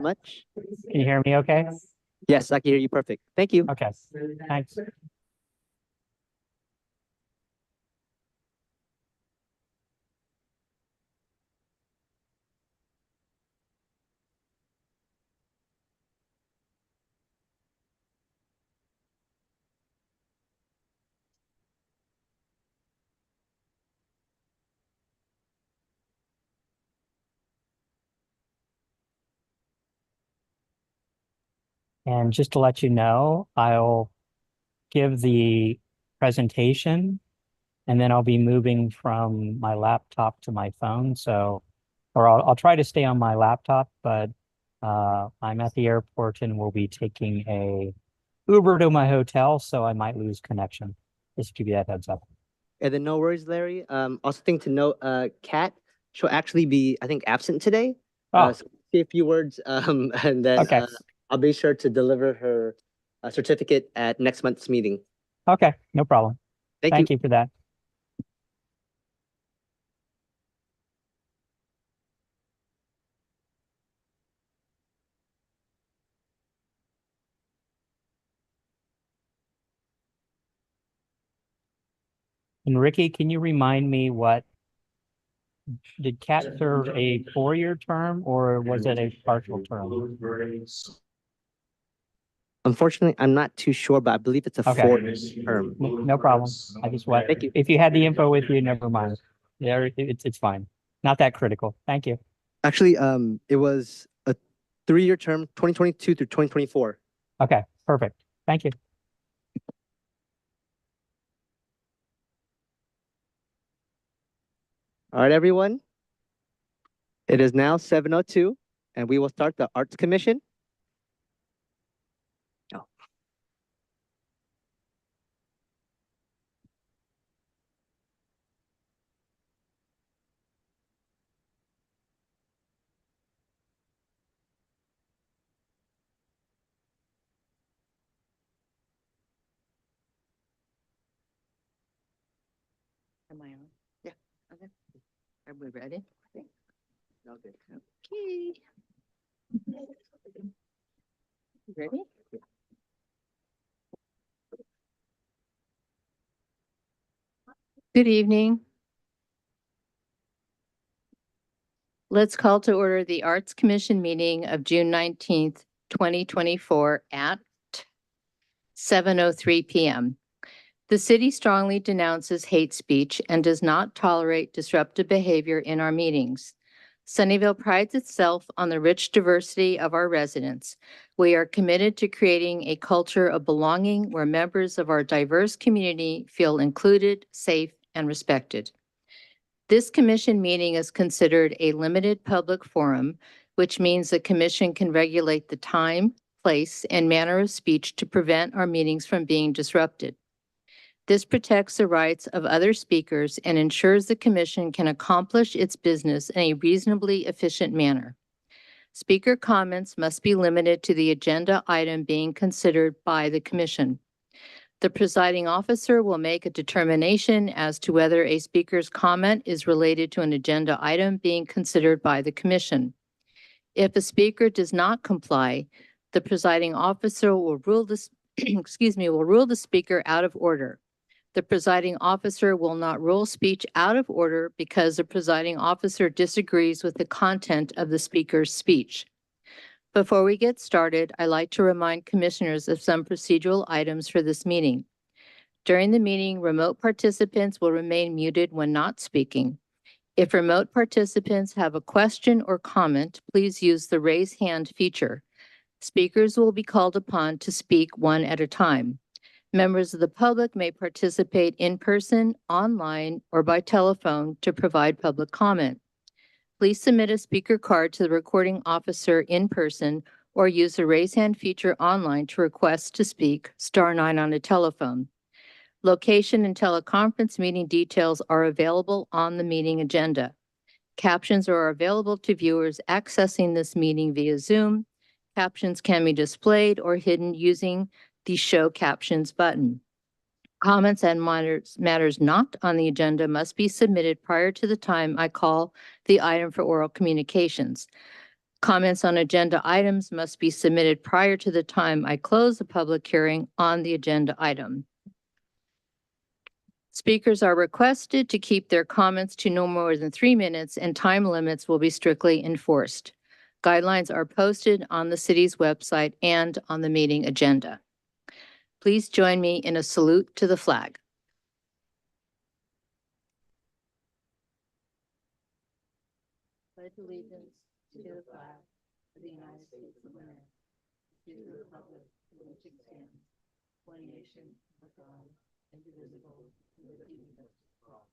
Much. Can you hear me okay? Yes, I can hear you perfect. Thank you. Okay, thanks. And just to let you know, I'll give the presentation and then I'll be moving from my laptop to my phone. So, or I'll try to stay on my laptop, but I'm at the airport and we'll be taking a Uber to my hotel, so I might lose connection. Just to give you that heads up. And then no worries, Larry. Also thing to note, Kat, she'll actually be, I think, absent today. Oh, So say a few words, and then okay. I'll be sure to deliver her certificate at next month's meeting. Okay, no problem. Thank you. Thank you for that. And Ricky, can you remind me did Kat serve a 4-year term or was it a partial term? Unfortunately, I'm not too sure, but I believe it's a Okay. 4-year term. No problem. I just want, Thank you. if you had the info with you, never mind. Yeah, it's fine. Not that critical. Thank you. Actually, it was a 3-year term, 2022 through 2024. Okay, perfect. Thank you. All right, everyone. It is now 7:02, and we will start the Arts Commission. Oh. Am I on? Yeah. Okay. Are we ready? Okay. Okay. Ready? Good evening. Let's call to order the Arts Commission meeting of June 19th, 2024 at 7:03 p.m. The city strongly denounces hate speech and does not tolerate disruptive behavior in our meetings. Sunnyvale prides itself on the rich diversity of our residents. We are committed to creating a culture of belonging where members of our diverse community feel included, safe, and respected. This commission meeting is considered a limited public forum, which means the commission can regulate the time, place, and manner of speech to prevent our meetings from being disrupted. This protects the rights of other speakers and ensures the commission can accomplish its business in a reasonably efficient manner. Speaker comments must be limited to the agenda item being considered by the commission. The presiding officer will make a determination as to whether a speaker's comment is related to an agenda item being considered by the commission. If a speaker does not comply, the presiding officer will rule the speaker out of order. The presiding officer will not rule speech out of order because the presiding officer disagrees with the content of the speaker's speech. Before we get started, I'd like to remind commissioners of some procedural items for this meeting. During the meeting, remote participants will remain muted when not speaking. If remote participants have a question or comment, please use the raise hand feature. Speakers will be called upon to speak one at a time. Members of the public may participate in person, online, or by telephone to provide public comment. Please submit a speaker card to the recording officer in person or use the raise hand feature online to request to speak *9 on a telephone. Location and teleconference meeting details are available on the meeting agenda. Captions are available to viewers accessing this meeting via Zoom. Captions can be displayed or hidden using the Show Captions button. Comments and matters not on the agenda must be submitted prior to the time I call the item for oral communications. Comments on agenda items must be submitted prior to the time I close the public hearing on the agenda item. Speakers are requested to keep their comments to no more than 3 minutes, and time limits will be strictly enforced. Guidelines are posted on the city's website and on the meeting agenda. Please join me in a salute to the flag. Pledge allegiance to the flag of the United States of America, to the republic for which it stands, one nation, under God, indivisible, with liberty and justice for all.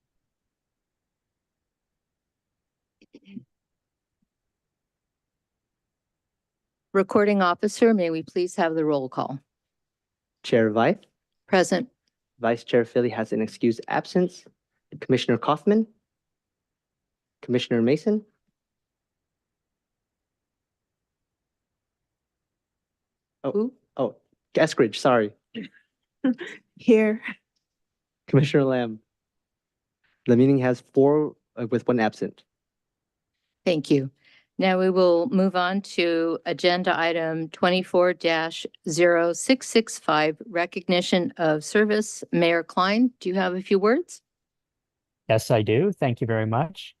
Recording officer, may we please have the roll call? Chair Vyth, Present. Vice Chair Philly has an excused absence. Commissioner Kaufman, Commissioner Mason, Who? oh, Eskridge, sorry, Here. Commissioner Lamb. The meeting has 4 with 1 absent. Thank you. Now we will move on to agenda item 24-0665, recognition of service. Mayor Klein, do you have a few words? Yes, I do. Thank you very much.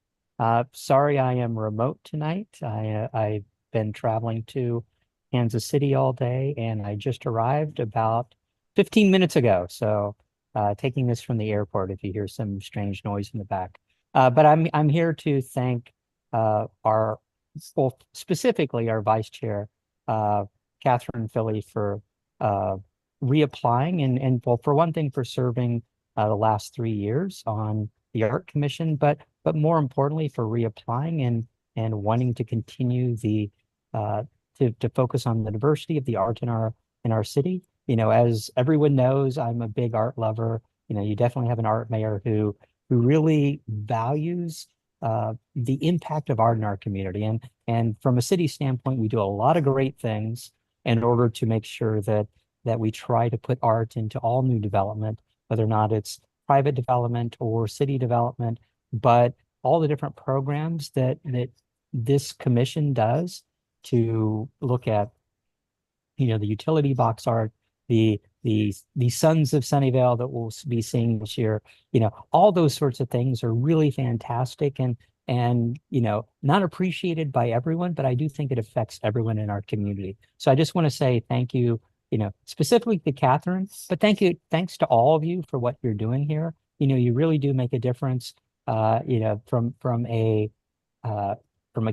Sorry, I am remote tonight. I've been traveling to Kansas City all day, and I just arrived about 15 minutes ago. So taking this from the airport, if you hear some strange noise in the back. But I'm here to thank specifically our Vice Chair, Catherine Philly, for reapplying and well, for one thing, for serving the last 3 years on the Art Commission, but more importantly for reapplying and wanting to continue the to focus on the diversity of the art in our city. You know, as everyone knows, I'm a big art lover. You know, you definitely have an art mayor who really values the impact of art in our community. And from a city standpoint, we do a lot of great things in order to make sure that we try to put art into all new development, whether or not it's private development or city development, but all the different programs that this commission does to look at, you know, the utility box art, the Sons of Sunnyvale that we'll be seeing this year, you know, all those sorts of things are really fantastic and you know, not appreciated by everyone, but I do think it affects everyone in our community. So I just want to say thank you, you know, specifically to Catherine, but thanks to all of you for what you're doing here. You know, you really do make a difference, you know, from a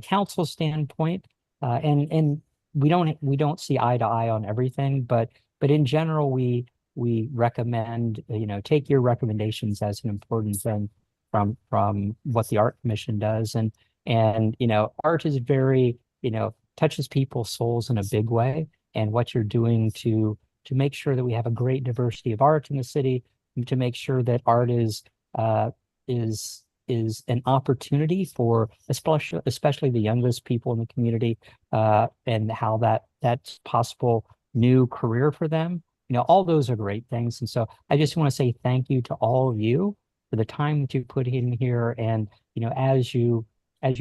council standpoint, and we don't see eye to eye on everything, but in general, we recommend, you know, take your recommendations as an important thing from what the Art Commission does. And you know, art is very, you know, touches people's souls in a big way. And what you're doing to make sure that we have a great diversity of art in the city, to make sure that art is an opportunity for especially the youngest people in the community, and how that's possible new career for them. You know, all those are great things. And so I just want to say thank you to all of you for the time that you put in here. And, you know, as you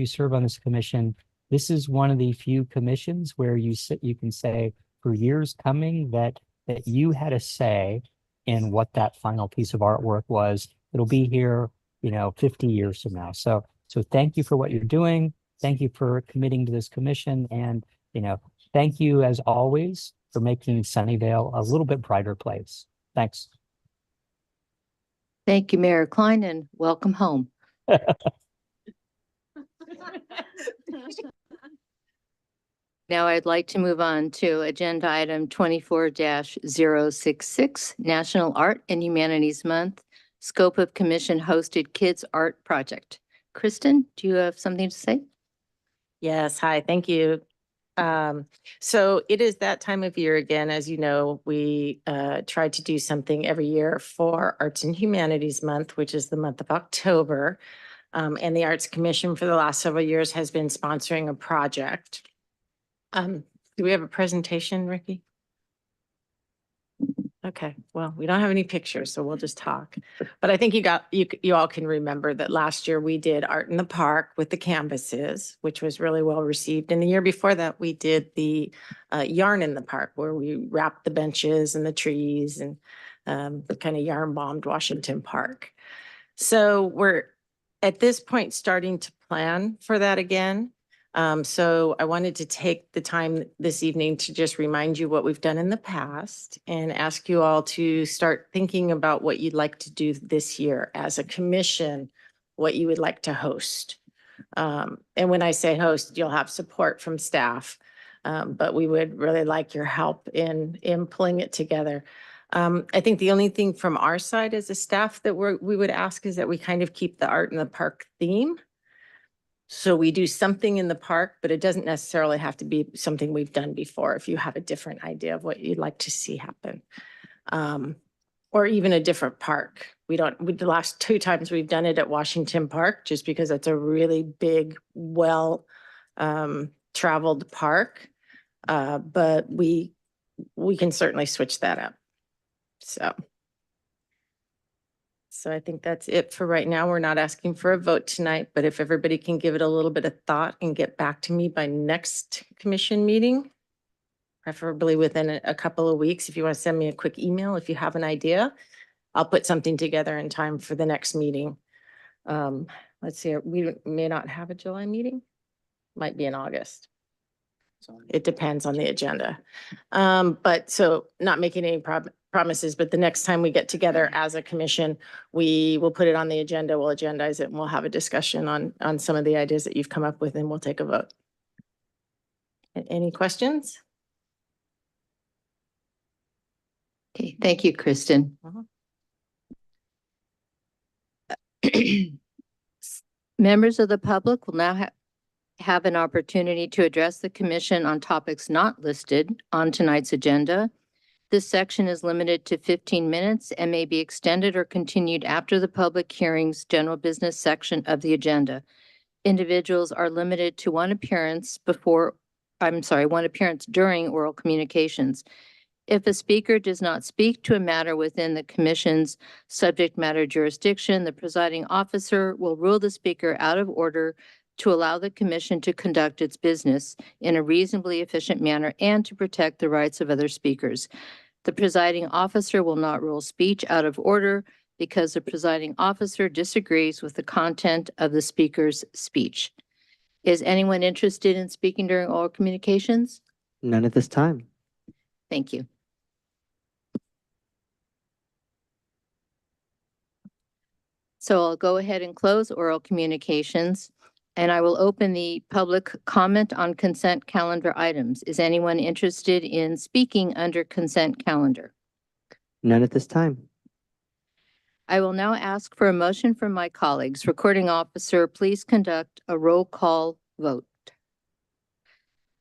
serve on this commission, this is one of the few commissions where you can say for years coming that you had a say in what that final piece of artwork was. It'll be here, you know, 50 years from now. So thank you for what you're doing. Thank you for committing to this commission. And, you know, thank you as always for making Sunnyvale a little bit brighter place. Thanks. Thank you, Mayor Klein, and welcome home. Now I'd like to move on to agenda item 24-066, National Art and Humanities Month, scope of commission hosted Kids Art Project. Kristen, do you have something to say? Yes, hi, thank you. So it is that time of year again. As you know, we try to do something every year for Arts and Humanities Month, which is the month of October. And the Arts Commission for the last several years has been sponsoring a project. Do we have a presentation, Ricky? Okay, well, we don't have any pictures, so we'll just talk. But I think you all can remember that last year we did Art in the Park with the canvases, which was really well received. And the year before that, we did the Yarn in the Park, where we wrapped the benches and the trees and kind of yarn bombed Washington Park. So we're at this point starting to plan for that again. So I wanted to take the time this evening to just remind you what we've done in the past and ask you all to start thinking about what you'd like to do this year as a commission, what you would like to host. And when I say host, you'll have support from staff, but we would really like your help in pulling it together. I think the only thing from our side as a staff that we would ask is that we kind of keep the Art in the Park theme. So we do something in the park, but it doesn't necessarily have to be something we've done before. If you have a different idea of what you'd like to see happen. Or even a different park. The last 2 times we've done it at Washington Park, just because it's a really big, well traveled park. But we can certainly switch that up. So I think that's it for right now. We're not asking for a vote tonight, but if everybody can give it a little bit of thought and get back to me by next commission meeting, preferably within a couple of weeks. If you want to send me a quick email, if you have an idea, I'll put something together in time for the next meeting. Let's see, we may not have a July meeting. Might be in August. It depends on the agenda. But so not making any promises, but the next time we get together as a commission, we will put it on the agenda, we'll agendize it, and we'll have a discussion on some of the ideas that you've come up with, and we'll take a vote. Any questions? Okay, thank you, Kristen. Members of the public will now have an opportunity to address the commission on topics not listed on tonight's agenda. This section is limited to 15 minutes and may be extended or continued after the public hearings general business section of the agenda. Individuals are limited to one appearance during oral communications. If a speaker does not speak to a matter within the commission's subject matter jurisdiction, the presiding officer will rule the speaker out of order to allow the commission to conduct its business in a reasonably efficient manner and to protect the rights of other speakers. The presiding officer will not rule speech out of order because the presiding officer disagrees with the content of the speaker's speech. Is anyone interested in speaking during oral communications? None at this time. Thank you. So I'll go ahead and close oral communications, and I will open the public comment on consent calendar items. Is anyone interested in speaking under consent calendar? None at this time. I will now ask for a motion from my colleagues. Recording officer, please conduct a roll call vote.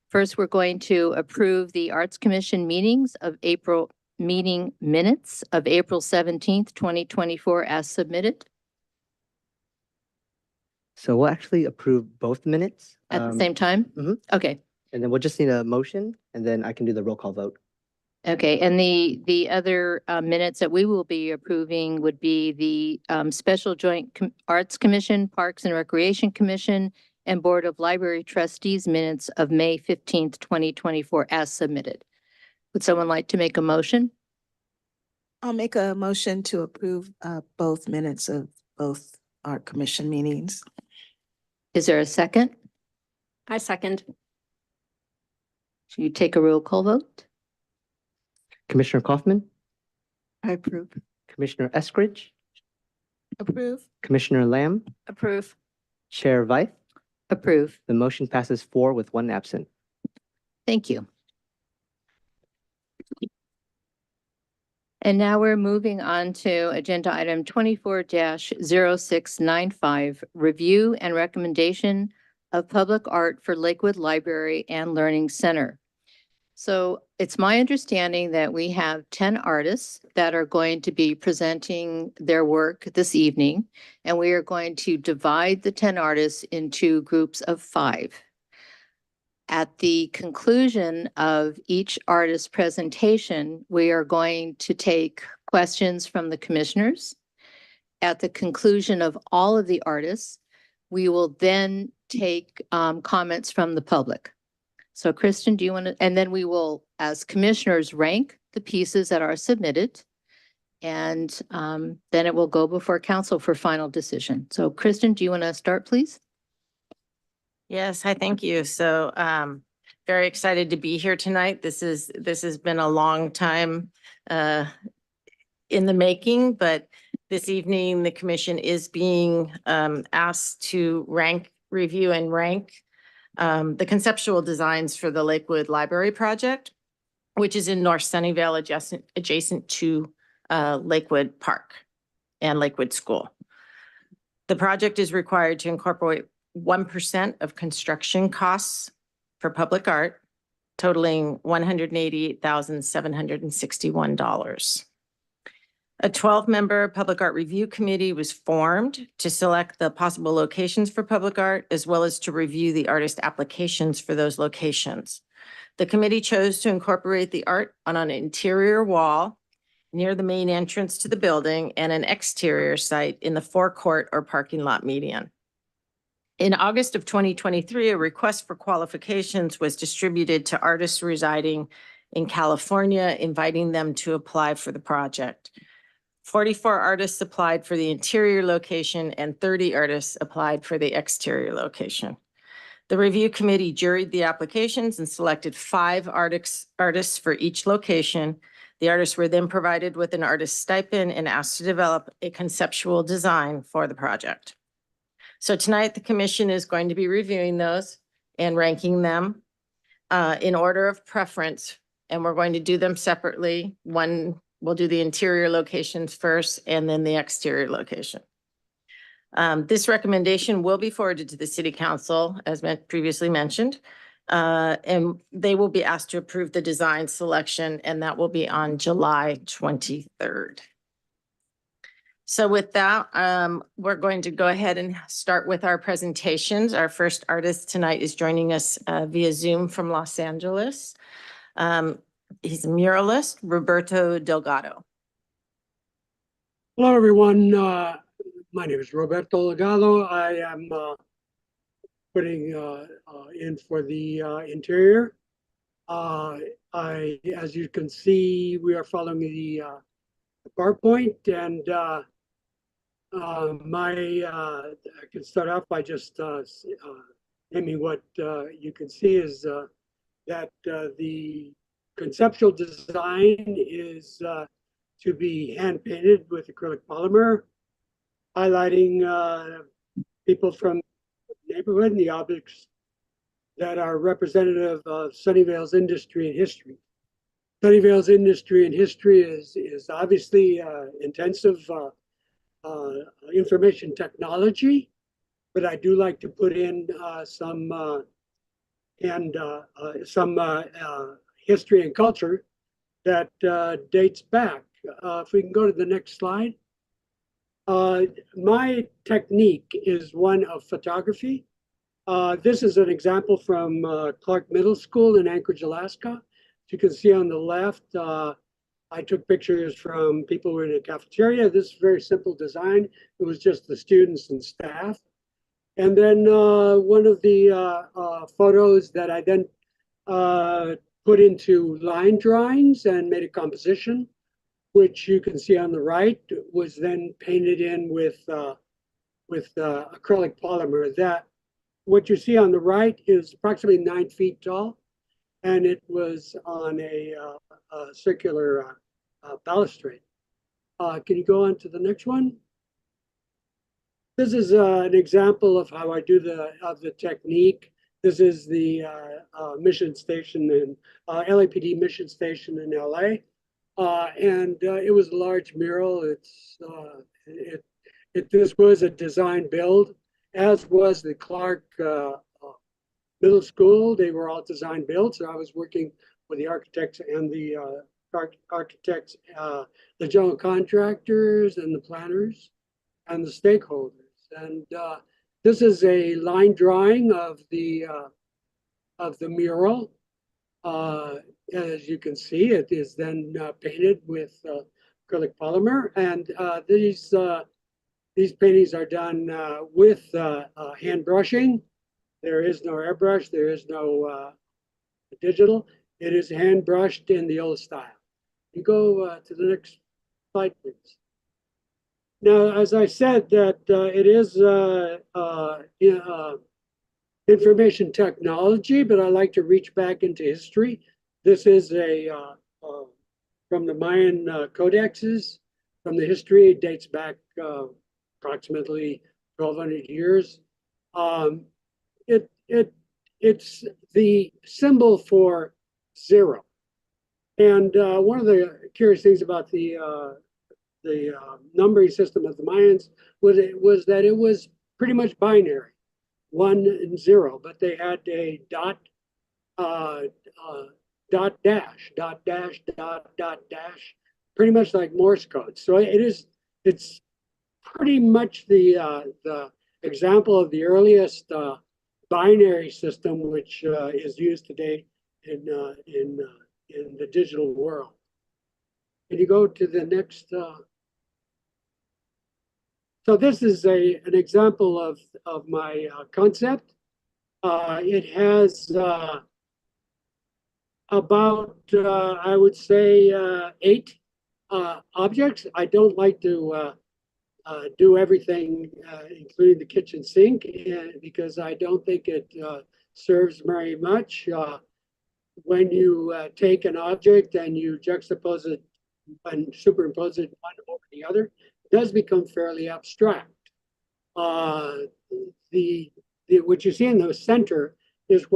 First, we're going to approve the Arts Commission minutes of April 17th, 2024 as submitted. So we'll actually approve both minutes. At the same time? mhm. Okay. And then we'll just need a motion, and then I can do the roll call vote. Okay, and the other minutes that we will be approving would be the Special Joint Arts Commission, Parks and Recreation Commission, and Board of Library Trustees minutes of May 15th, 2024 as submitted. Would someone like to make a motion? I'll make a motion to approve both minutes of both art commission meetings. Is there a second? I second. Should you take a roll call vote? Commissioner Kaufman, I approve. Commissioner Eskridge, Approve. Commissioner Lamb, Approve. Chair Veith. Approve. The motion passes 4 with 1 absent. Thank you. And now we're moving on to agenda item 24-0695, review and recommendation of public art for Lakewood Library and Learning Center. So it's my understanding that we have 10 artists that are going to be presenting their work this evening, and we are going to divide the 10 artists into groups of 5. At the conclusion of each artist's presentation, we are going to take questions from the commissioners. At the conclusion of all of the artists, we will then take comments from the public. So Kristen, do you want to, and then we will, as commissioners, rank the pieces that are submitted. And then it will go before council for final decision. So Kristen, do you want to start, please? Yes, hi, thank you. So very excited to be here tonight. This has been a long time in the making, but this evening the commission is being asked to review and rank the conceptual designs for the Lakewood Library project, which is in North Sunnyvale, adjacent to Lakewood Park and Lakewood School. The project is required to incorporate 1% of construction costs for public art, totaling $188,761. A 12-member public art review committee was formed to select the possible locations for public art, as well as to review the artist applications for those locations. The committee chose to incorporate the art on an interior wall near the main entrance to the building and an exterior site in the forecourt or parking lot median. In August of 2023, a request for qualifications was distributed to artists residing in California, inviting them to apply for the project. 44 artists applied for the interior location and 30 artists applied for the exterior location. The review committee juried the applications and selected 5 artists for each location. The artists were then provided with an artist stipend and asked to develop a conceptual design for the project. So tonight, the commission is going to be reviewing those and ranking them in order of preference, and we're going to do them separately. We'll do the interior locations first and then the exterior location. This recommendation will be forwarded to the city council, as previously mentioned, and they will be asked to approve the design selection, and that will be on July 23rd. So with that, we're going to go ahead and start with our presentations. Our first artist tonight is joining us via Zoom from Los Angeles. He's a muralist, Roberto Delgado. Hello, everyone. My name is Roberto Delgado. I am putting in for the interior. As you can see, we are following the PowerPoint, and I can start off by just naming what you can see is that the conceptual design is to be hand painted with acrylic polymer, highlighting people from the neighborhood and the objects that are representative of Sunnyvale's industry and history. Sunnyvale's industry and history is obviously intensive information technology, but I do like to put in some history and culture that dates back. If we can go to the next slide. My technique is one of photography. This is an example from Clark Middle School in Anchorage, Alaska. As you can see on the left, I took pictures from people who were in a cafeteria. This is very simple design. It was just the students and staff. And then one of the photos that I then put into line drawings and made a composition, which you can see on the right, was then painted in with acrylic polymer. That what you see on the right is approximately 9 feet tall, and it was on a circular balustrade. Can you go on to the next one? This is an example of how I do the technique. This is the mission station in LAPD mission station in LA. And it was a large mural. This was a design build, as was the Clark Middle School. They were all design builds. So I was working with the architects and the the general contractors and the planners and the stakeholders. And this is a line drawing of the of the mural. As you can see, it is then painted with acrylic polymer, and these paintings are done with hand brushing. There is no airbrush. There is no digital. It is hand brushed in the old style. You go to the next slide, please. Now, as I said, that it is information technology, but I like to reach back into history. This is from the Mayan codexes. From the history, it dates back approximately 1,200 years. It's the symbol for zero. And one of the curious things about the numbering system of the Mayans was that it was pretty much binary, 1 and 0, but they had a dot dash, pretty much like Morse code. So it's pretty much the example of the earliest binary system, which is used today in the digital world. Can you go to the next? So this is an example of my concept. It has about, I would say, 8 objects. I don't like to do everything, including the kitchen sink, because I don't think it serves very much. When you take an object and you juxtapose it and superimpose it one over the other, it does become fairly abstract. What you see in the center is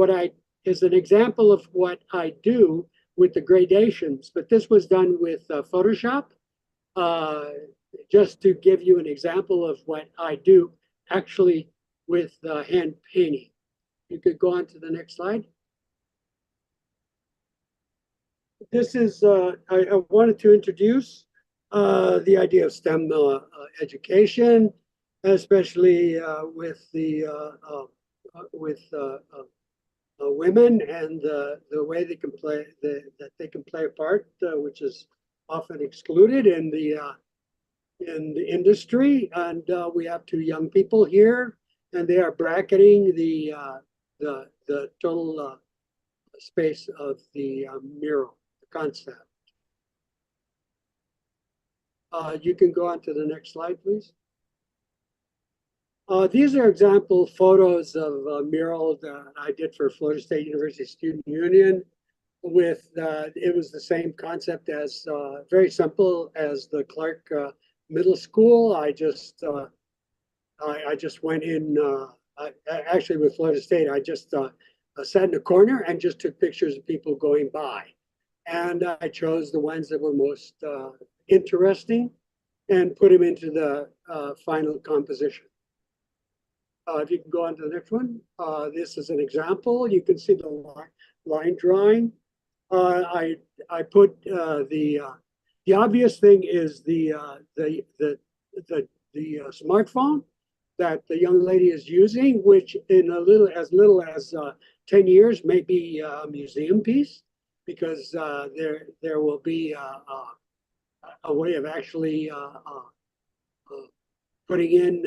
is an example of what I do with the gradations, but this was done with Photoshop. Just to give you an example of what I do actually with hand painting. You could go on to the next slide. This is, I wanted to introduce the idea of STEM education, especially with women and the way they can play, that they can play a part, which is often excluded in the industry. And we have 2 young people here, and they are bracketing the total space of the mural, the concept. You can go on to the next slide, please. These are example photos of a mural that I did for Florida State University Student Union. With it was the same concept as very simple as the Clark Middle School. I just went in. Actually, with Florida State, I just sat in a corner and just took pictures of people going by, and I chose the ones that were most interesting and put them into the final composition. If you can go on to the next one, this is an example. You can see the line drawing. I put the obvious thing is the smartphone that the young lady is using, which in as little as 10 years may be a museum piece, because there will be a way of actually putting in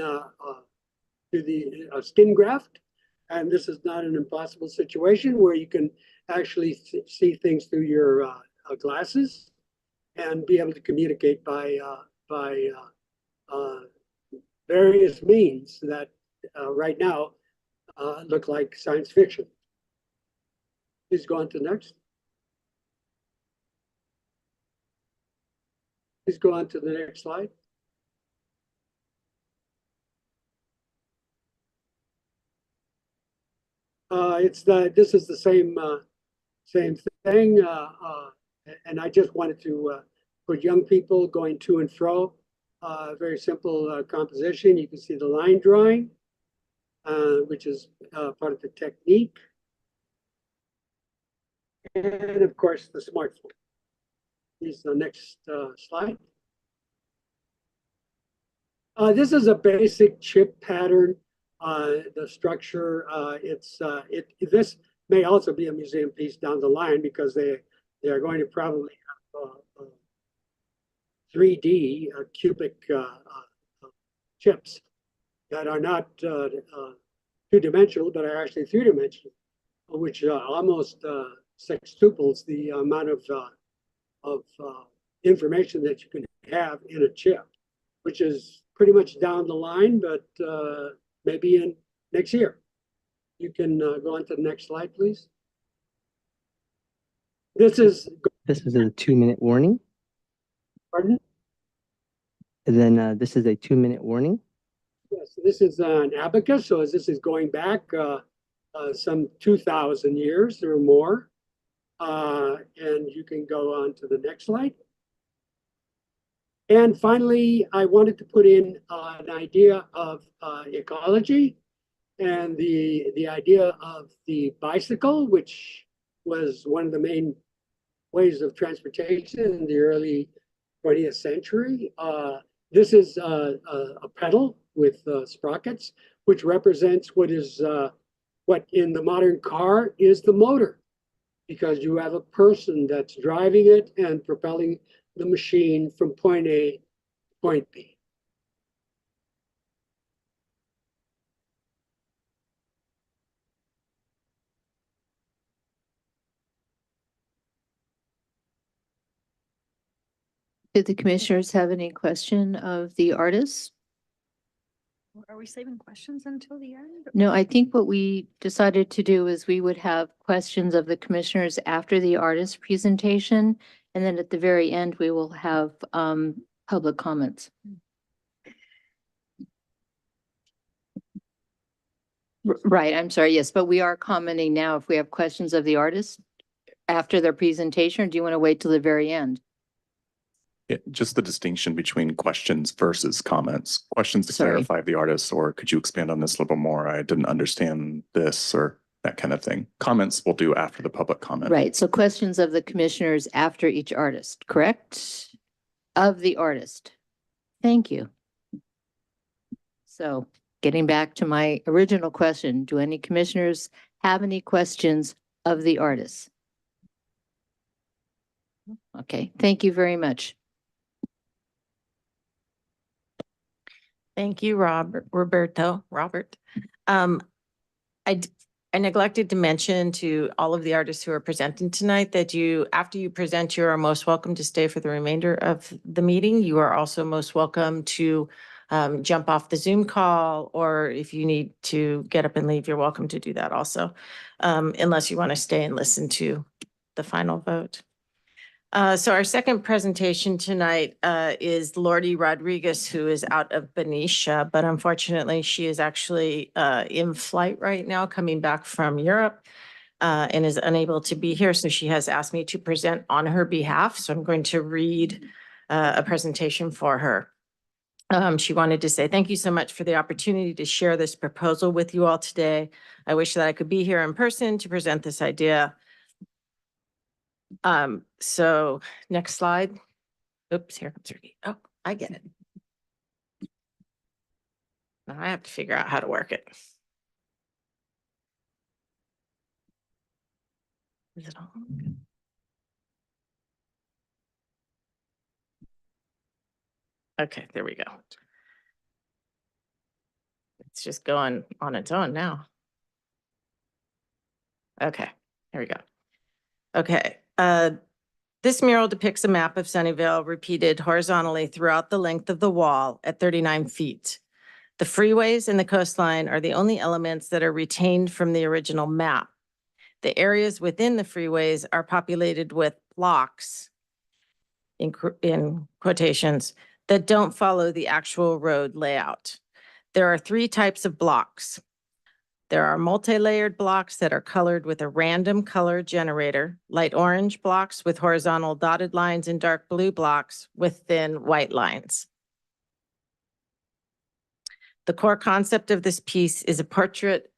to the skin graft. And this is not an impossible situation where you can actually see things through your glasses and be able to communicate by various means that right now look like science fiction. Please go on to next. Please go on to the next slide. This is the same thing, and I just wanted to put young people going to and fro. Very simple composition. You can see the line drawing, which is part of the technique, and of course the smartphone. This is the next slide. This is a basic chip pattern. The structure, may also be a museum piece down the line because they are going to probably have 3D cubic chips that are not two-dimensional, but are actually three-dimensional, which almost sextuples the amount of information that you can have in a chip, which is pretty much down the line, but maybe in next year. You can go on to the next slide, please. This is, This is a 2-minute warning. pardon? And then this is a 2-minute warning. Yes, this is an abacus, so this is going back some 2,000 years or more. And you can go on to the next slide. And finally, I wanted to put in an idea of ecology and the idea of the bicycle, which was one of the main ways of transportation in the early 20th century. This is a pedal with sprockets, which represents what in the modern car is the motor, because you have a person that's driving it and propelling the machine from point A to point B. Did the commissioners have any question of the artist? Are we saving questions until the end? No, I think what we decided to do is we would have questions of the commissioners after the artist presentation. And then at the very end, we will have public comments. Right, I'm sorry, yes, but we are commenting now if we have questions of the artist after their presentation, or do you want to wait till the very end? Yeah, just the distinction between questions versus comments. Questions to Sorry. clarify the artist, or could you expand on this a little more? I didn't understand this, or that kind of thing. Comments we'll do after the public comment. Right, so questions of the commissioners after each artist, correct? Of the artist. Thank you. So getting back to my original question, do any commissioners have any questions of the artist? Okay, thank you very much. Thank you, Robert. I neglected to mention to all of the artists who are presenting tonight that after you present, you are most welcome to stay for the remainder of the meeting. You are also most welcome to jump off the Zoom call, or if you need to get up and leave, you're welcome to do that also, unless you want to stay and listen to the final vote. So our second presentation tonight is Lordy Rodriguez, who is out of Benicia, but unfortunately she is actually in flight right now, coming back from Europe, and is unable to be here. So she has asked me to present on her behalf. So I'm going to read a presentation for her. She wanted to say, thank you so much for the opportunity to share this proposal with you all today. I wish that I could be here in person to present this idea. So next slide. Oops, here comes Ricky. Oh, I get it. Now I have to figure out how to work it. Is it on? Okay, there we go. It's just going on its own now. Okay, here we go. Okay. This mural depicts a map of Sunnyvale repeated horizontally throughout the length of the wall at 39 feet. The freeways and the coastline are the only elements that are retained from the original map. The areas within the freeways are populated with blocks, in quotations, that don't follow the actual road layout. There are 3 types of blocks. There are multi-layered blocks that are colored with a random color generator, light orange blocks with horizontal dotted lines, and dark blue blocks with thin white lines. The core concept of this piece is a portrait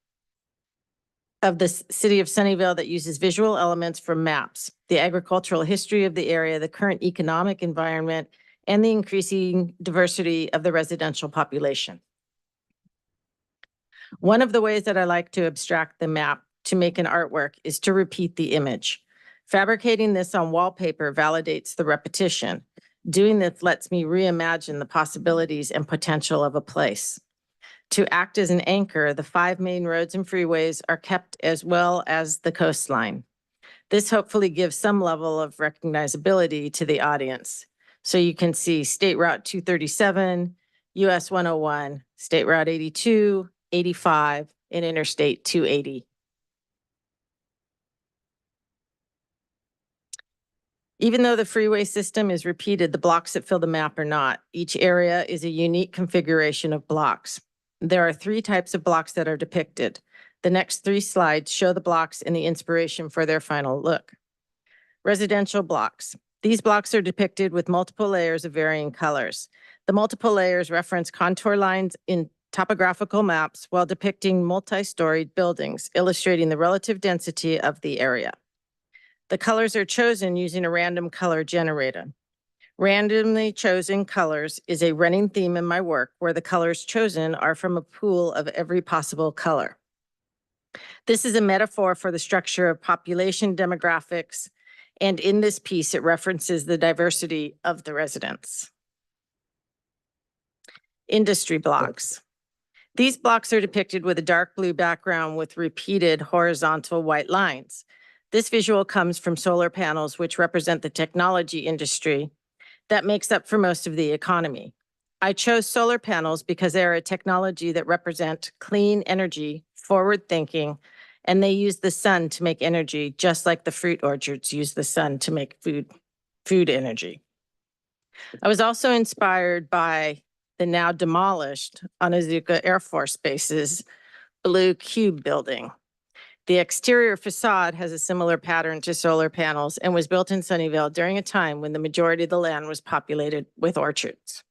of the city of Sunnyvale that uses visual elements from maps, the agricultural history of the area, the current economic environment, and the increasing diversity of the residential population. One of the ways that I like to abstract the map to make an artwork is to repeat the image. Fabricating this on wallpaper validates the repetition. Doing this lets me reimagine the possibilities and potential of a place. To act as an anchor, the 5 main roads and freeways are kept as well as the coastline. This hopefully gives some level of recognizability to the audience. So you can see State Route 237, US 101, State Route 82, 85, and Interstate 280. Even though the freeway system is repeated, the blocks that fill the map are not. Each area is a unique configuration of blocks. There are 3 types of blocks that are depicted. The next 3 slides show the blocks and the inspiration for their final look. Residential blocks. These blocks are depicted with multiple layers of varying colors. The multiple layers reference contour lines in topographical maps while depicting multi-storied buildings, illustrating the relative density of the area. The colors are chosen using a random color generator. Randomly chosen colors is a running theme in my work where the colors chosen are from a pool of every possible color. This is a metaphor for the structure of population demographics, and in this piece, it references the diversity of the residents. Industry blocks. These blocks are depicted with a dark blue background with repeated horizontal white lines. This visual comes from solar panels, which represent the technology industry that makes up for most of the economy. I chose solar panels because they're a technology that represent clean energy, forward thinking, and they use the sun to make energy, just like the fruit orchards use the sun to make food energy. I was also inspired by the now demolished Onizuka Air Force Base's blue cube building. The exterior facade has a similar pattern to solar panels and was built in Sunnyvale during a time when the majority of the land was populated with orchards.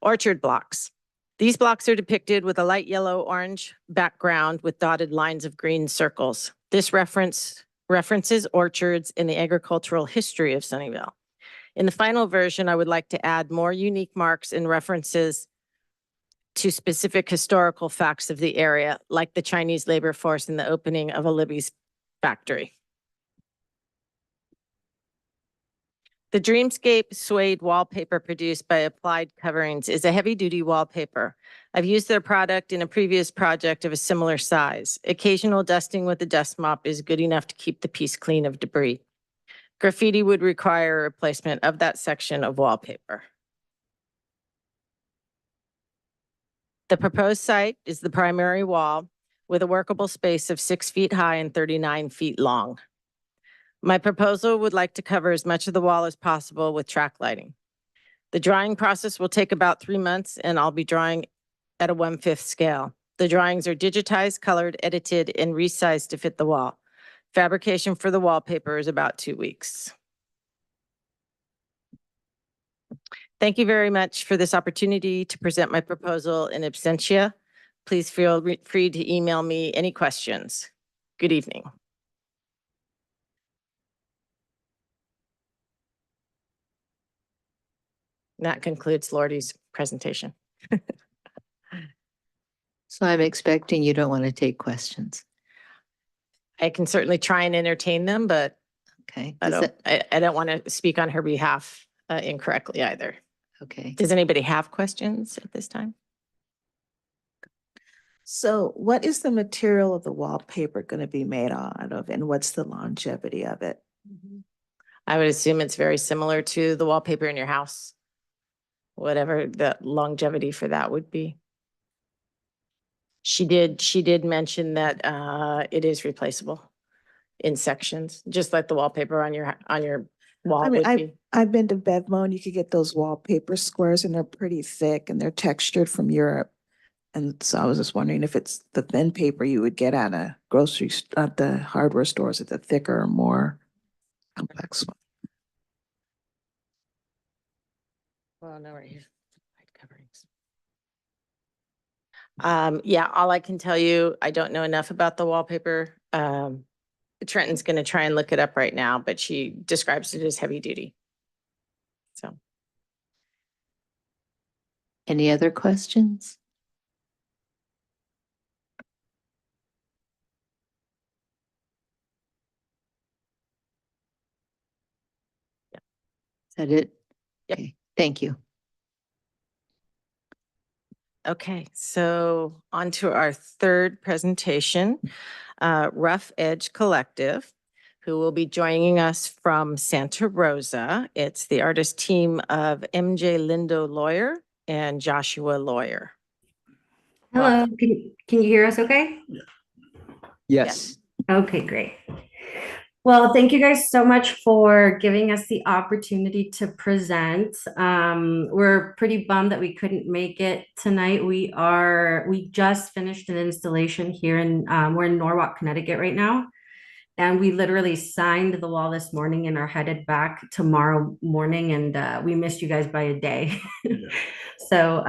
Orchard blocks. These blocks are depicted with a light yellow-orange background with dotted lines of green circles. This references orchards in the agricultural history of Sunnyvale. In the final version, I would like to add more unique marks and references to specific historical facts of the area, like the Chinese labor force and the opening of a Libby's factory. The Dreamscape suede wallpaper produced by Applied Coverings is a heavy-duty wallpaper. I've used their product in a previous project of a similar size. Occasional dusting with a dust mop is good enough to keep the piece clean of debris. Graffiti would require a replacement of that section of wallpaper. The proposed site is the primary wall with a workable space of 6 feet high and 39 feet long. My proposal would like to cover as much of the wall as possible with track lighting. The drawing process will take about 3 months, and I'll be drawing at a 1/5 scale. The drawings are digitized, colored, edited, and resized to fit the wall. Fabrication for the wallpaper is about 2 weeks. Thank you very much for this opportunity to present my proposal in absentia. Please feel free to email me any questions. Good evening. That concludes Lordy's presentation. So I'm expecting you don't want to take questions. I can certainly try and entertain them, but Okay. I Does don't, that- I don't want to speak on her behalf incorrectly either. Okay. Does anybody have questions at this time? So what is the material of the wallpaper going to be made out of, and what's the longevity of it? I would assume it's very similar to the wallpaper in your house, whatever the longevity for that would be. She did mention that it is replaceable in sections, just like the wallpaper on your wall I mean, would be. I've been to Bevmo and you could get those wallpaper squares and they're pretty thick and they're textured from Europe. And so I was just wondering if it's the thin paper you would get at a at the hardware stores, at the thicker or more complex one. Well, no, right here. Coverings. Yeah, all I can tell you, I don't know enough about the wallpaper. Trenton's going to try and look it up right now, but she describes it as heavy duty. So. Any other questions? Is that it? Yep. Okay, thank you. Okay, so on to our third presentation, Rough Edge Collective, who will be joining us from Santa Rosa. It's the artist team of MJ Lindo Lawyer and Joshua Lawyer. Hello, can you hear us okay? Yes. Okay, great. Well, thank you guys so much for giving us the opportunity to present. We're pretty bummed that we couldn't make it tonight. We just finished an installation here we're in Norwalk, Connecticut right now. And we literally signed the wall this morning and are headed back tomorrow morning. And we missed you guys by a day. So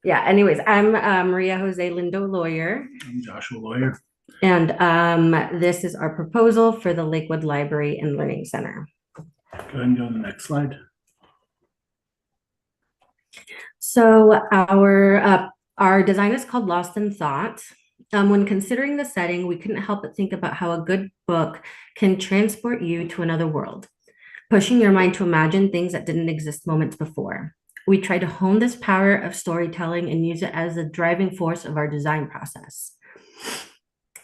yeah, anyways, I'm Maria Jose Lindo Lawyer. I'm Joshua Lawyer. And this is our proposal for the Lakewood Library and Learning Center. Go ahead and go to the next slide. So our design is called Lost in Thought. When considering the setting, we couldn't help but think about how a good book can transport you to another world, pushing your mind to imagine things that didn't exist moments before. We tried to hone this power of storytelling and use it as the driving force of our design process.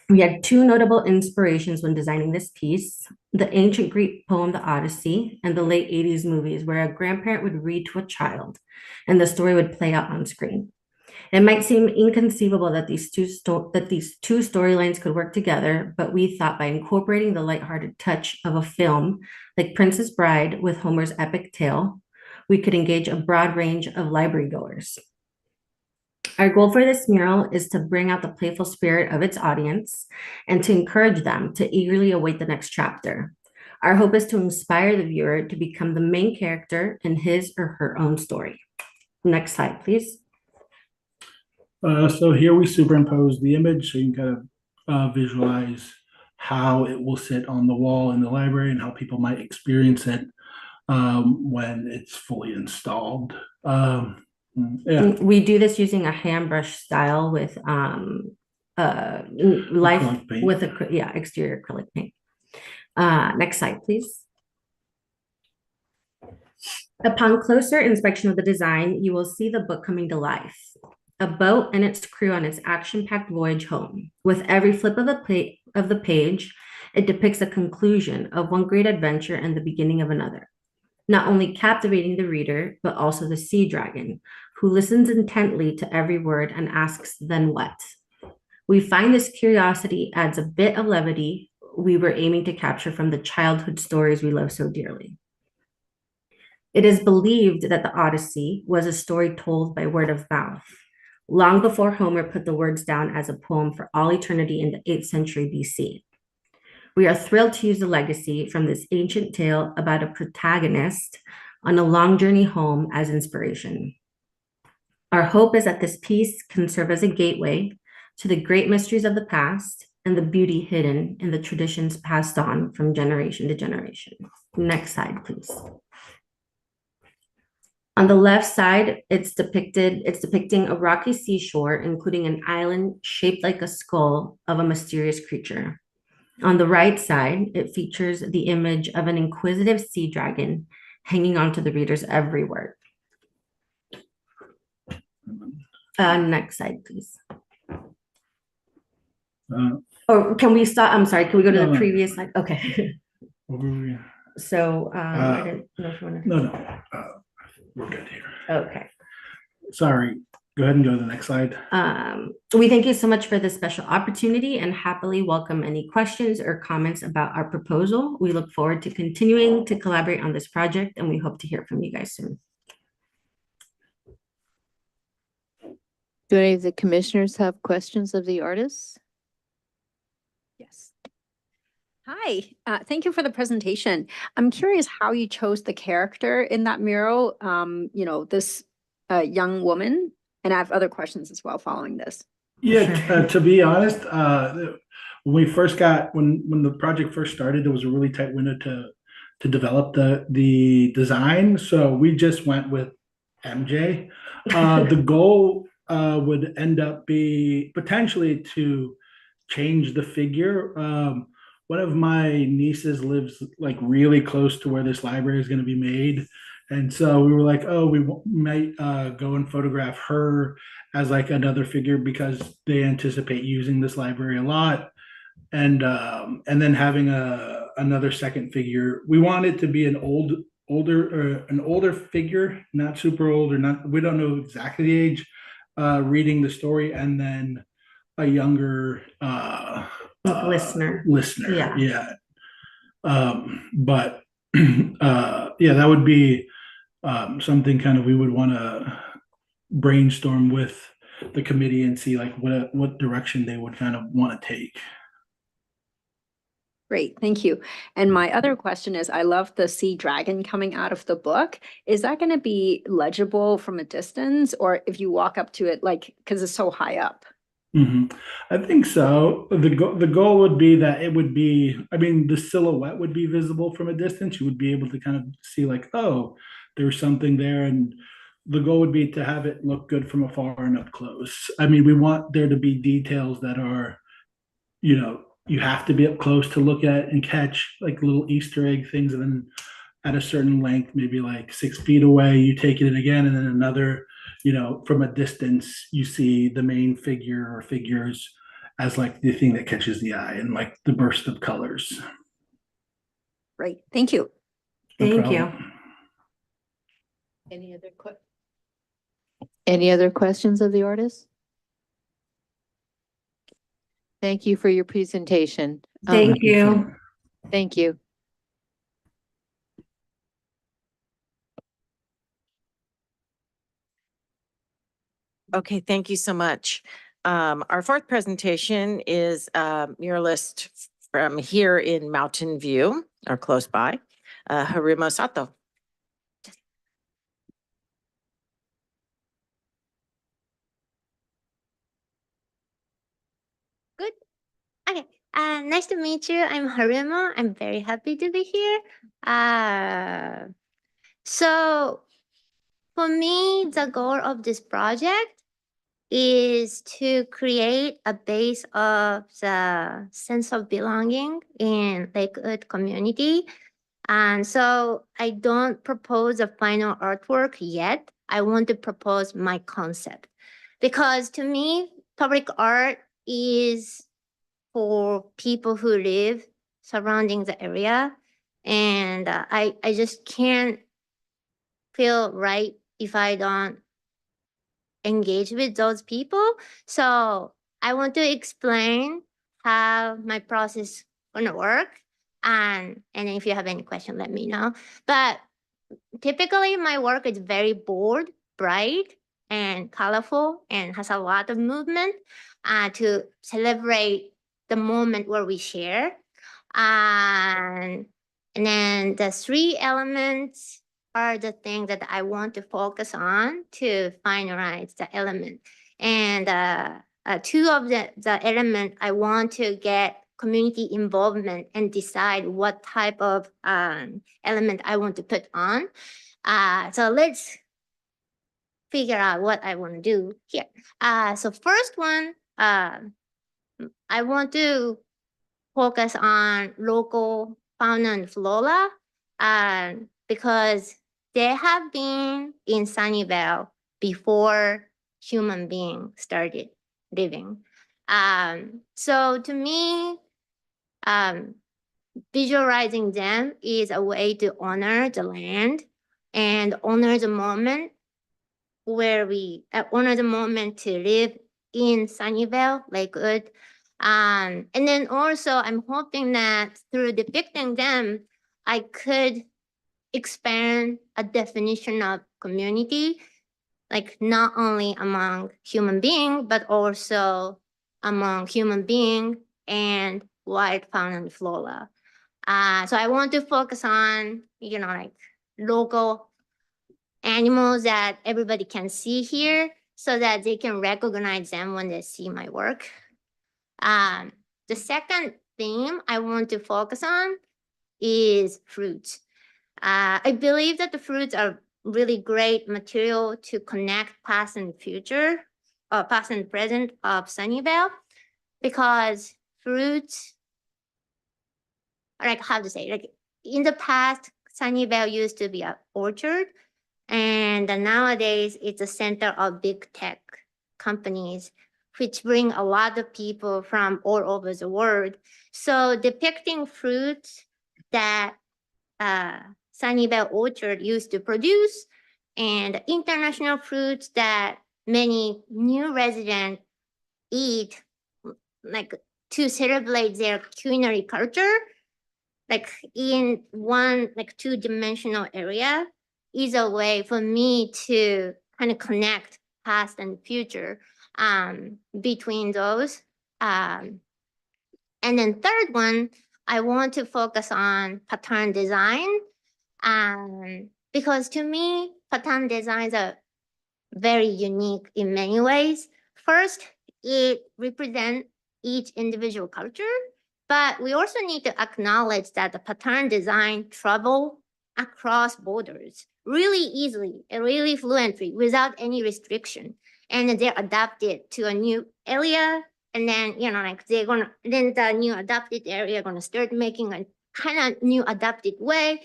We had two notable inspirations when designing this piece: the ancient Greek poem, The Odyssey, and the late 80s movies, where a grandparent would read to a child and the story would play out on screen. It might seem inconceivable that these two storylines could work together, but we thought by incorporating the lighthearted touch of a film like Princess Bride with Homer's epic tale, we could engage a broad range of library goers. Our goal for this mural is to bring out the playful spirit of its audience and to encourage them to eagerly await the next chapter. Our hope is to inspire the viewer to become the main character in his or her own story. Next slide, please. So here we superimpose the image so you can kind of visualize how it will sit on the wall in the library and how people might experience it when it's fully installed. Yeah. We do this using a hand brush style with Acrylic paint. with exterior acrylic paint. Next slide, please. Upon closer inspection of the design, you will see the book coming to life. A boat and its crew on its action-packed voyage home. With every flip of the page, it depicts a conclusion of one great adventure and the beginning of another, not only captivating the reader, but also the sea dragon, who listens intently to every word and asks, "Then what?" We find this curiosity adds a bit of levity we were aiming to capture from the childhood stories we love so dearly. It is believed that the Odyssey was a story told by word of mouth, long before Homer put the words down as a poem for all eternity in the 8th century BC. We are thrilled to use the legacy from this ancient tale about a protagonist on a long journey home as inspiration. Our hope is that this piece can serve as a gateway to the great mysteries of the past and the beauty hidden in the traditions passed on from generation to generation. Next slide, please. On the left side, it's depicting a rocky seashore, including an island shaped like a skull of a mysterious creature. On the right side, it features the image of an inquisitive sea dragon hanging on to the reader's every word. Next slide, please. Or can we stop? I'm sorry, can we go to the previous slide? Okay. What were we? So I didn't know if you wanted to. No. We're good here. Okay. Sorry. Go ahead and go to the next slide. We thank you so much for this special opportunity and happily welcome any questions or comments about our proposal. We look forward to continuing to collaborate on this project, and we hope to hear from you guys soon. Do any of the commissioners have questions of the artists? Yes. Hi, thank you for the presentation. I'm curious how you chose the character in that mural, this young woman, and I have other questions as well following this. Yeah, to be honest, when the project first started, there was a really tight window to develop the design. So we just went with MJ. The goal would end up be potentially to change the figure. one of my nieces lives like really close to where this library is going to be made. And so we were like, oh, we might go and photograph her as like another figure because they anticipate using this library a lot. And then having another second figure. We want it to be an older figure, not super old or not, we don't know exactly the age, reading the story, and then a younger Listener. listener. Yeah. But yeah, that would be something kind of we would want to brainstorm with the committee and see like what direction they would kind of want to take. Great, thank you. And my other question is, I love the sea dragon coming out of the book. Is that going to be legible from a distance, or if you walk up to it, like, because it's so high up? Mm-hmm. I think so. The goal would be that it would be, I mean, the silhouette would be visible from a distance. You would be able to kind of see like, oh, there's something there. And the goal would be to have it look good from afar and up close. I mean, we want there to be details that are, you have to be up close to look at and catch, like little Easter egg things. And then at a certain length, maybe like 6 feet away, you take it in again, and then another, from a distance, you see the main figure or figures as like the thing that catches the eye and like the burst of colors. Great, thank you. No Thank problem. you. Any other questions of the artist? Thank you for your presentation. Thank you. Thank you. Okay, thank you so much. Our fourth presentation is a muralist from here in Mountain View or close by, Harumo Sato. Good. Okay. Nice to meet you. I'm Harumo. I'm very happy to be here. So for me, the goal of this project is to create a base of the sense of belonging in Lakewood community. And so I don't propose a final artwork yet. I want to propose my concept, because to me, public art is for people who live surrounding the area. And I just can't feel right if I don't engage with those people. So I want to explain how my process gonna work. And if you have any question, let me know. But typically my work is very bold, bright, and colorful, and has a lot of movement to celebrate the moment where we share. And then the 3 elements are the things that I want to focus on to finalize the element. And 2 of the element I want to get community involvement and decide what type of element I want to put on. So let's figure out what I want to do here. So first one, I want to focus on local fauna and flora because they have been in Sunnyvale before human beings started living. So to me, visualizing them is a way to honor the land and honor the moment where we honor the moment to live in Sunnyvale, Lakewood. And then also I'm hoping that through depicting them, I could expand a definition of community, like not only among human beings, but also among human beings and wild fauna and flora. So I want to focus on, like local animals that everybody can see here so that they can recognize them when they see my work. The second theme I want to focus on is fruits. I believe that the fruits are really great material to connect past and future, or past and present of Sunnyvale, because fruits like how to say, like in the past, Sunnyvale used to be an orchard. And nowadays it's a center of big tech companies, which bring a lot of people from all over the world. So depicting fruits that Sunnyvale Orchard used to produce and international fruits that many new residents eat, like to celebrate their culinary culture, like in one like two-dimensional area, is a way for me to kind of connect past and future between those. And then third one, I want to focus on pattern design. Because to me, pattern designs are very unique in many ways. First, it represents each individual culture, but we also need to acknowledge that the pattern design travel across borders really easily and really fluently without any restriction. And they're adapted to a new area. And then, like then the new adapted area gonna start making a kind of new adapted way.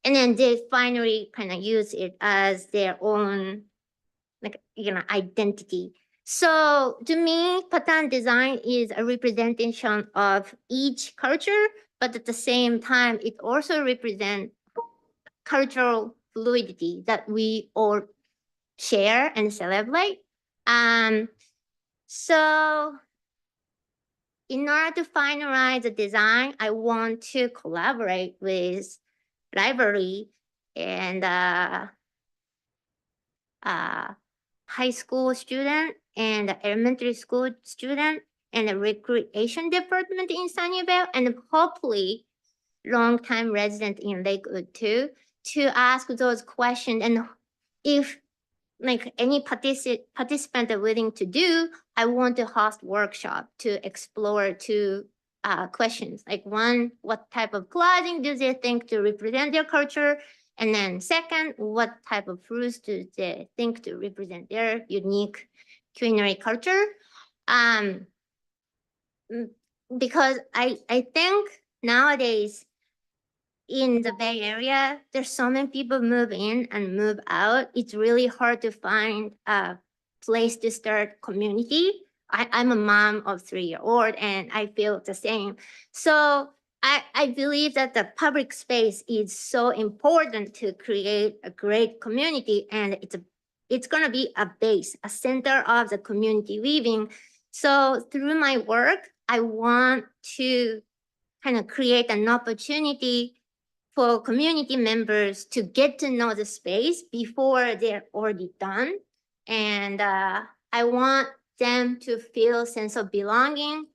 And then they finally kind of use it as their own, like, identity. So to me, pattern design is a representation of each culture, but at the same time, it also represents cultural fluidity that we all share and celebrate. So in order to finalize the design, I want to collaborate with library and high school student and elementary school student and the recreation department in Sunnyvale, and hopefully long-time resident in Lakewood too, to ask those questions. And if like any participant are willing to do, I want to host workshop to explore two questions. Like one, what type of clothing do they think to represent their culture? And then second, what type of fruits do they think to represent their unique culinary culture? Because I think nowadays in the Bay Area, there's so many people move in and move out. It's really hard to find a place to start community. I'm a mom of 3-year-old and I feel the same. So I believe that the public space is so important to create a great community, and it's gonna be a base, a center of the community living. So through my work, I want to kind of create an opportunity for community members to get to know the space before they're already done. And I want them to feel sense of belonging,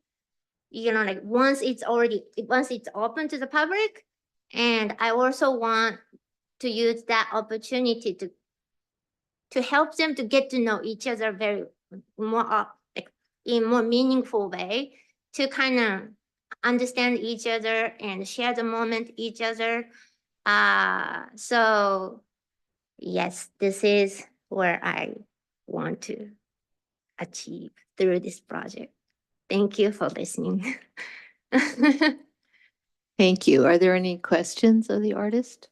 like once it's open to the public. And I also want to use that opportunity to help them to get to know each other very more in more meaningful way, to kind of understand each other and share the moment each other. So yes, this is where I want to achieve through this project. Thank you for listening. Thank you. Are there any questions of the artist?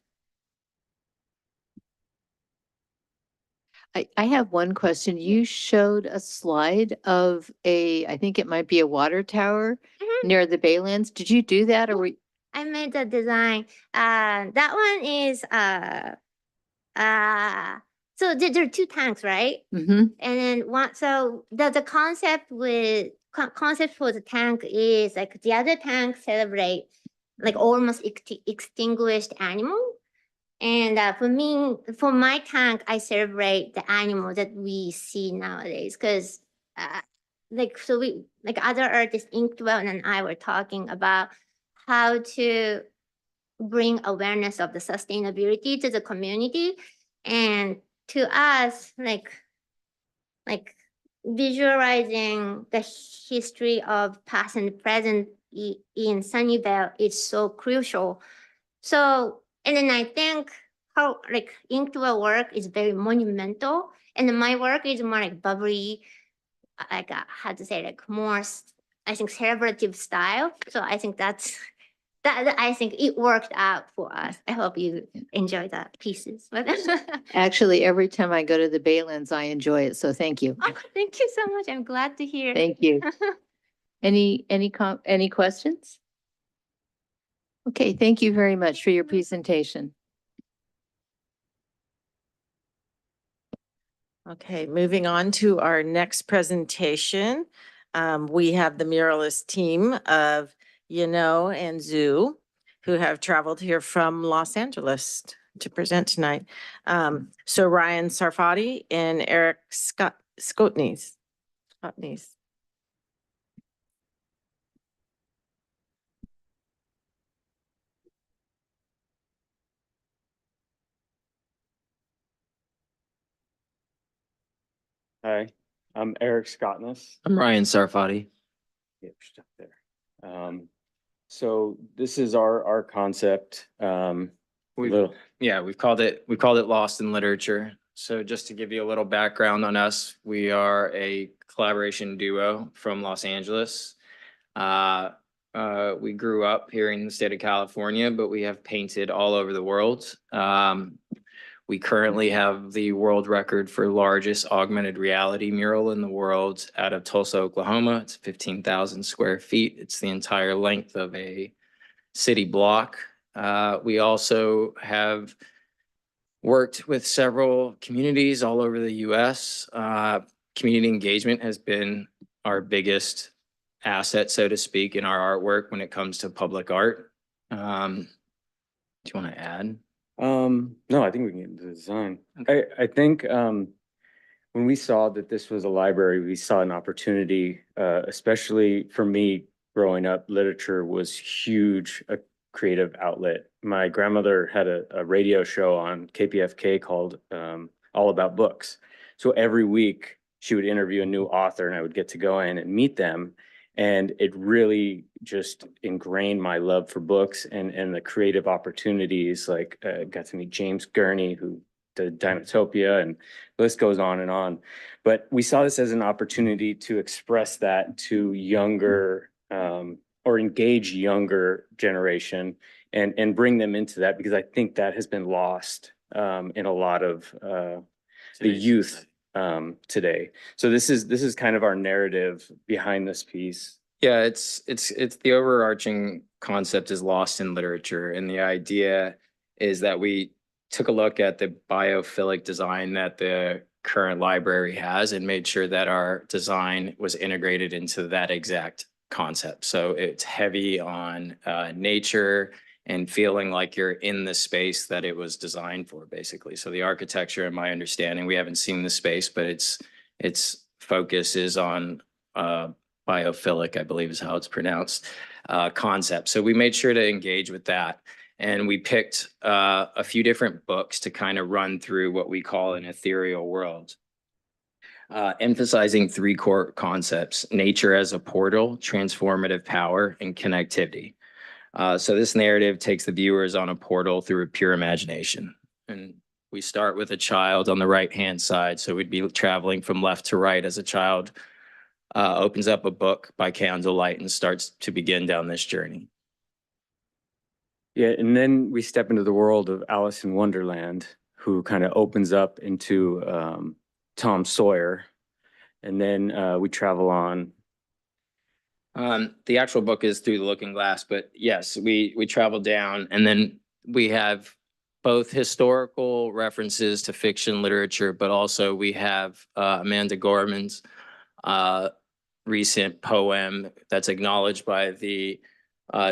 I have one question. You showed a slide of I think it might be a water tower near the Baylands. Did you do that, or were I made the design. That one is so there are two tanks, right? Mm-hmm. And then one, so the concept for the tank is like the other tank celebrate like almost extinguished animal. And for my tank, I celebrate the animal that we see nowadays. Cause other artists, Inkwell and I were talking about how to bring awareness of the sustainability to the community. And to us, like visualizing the history of past and present in Sunnyvale is so crucial. So, and then I think how Inkwell work is very monumental, and my work is more like bubbly, how to say, more, I think, celebrative style. So I think that's I think it worked out for us. I hope you enjoy the pieces. But Actually, every time I go to the Baylands, I enjoy it. So thank you. oh, thank you so much. I'm glad to hear. Thank you. Any questions? Okay, thank you very much for your presentation. Okay, moving on to our next presentation. We have the muralist team of Yano and Zhu, who have traveled here from Los Angeles to present tonight. So Ryan Sarfati and Eric Skotnies. Hi, I'm Eric Scottness. I'm Ryan Sarfati. Yep, stuck there. So this is our concept. We've called it Lost in Literature. So just to give you a little background on us, we are a collaboration duo from Los Angeles. We grew up here in the state of California, but we have painted all over the world. We currently have the world record for largest augmented reality mural in the world out of Tulsa, Oklahoma. It's 15,000 square feet. It's the entire length of a city block. We also have worked with several communities all over the US. Community engagement has been our biggest asset, so to speak, in our artwork when it comes to public art. Do you want to add? No, I think we can get into the design. I think when we saw that this was a library, we saw an opportunity, especially for me growing up, literature was huge, a creative outlet. My grandmother had a radio show on KPFK called All About Books. So every week she would interview a new author and I would get to go in and meet them. And it really just ingrained my love for books and the creative opportunities. Like got to meet James Gurney, who did Dinotopia, and the list goes on and on. But we saw this as an opportunity to express that to younger or engage younger generation and bring them into that, because I think that has been lost in a lot of the youth today. So this is kind of our narrative behind this piece. Yeah, it's the overarching concept is lost in literature. And the idea is that we took a look at the biophilic design that the current library has and made sure that our design was integrated into that exact concept. So it's heavy on nature and feeling like you're in the space that it was designed for, basically. So the architecture, in my understanding, we haven't seen the space, but its focus is on biophilic, I believe is how it's pronounced, concept. So we made sure to engage with that. And we picked a few different books to kind of run through what we call an ethereal world, emphasizing three core concepts: nature as a portal, transformative power, and connectivity. So this narrative takes the viewers on a portal through a pure imagination. And we start with a child on the right-hand side. So we'd be traveling from left to right as a child opens up a book by candlelight and starts to begin down this journey. Yeah, and then we step into the world of Alice in Wonderland, who kind of opens up into Tom Sawyer. And then we travel on. The actual book is Through the Looking Glass, but yes, we travel down, and then we have both historical references to fiction literature, but also we have Amanda Gorman's recent poem that's acknowledged by the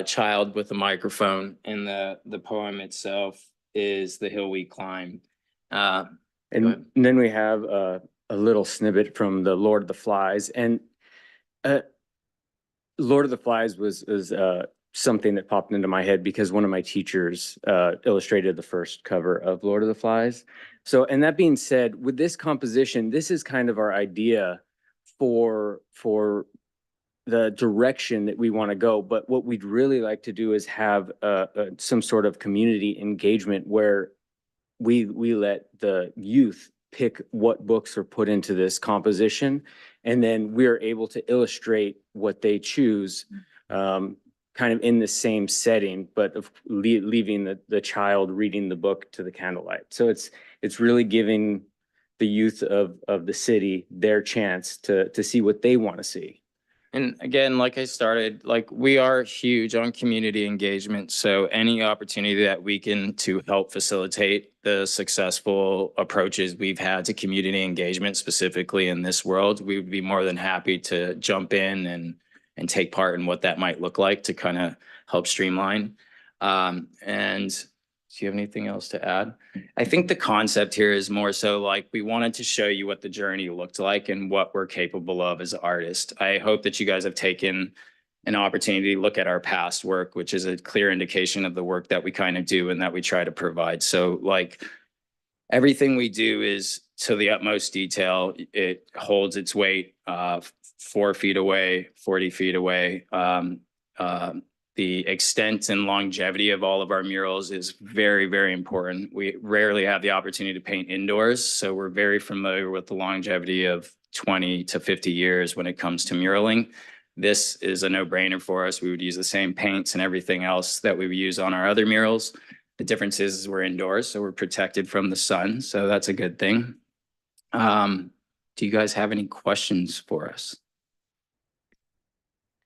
child with the microphone, and the poem itself is The Hill We Climb. And then we have a little snippet from the Lord of the Flies, and Lord of the Flies was something that popped into my head because one of my teachers illustrated the first cover of Lord of the Flies. So, and that being said, with this composition, this is kind of our idea for the direction that we want to go. But what we'd really like to do is have some sort of community engagement where we let the youth pick what books are put into this composition, and then we're able to illustrate what they choose kind of in the same setting, but of leaving the child reading the book to the candlelight. So it's really giving the youth of the city their chance to see what they want to see. And again, like I started, like we are huge on community engagement. So any opportunity that we can to help facilitate the successful approaches we've had to community engagement, specifically in this world, we would be more than happy to jump in and take part in what that might look like to kind of help streamline. And do you have anything else to add? I think the concept here is more so like we wanted to show you what the journey looked like and what we're capable of as artists. I hope that you guys have taken an opportunity to look at our past work, which is a clear indication of the work that we kind of do and that we try to provide. So like everything we do is to the utmost detail. It holds its weight 4 feet away, 40 feet away. The extent and longevity of all of our murals is very, very important. We rarely have the opportunity to paint indoors, so we're very familiar with the longevity of 20 to 50 years when it comes to muraling. This is a no-brainer for us. We would use the same paints and everything else that we would use on our other murals. The difference is we're indoors, so we're protected from the sun, so that's a good thing. Do you guys have any questions for us?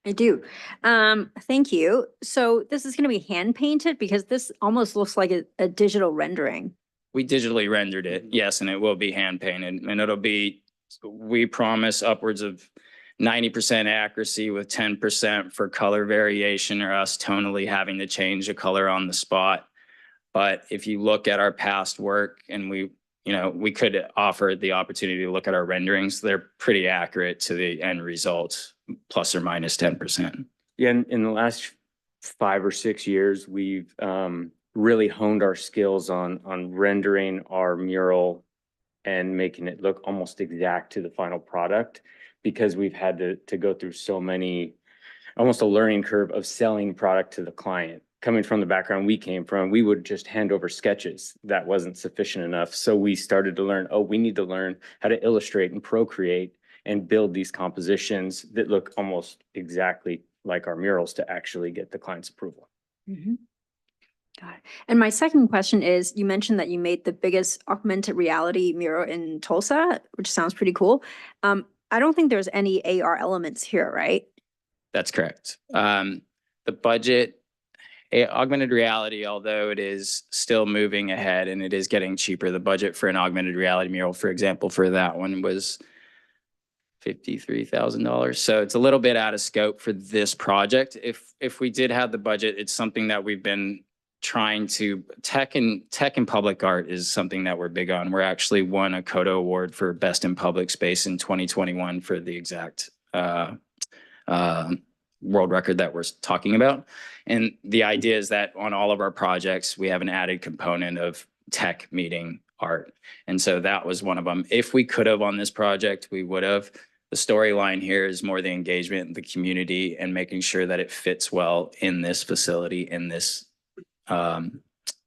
I do. Thank you. So this is going to be hand painted because this almost looks like a digital rendering. We digitally rendered it, yes, and it will be hand painted, and it'll be, we promise upwards of 90% accuracy with 10% for color variation or us tonally having to change a color on the spot. But if you look at our past work, and we could offer the opportunity to look at our renderings, they're pretty accurate to the end result, plus or minus 10%. Yeah, in the last 5 or 6 years, we've really honed our skills on rendering our mural and making it look almost exact to the final product, because we've had to go through so many, almost a learning curve of selling product to the client. Coming from the background we came from, we would just hand over sketches. That wasn't sufficient enough. So we started to learn, we need to learn how to illustrate and procreate and build these compositions that look almost exactly like our murals to actually get the client's approval. Mm-hmm. Got it. And my second question is, you mentioned that you made the biggest augmented reality mural in Tulsa, which sounds pretty cool. I don't think there's any AR elements here, right? That's correct. The budget, augmented reality, although it is still moving ahead and it is getting cheaper, the budget for an augmented reality mural, for example, for that one was $53,000. So it's a little bit out of scope for this project. If we did have the budget, it's something that we've been trying to, tech and public art is something that we're big on. We're actually won a CODA award for best in public space in 2021 for the exact world record that we're talking about. And the idea is that on all of our projects, we have an added component of tech meeting art. And so that was one of them. If we could have on this project, we would have. The storyline here is more the engagement in the community and making sure that it fits well in this facility, in this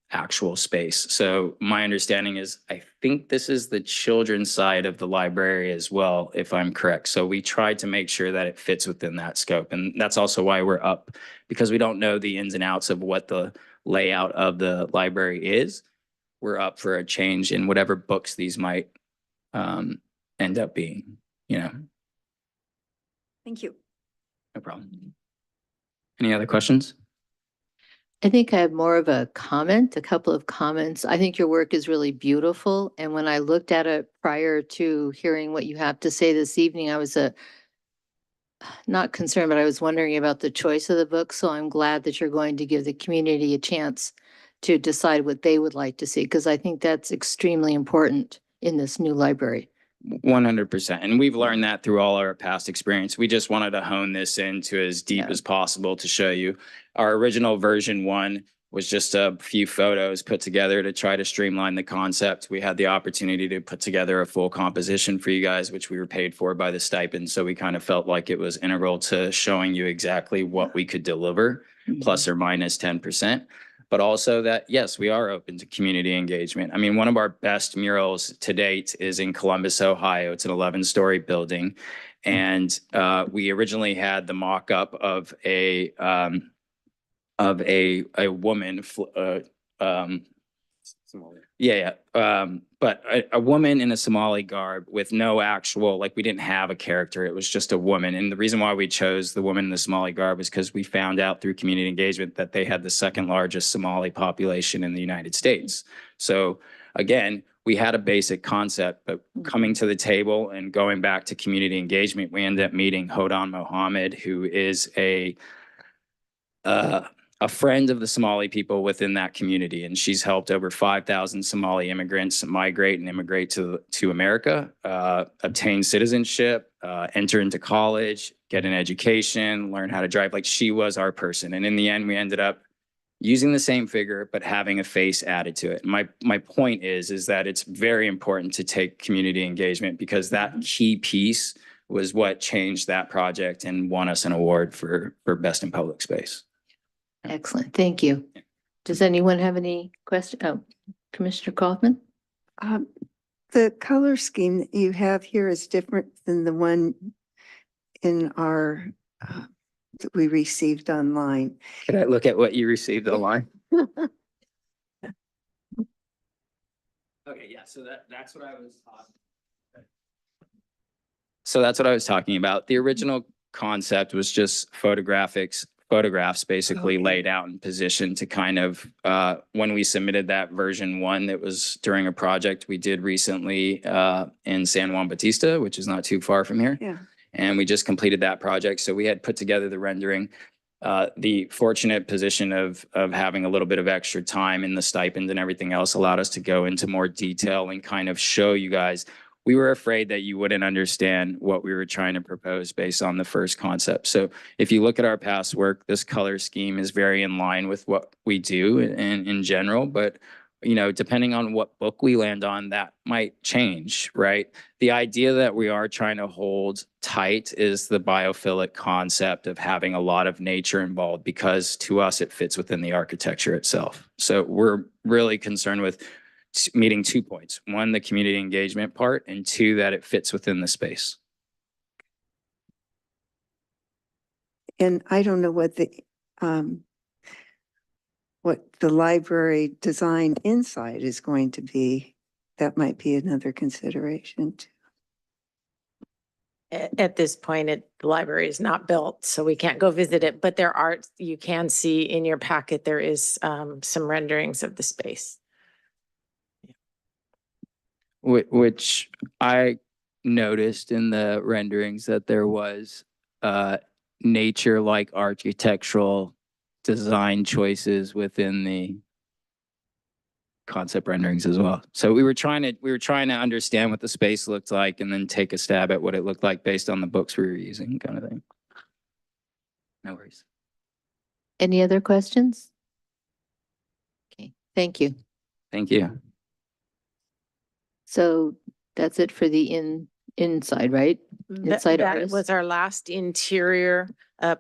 actual space. So my understanding is, I think this is the children's side of the library as well, if I'm correct. So we tried to make sure that it fits within that scope. And that's also why we're up, because we don't know the ins and outs of what the layout of the library is. We're up for a change in whatever books these might end up being, Thank you. No problem. Any other questions? I think I have more of a comment, a couple of comments. I think your work is really beautiful. And when I looked at it prior to hearing what you have to say this evening, I was not concerned, but I was wondering about the choice of the book. So I'm glad that you're going to give the community a chance to decide what they would like to see, because I think that's extremely important in this new library. 100%. And we've learned that through all our past experience. We just wanted to hone this into as deep as possible to show you. Our original version 1 was just a few photos put together to try to streamline the concept. We had the opportunity to put together a full composition for you guys, which we were paid for by the stipend. So we kind of felt like it was integral to showing you exactly what we could deliver, plus or minus 10%. But also that, yes, we are open to community engagement. I mean, one of our best murals to date is in Columbus, Ohio. It's an 11-story building. And we originally had the mock-up of a of a woman, but a woman in a Somali garb with no actual, like, we didn't have a character. It was just a woman. And the reason why we chose the woman in the Somali garb is because we found out through community engagement that they had the second largest Somali population in the United States. So again, we had a basic concept, but coming to the table and going back to community engagement, we ended up meeting Hodan Mohammed, who is a friend of the Somali people within that community. And she's helped over 5,000 Somali immigrants migrate and immigrate to America, obtain citizenship, enter into college, get an education, learn how to drive. Like, she was our person. And in the end, we ended up using the same figure, but having a face added to it. My point is that it's very important to take community engagement, because that key piece was what changed that project and won us an award for Best in Public Space. Excellent. Thank you. Does anyone have any question? Oh, Commissioner Kaufman? The color scheme that you have here is different than the one in our, that we received online. Could I look at what you received online? Okay, yeah, so that's what I was talking. So that's what I was talking about. The original concept was just photographs basically laid out and positioned to kind of, when we submitted that version 1, that was during a project we did recently in San Juan Bautista, which is not too far from here. Yeah. And we just completed that project. So we had put together the rendering. The fortunate position of having a little bit of extra time in the stipend and everything else allowed us to go into more detail and kind of show you guys. We were afraid that you wouldn't understand what we were trying to propose based on the first concept. So if you look at our past work, this color scheme is very in line with what we do in general, but depending on what book we land on, that might change, right? The idea that we are trying to hold tight is the biophilic concept of having a lot of nature involved, because to us, it fits within the architecture itself. So we're really concerned with meeting 2 points. 1, the community engagement part, and 2, that it fits within the space. And I don't know what the library design inside is going to be. That might be another consideration too. At this point, the library is not built, so we can't go visit it, but you can see in your packet, there is some renderings of the space. Which I noticed in the renderings that there was nature-like architectural design choices within the concept renderings as well. So we were trying to understand what the space looked like and then take a stab at what it looked like based on the books we were using, kind of thing. No worries. Any other questions? Okay, thank you. Thank you. So that's it for the inside, right? Inside That artist? was our last interior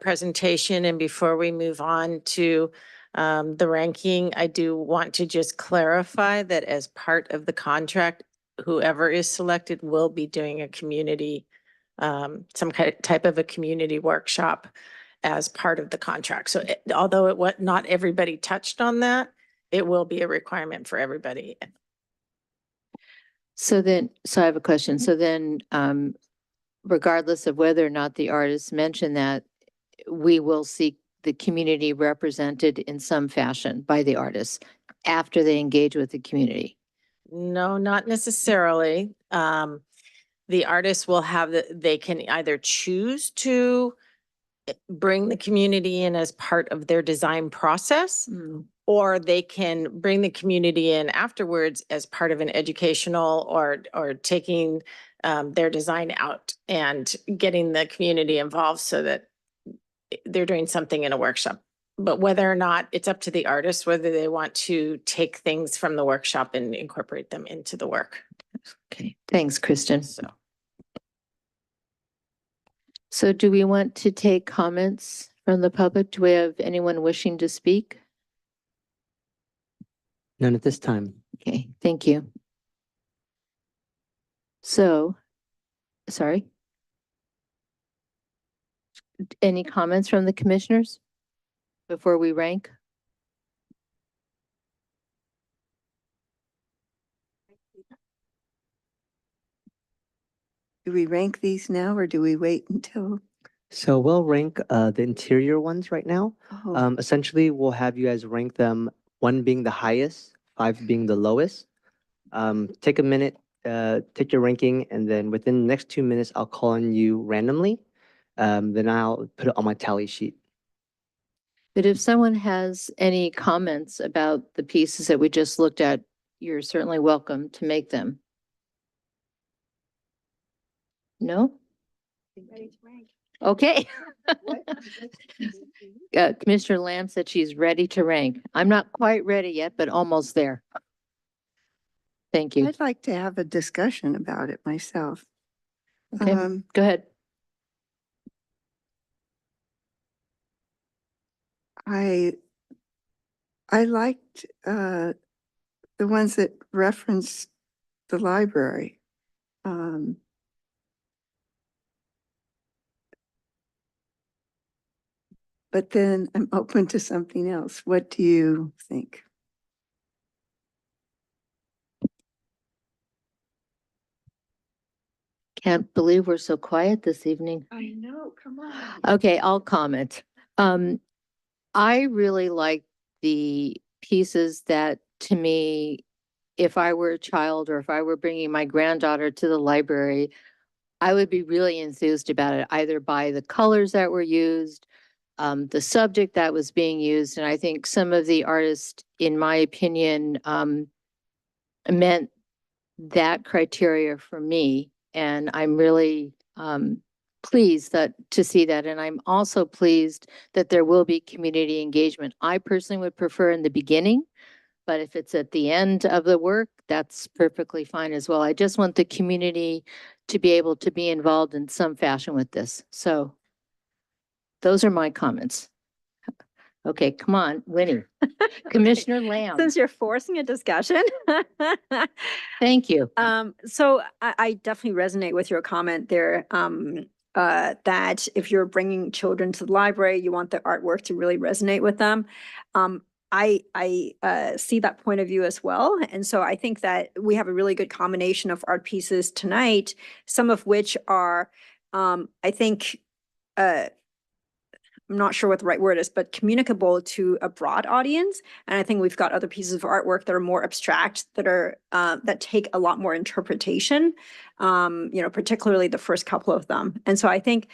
presentation. And before we move on to the ranking, I do want to just clarify that as part of the contract, whoever is selected will be doing a community, some type of a community workshop as part of the contract. So although not everybody touched on that, it will be a requirement for everybody. So I have a question. So then, regardless of whether or not the artist mentioned that, we will seek the community represented in some fashion by the artist after they engage with the community. No, not necessarily. The artist will they can either choose to bring the community in as part of their design process, or they can bring the community in afterwards as part of an educational or taking their design out and getting the community involved so that they're doing something in a workshop. But whether or not, it's up to the artist whether they want to take things from the workshop and incorporate them into the work. Okay, thanks, Kristen. So do we want to take comments from the public? Do we have anyone wishing to speak? None at this time. Okay, thank you. So, sorry. Any comments from the commissioners? before we rank? Do we rank these now or do we wait until? So we'll rank the interior ones right now. Oh, Essentially, we'll have you guys rank them, 1 being the highest, 5 being the lowest. Take a minute, take your ranking, and then within the next 2 minutes, I'll call on you randomly. Then I'll put it on my tally sheet. But if someone has any comments about the pieces that we just looked at, you're certainly welcome to make them. No? Okay. Commissioner Lamb said she's ready to rank. I'm not quite ready yet, but almost there. Thank you. I'd like to have a discussion about it myself. Okay, go ahead. I liked the ones that referenced the library. But then I'm open to something else. What do you think? Can't believe we're so quiet this evening. I know, come on. Okay, I'll comment. I really like the pieces that, to me, if I were a child or if I were bringing my granddaughter to the library, I would be really enthused about it, either by the colors that were used, the subject that was being used. And I think some of the artists, in my opinion, meant that criteria for me. And I'm really pleased to see that. And I'm also pleased that there will be community engagement. I personally would prefer in the beginning, but if it's at the end of the work, that's perfectly fine as well. I just want the community to be able to be involved in some fashion with this. So those are my comments. Okay, come on, Winnie. Commissioner Lamb. Since you're forcing a discussion. Thank you. So I definitely resonate with your comment there. That if you're bringing children to the library, you want the artwork to really resonate with them. I see that point of view as well. And so I think that we have a really good combination of art pieces tonight, some of which are, I think, I'm not sure what the right word is, but communicable to a broad audience. And I think we've got other pieces of artwork that are more abstract, that are that take a lot more interpretation, particularly the first couple of them. And so I think,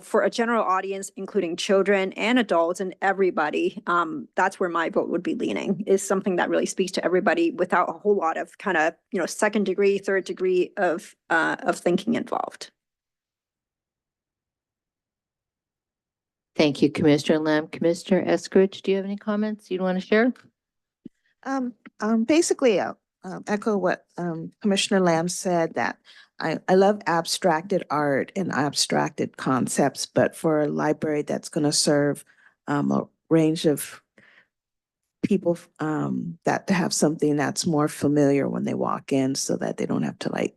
for a general audience, including children and adults and everybody, that's where my vote would be leaning, is something that really speaks to everybody without a whole lot of kind of, second degree, third degree of thinking involved. Thank you, Commissioner Lamb. Commissioner Eskridge, do you have any comments you'd want to share? Basically, echo what Commissioner Lamb said, that I love abstracted art and abstracted concepts, but for a library that's going to serve a range of people, that to have something that's more familiar when they walk in, so that they don't have to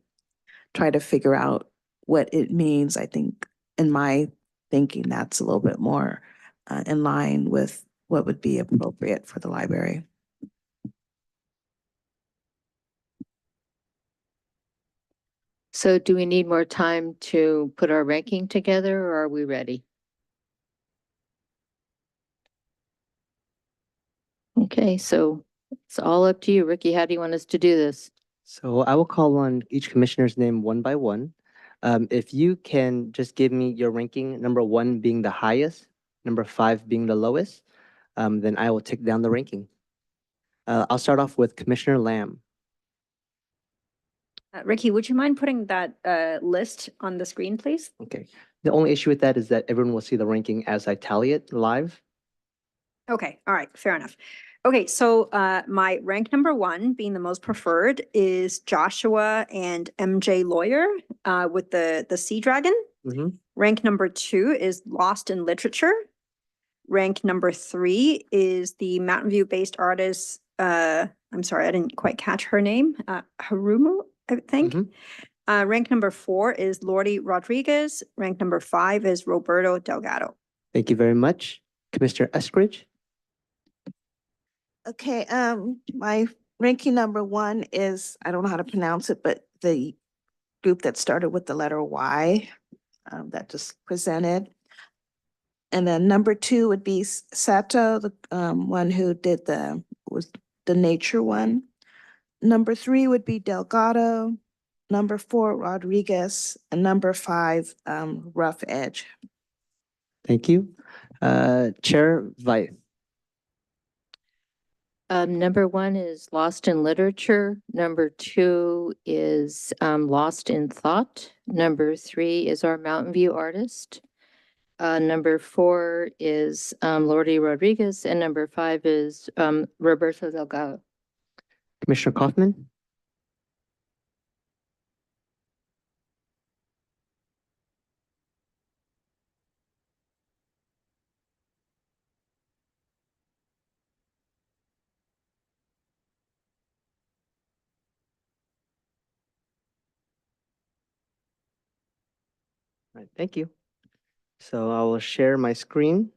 try to figure out what it means. I think, in my thinking, that's a little bit more in line with what would be appropriate for the library. So do we need more time to put our ranking together, or are we ready? Okay, so it's all up to you. Ricky, how do you want us to do this? So I will call on each commissioner's name one by one. If you can just give me your ranking, number 1 being the highest, number 5 being the lowest, then I will take down the ranking. I'll start off with Commissioner Lamb. Ricky, would you mind putting that list on the screen, please? Okay. The only issue with that is that everyone will see the ranking as I tally it live. Okay, all right, fair enough. Okay, so my rank number 1, being the most preferred, is Joshua and MJ Lawyer with the Sea Dragon. Mm-hmm. Rank number 2 is Lost in Literature. Rank number 3 is the Mountain View-based artist, I'm sorry, I didn't quite catch her name, Harumu, I think. Mm-hmm. Rank number 4 is Lordy Rodriguez. Rank number 5 is Roberto Delgado. Thank you very much. Commissioner Eskridge. Okay, my ranking number one is, I don't know how to pronounce it, but the group that started with the letter Y, that just presented. And then number two would be Sato, the one who did was the nature one. Number three would be Delgado. Number four, Rodriguez, and number five, Rough Edge. Thank you. Chair Vyth. Number one is Lost in Literature. Number two is Lost in Thought. Number three is Our Mountain View Artist. Number four is Lourdes Rodriguez, and number five is Roberto Delgado. Commissioner Kaufman. All right, thank you. So I will share my screen.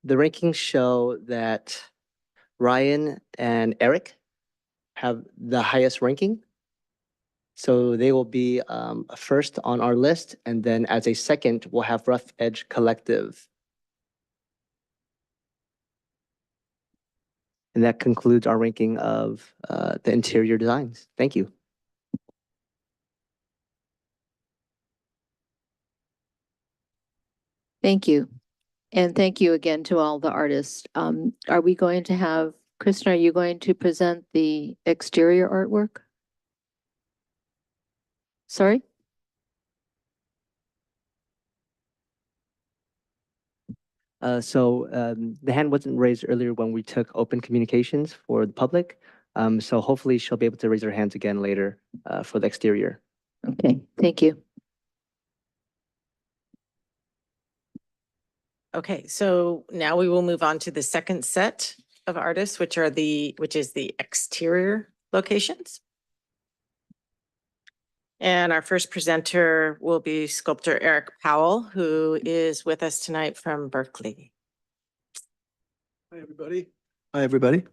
The rankings show that Ryan and Eric have the highest ranking. So they will be first on our list, and then as a second, we'll have Rough Edge Collective. And that concludes our ranking of the interior designs. Thank you. Thank you. And thank you again to all the artists. Are we going to have, Kristen, are you going to present the exterior artwork? Sorry? So the hand wasn't raised earlier when we took open communications for the public. So hopefully she'll be able to raise her hands again later for the exterior. Okay, thank you. Okay, so now we will move on to the second set of artists, which is the exterior locations. And our first presenter will be sculptor Eric Powell, who is with us tonight from Berkeley. Hi, everybody. Hi, everybody.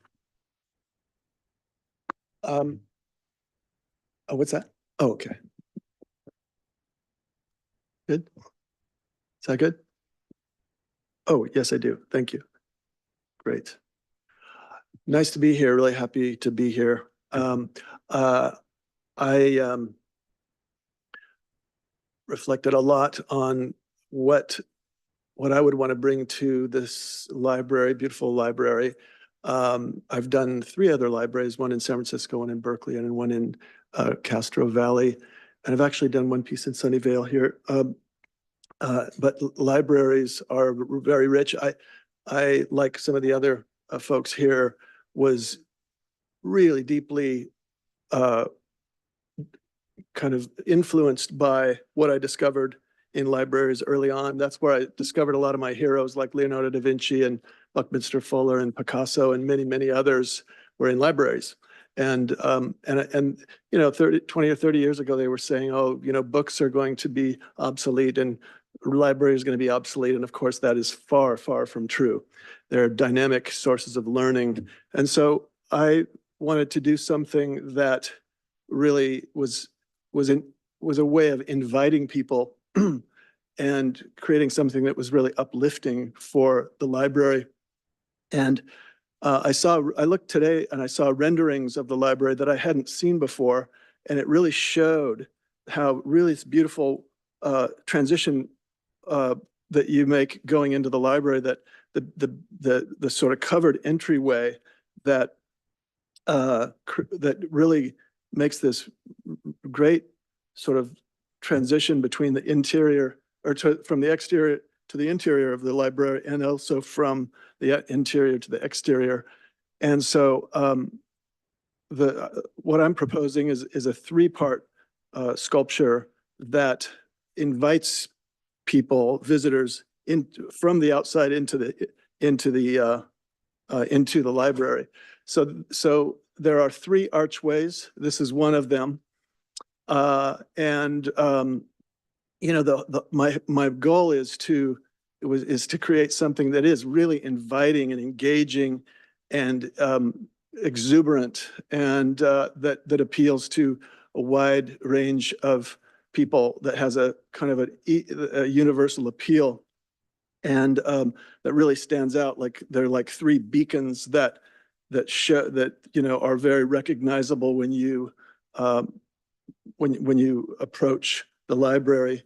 Oh, what's that? Oh, okay. Good. Is that good? Oh, yes, I do. Thank you. Great. Nice to be here. Really happy to be here. I reflected a lot on what I would want to bring to this library, beautiful library. I've done 3 other libraries, one in San Francisco, one in Berkeley, and one in Castro Valley. And I've actually done one piece in Sunnyvale here. But libraries are very rich. I like some of the other folks here, was really deeply kind of influenced by what I discovered in libraries early on. That's where I discovered a lot of my heroes like Leonardo da Vinci and Buckminster Fuller and Picasso and many, many others were in libraries. And you know, 20 or 30 years ago, they were saying, oh, you know, books are going to be obsolete and library is going to be obsolete. And of course, that is far, far from true. They're dynamic sources of learning. And so I wanted to do something that really was a way of inviting people and creating something that was really uplifting for the library. And I looked today and I saw renderings of the library that I hadn't seen before, and it really showed how really it's beautiful transition that you make going into the library, that the sort of covered entryway that that really makes this great sort of transition between the interior from the exterior to the interior of the library, and also from the interior to the exterior. And so what I'm proposing is a 3-part sculpture that invites people, visitors, from the outside into the library. So there are 3 archways. This is one of them, and you know, my goal is to is to create something that is really inviting and engaging and exuberant, and that appeals to a wide range of people, that has a kind of a universal appeal, and that really stands out. Like they're like three beacons that show that, you know, are very recognizable when you approach the library.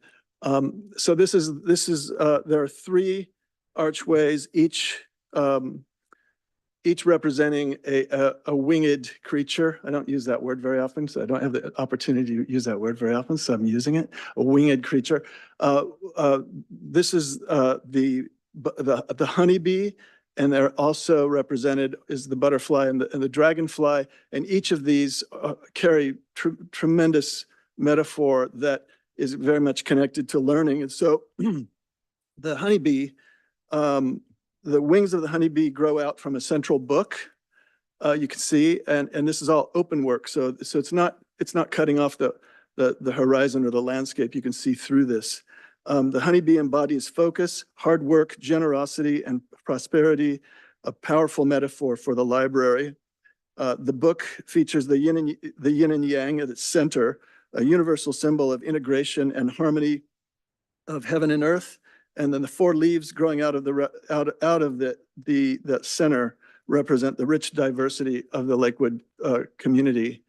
So this is there are three archways, each representing a winged creature. I don't use that word very often, so I don't have the opportunity to use that word very often, so I'm using it. A winged creature. This is the honeybee, and they're also represented is the butterfly and the dragonfly. And each of these carry tremendous metaphor that is very much connected to learning. And so the honeybee, the wings of the honeybee grow out from a central book. You can see, and this is all open work. So it's not cutting off the horizon or the landscape. You can see through this. The honeybee embodies focus, hard work, generosity, and prosperity, a powerful metaphor for the library. The book features the yin and yang at its center, a universal symbol of integration and harmony of heaven and earth. And then the four leaves growing out of the center represent the rich diversity of the Lakewood community.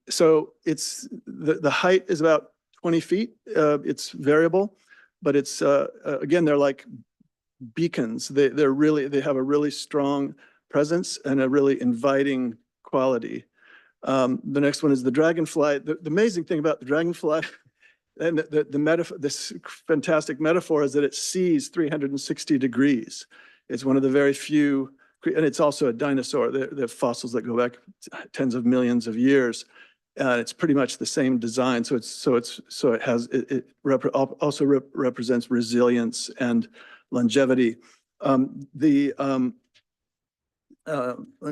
So it's the height is about 20 feet. It's variable, but it's again, they're like beacons. They have a really strong presence and a really inviting quality. The next one is the dragonfly. The amazing thing about the dragonfly and the metaphor, this fantastic metaphor, is that it sees 360 degrees. It's one of the very few, and it's also a dinosaur. They have fossils that go back tens of millions of years. It's pretty much the same design. So it also represents resilience and longevity. Let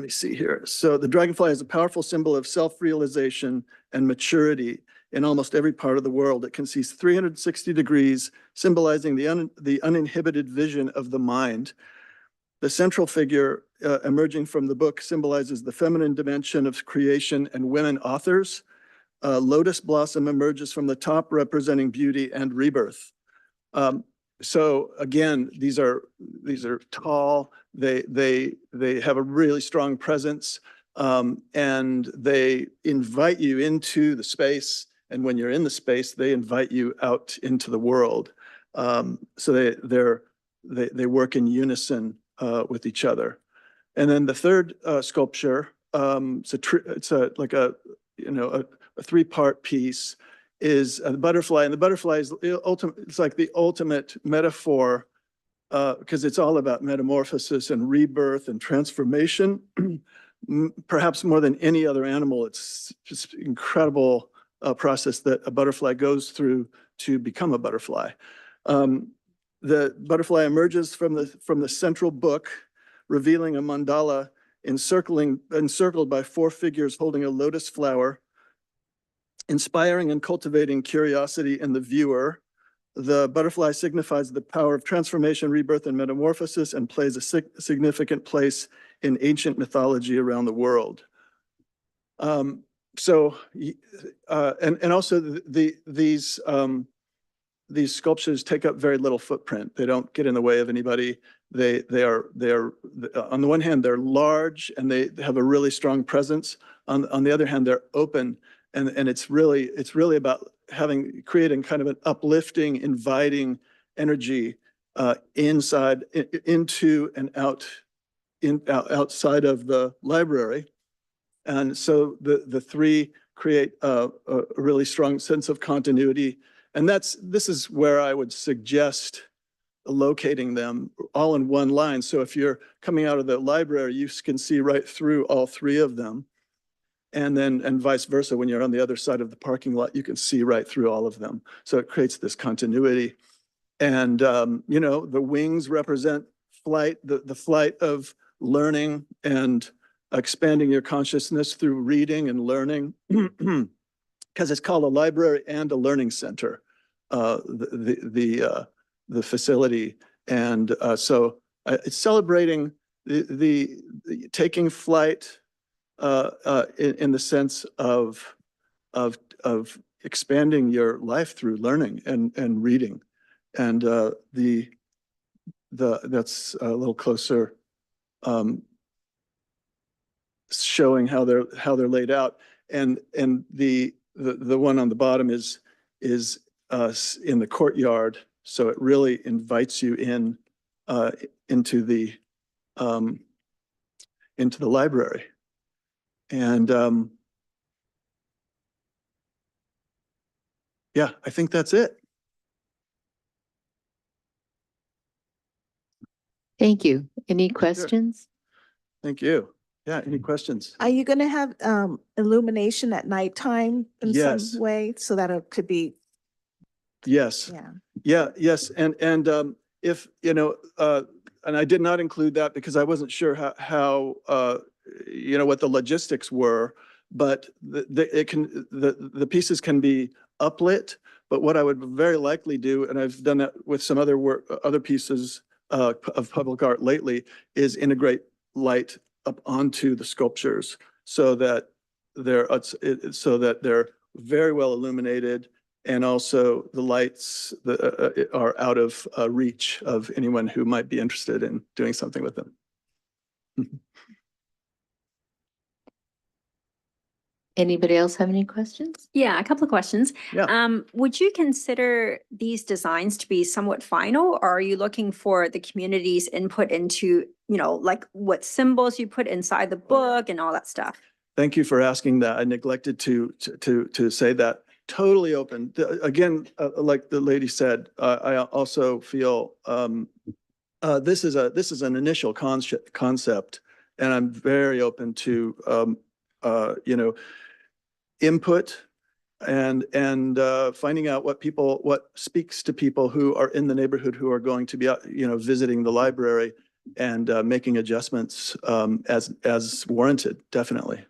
me see here. So the dragonfly is a powerful symbol of self-realization and maturity in almost every part of the world. It can see 360 degrees, symbolizing the uninhibited vision of the mind. The central figure emerging from the book symbolizes the feminine dimension of creation and women authors. Lotus blossom emerges from the top, representing beauty and rebirth. So again, these are tall. They have a really strong presence, and they invite you into the space. And when you're in the space, they invite you out into the world. So they work in unison with each other. And then the third sculpture, it's like a three-part piece, is the butterfly. And the butterfly is it's like the ultimate metaphor, because it's all about metamorphosis and rebirth and transformation. Perhaps more than any other animal, it's just incredible process that a butterfly goes through to become a butterfly. The butterfly emerges from the central book, revealing a mandala encircled by four figures holding a lotus flower, inspiring and cultivating curiosity in the viewer. The butterfly signifies the power of transformation, rebirth, and metamorphosis, and plays a significant place in ancient mythology around the world. And also these sculptures take up very little footprint. They don't get in the way of anybody. They are on the one hand, they're large and they have a really strong presence. On the other hand, they're open, and it's really about creating kind of an uplifting, inviting energy inside, into and outside of the library. And so the three create a really strong sense of continuity. And this is where I would suggest locating them all in one line. So if you're coming out of the library, you can see right through all three of them. And vice versa, when you're on the other side of the parking lot, you can see right through all of them. So it creates this continuity. And, the wings represent flight, the flight of learning and expanding your consciousness through reading and learning, because it's called a library and a learning center, the facility. And so it's celebrating the taking flight in the sense of expanding your life through learning and reading. And that's a little closer showing how they're laid out. And the one on the bottom is in the courtyard, so it really invites you into the library. And yeah, I think that's it. Thank you. Any questions? Thank you. Yeah, any questions? Are you going to have illumination at nighttime in Yes. some way so that it could be, Yes. Yes. And if, and I did not include that because I wasn't sure how what the logistics were, but the pieces can be uplit. But what I would very likely do, and I've done that with some other pieces of public art lately, is integrate light up onto the sculptures so that they're very well illuminated, and also the lights are out of reach of anyone who might be interested in doing something with them. Anybody else have any questions? Yeah, a couple of questions. Yeah. Would you consider these designs to be somewhat final, or are you looking for the community's input into, like what symbols you put inside the book and all that stuff? Thank you for asking that. I neglected to say that. Totally open. Again, like the lady said, I also feel this is an initial concept, and I'm very open to input and finding out what speaks to people who are in the neighborhood who are going to be visiting the library, and making adjustments as warranted. Definitely.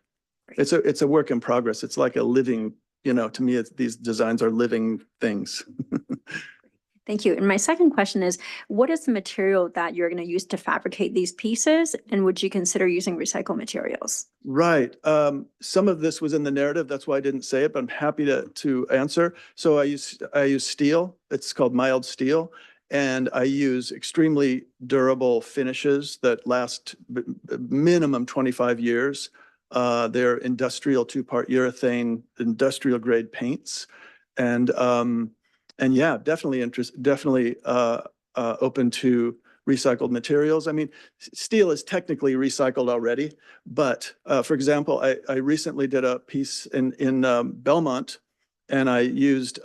It's a work in progress. It's like a living, to me, these designs are living things. Thank you. And my second question is, what is the material that you're going to use to fabricate these pieces? And would you consider using recycled materials? Right. Some of this was in the narrative. That's why I didn't say it, but I'm happy to answer. So I use steel. It's called mild steel. And I use extremely durable finishes that last minimum 25 years. They're industrial 2-part urethane, industrial grade paints. And yeah, definitely open to recycled materials. I mean, steel is technically recycled already, but for example, I recently did a piece in Belmont, and I used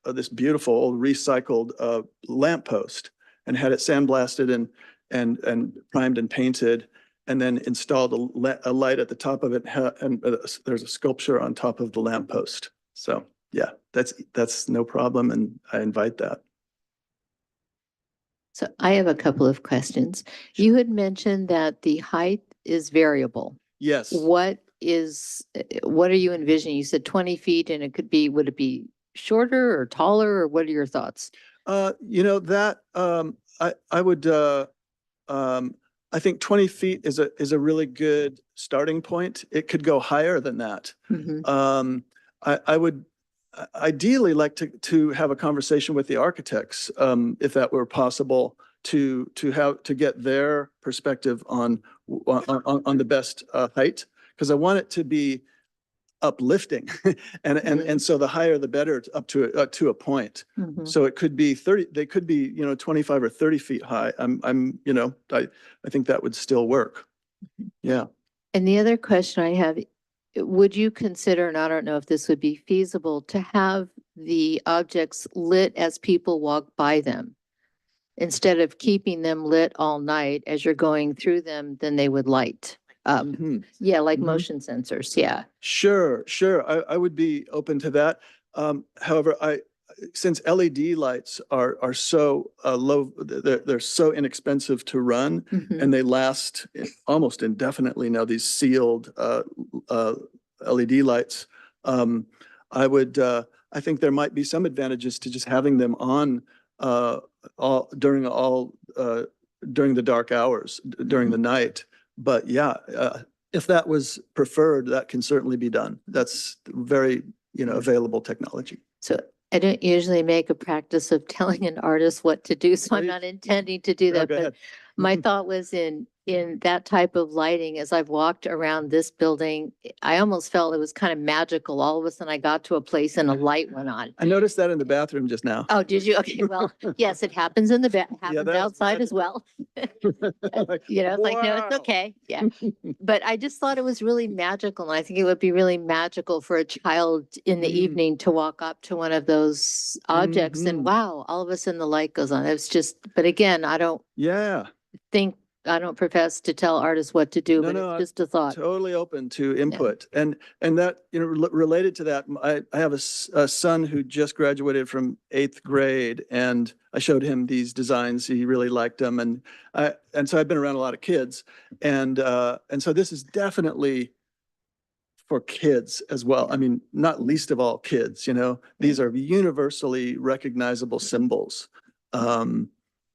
this beautiful old recycled lamppost and had it sandblasted and primed and painted, and then installed a light at the top of it, and there's a sculpture on top of the lamppost. So yeah, that's no problem, and I invite that. So I have a couple of questions. You had mentioned that the height is variable. Yes. What are you envisioning? You said 20 feet, and would it be shorter or taller, or what are your thoughts? I think 20 feet is a really good starting point. It could go higher than that. Mm-hmm. I would ideally like to have a conversation with the architects, if that were possible, to get their perspective on the best height, because I want it to be uplifting, and so the higher the better, up to a point. Mm-hmm. So it could be 30. They could be 25 or 30 feet high. I think that would still work. Yeah. And the other question I have, would you consider, and I don't know if this would be feasible, to have the objects lit as people walk by them? Instead of keeping them lit all night as you're going through them, then they would light up. Mm-hmm. Yeah, like Mhm. motion sensors. Yeah. Sure. I would be open to that. However, since LED lights are so low, they're so inexpensive to run, Mhm. and they last almost indefinitely now, these sealed LED lights. I think there might be some advantages to just having them on during the dark hours, during the night. But yeah, if that was preferred, that can certainly be done. That's very, available technology. So I don't usually make a practice of telling an artist what to do, so I'm Please. not intending to do No, that. go But ahead. my thought was in that type of lighting, as I've walked around this building, I almost felt it was kind of magical. All of a sudden I got to a place and a light went on. I noticed that in the bathroom just now. Oh, did you? Okay, well, yes, it happens in the happens that was outside as well. It's like, no, it's Wow. okay. Yeah. But I just thought it was really magical. And I think it would be really magical for a child in the evening to walk up to one of those objects Mhm. and wow, all of a sudden the light goes on. It's just, but again, I don't profess to tell artists what to do, No, but no, it's just a thought. Totally open to input. And that, related to that, I have a son who just graduated from 8th grade, and I showed him these designs. He really liked them. And so I've been around a lot of kids, and so this is definitely for kids as well. I mean, not least of all kids, these are universally recognizable symbols.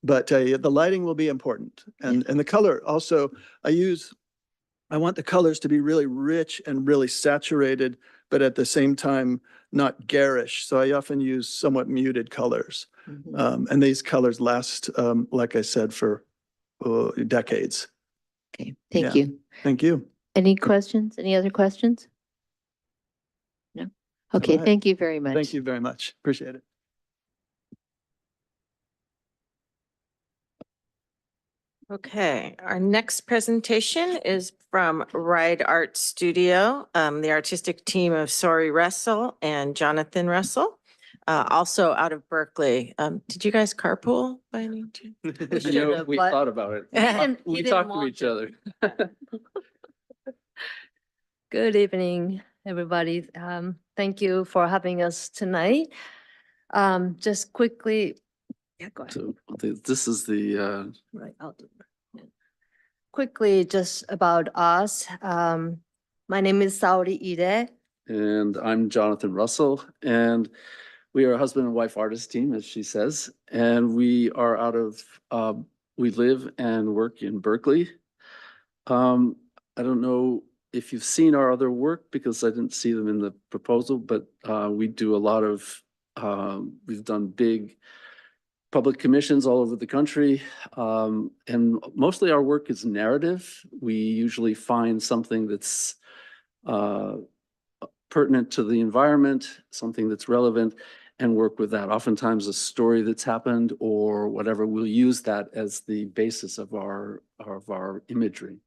But the lighting will be important, and the color also. I want the colors to be really rich and really saturated, but at the same time not garish. So I often use somewhat muted colors, and these colors last, like I said, for decades. Okay, thank Yeah. you. Thank you. Any questions? Any other questions? No? Okay, All right. thank you very much. Thank you very much. Appreciate it. Okay, our next presentation is from Ride Art Studio, the artistic team of Sori Russell and Jonathan Russell, also out of Berkeley. Did you guys carpool by any chance? We thought about it. We talked to each other. Good evening, everybody. Thank you for having us tonight. Just quickly, go ahead. So this is the, Right, I'll do that. Yeah. Quickly, just about us. My name is Saori Ide. and I'm Jonathan Russell, and we are a husband and wife artist team, as she says, and we are we live and work in Berkeley. I don't know if you've seen our other work because I didn't see them in the proposal, but we do a lot of, we've done big public commissions all over the country. And mostly our work is narrative. We usually find something that's pertinent to the environment, something that's relevant, and work with that. Oftentimes a story that's happened or whatever, we'll use that as the basis of our imagery.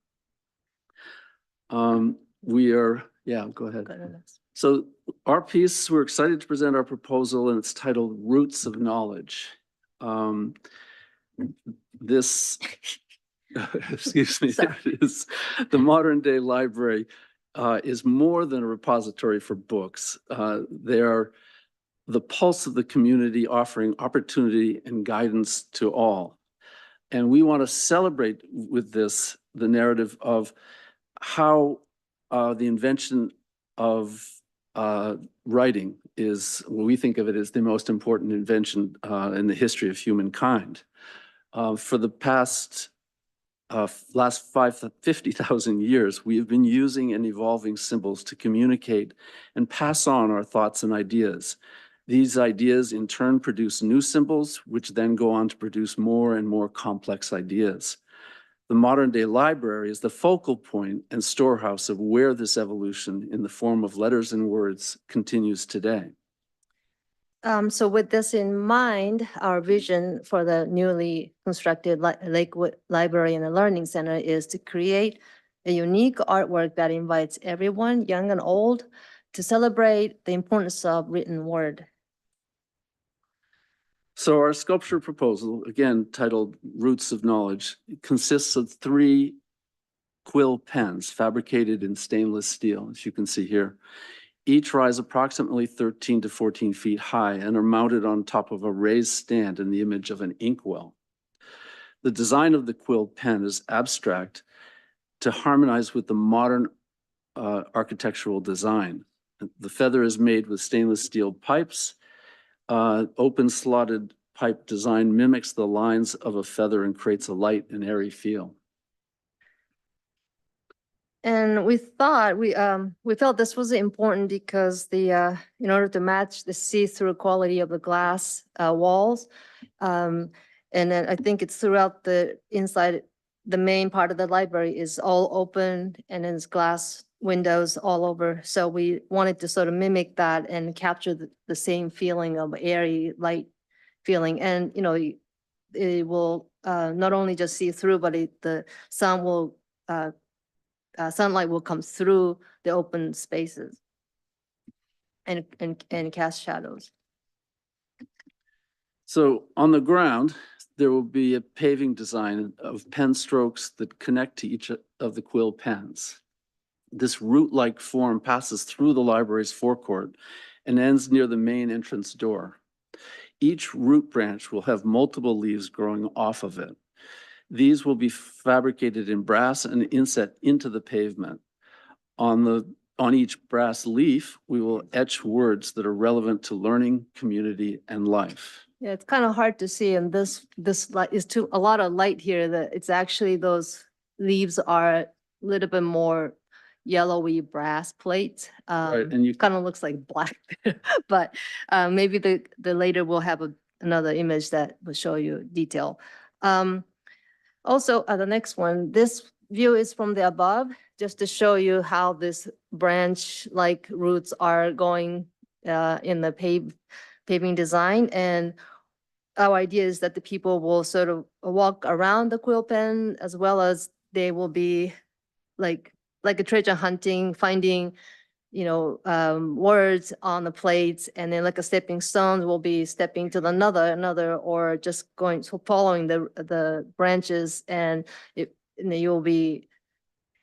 Go ahead. So our piece, we're excited to present our proposal, and it's titled Roots of Knowledge. This, excuse me, is the modern day library is more than a repository for books. They are the pulse of the community, offering opportunity and guidance to all. And we want to celebrate with this the narrative of how the invention of writing is, well, we think of it as the most important invention in the history of humankind. For the last 50,000 years, we have been using and evolving symbols to communicate and pass on our thoughts and ideas. These ideas in turn produce new symbols, which then go on to produce more and more complex ideas. The modern day library is the focal point and storehouse of where this evolution in the form of letters and words continues today. So with this in mind, our vision for the newly constructed Lakewood Library and Learning Center is to create a unique artwork that invites everyone, young and old, to celebrate the importance of written word. So our sculpture proposal, again titled Roots of Knowledge, consists of 3 quill pens fabricated in stainless steel, as you can see here. Each rise approximately 13 to 14 feet high and are mounted on top of a raised stand in the image of an inkwell. The design of the quill pen is abstract to harmonize with the modern architectural design. The feather is made with stainless steel pipes, open slotted pipe design mimics the lines of a feather and creates a light and airy feel. And we thought, we felt this was important because in order to match the see-through quality of the glass walls, and then I think it's throughout the inside, the main part of the library is all open and then it's glass windows all over. So we wanted to sort of mimic that and capture the same feeling of airy light feeling. And, it will not only just see through, but the sun will, sunlight will come through the open spaces and cast shadows. So on the ground, there will be a paving design of pen strokes that connect to each of the quill pens. This root-like form passes through the library's forecourt and ends near the main entrance door. Each root branch will have multiple leaves growing off of it. These will be fabricated in brass and inset into the pavement. On each brass leaf, we will etch words that are relevant to learning, community, and life. Yeah, it's kind of hard to see, and this light is a lot of light here. That it's actually those leaves are a little bit more yellowy brass plates. Right, and you kind of looks like black, but maybe the later we'll have another image that will show you detail. Also, the next one, this view is from the above, just to show you how this branch-like roots are going in the paving design. And our idea is that the people will sort of walk around the quill pen, as well as they will be like a treasure hunting, finding, words on the plates, and then like a stepping stone will be stepping to another, or just following the branches, and you'll be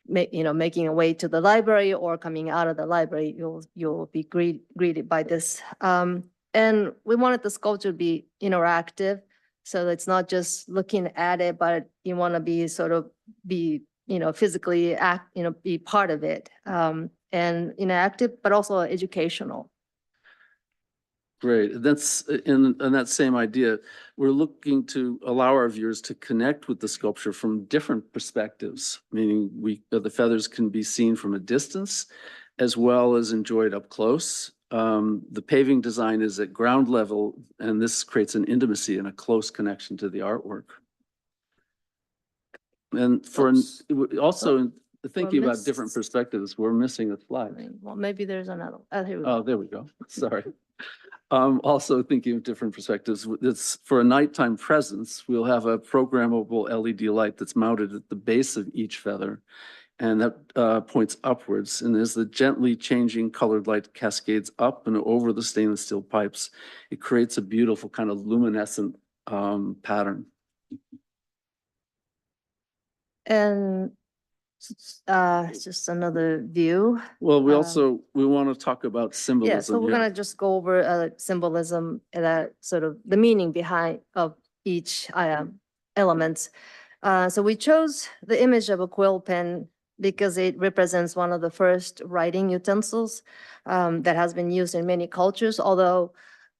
making a way to the library or coming out of the library. You'll be greeted by this. And we wanted the sculpture to be interactive, so it's not just looking at it, but you want to be physically be part of it, and interactive, but also educational. Great. That's in that same idea. We're looking to allow our viewers to connect with the sculpture from different perspectives, meaning the feathers can be seen from a distance as well as enjoyed up close. The paving design is at ground level, and this creates an intimacy and a close connection to the artwork. And also thinking about different perspectives, we're missing a slide. Well, maybe there's another. Oh, here we go. Oh, there we go. Sorry. Also thinking of different perspectives, it's for a nighttime presence, we'll have a programmable LED light that's mounted at the base of each feather, and that points upwards. And as the gently changing colored light cascades up and over the stainless steel pipes, it creates a beautiful kind of luminescent pattern. And just another view. Well, we want to talk about symbolism. Yeah, so we're gonna just go over symbolism and that sort of the meaning behind of each element. So we chose the image of a quill pen because it represents one of the first writing utensils that has been used in many cultures, although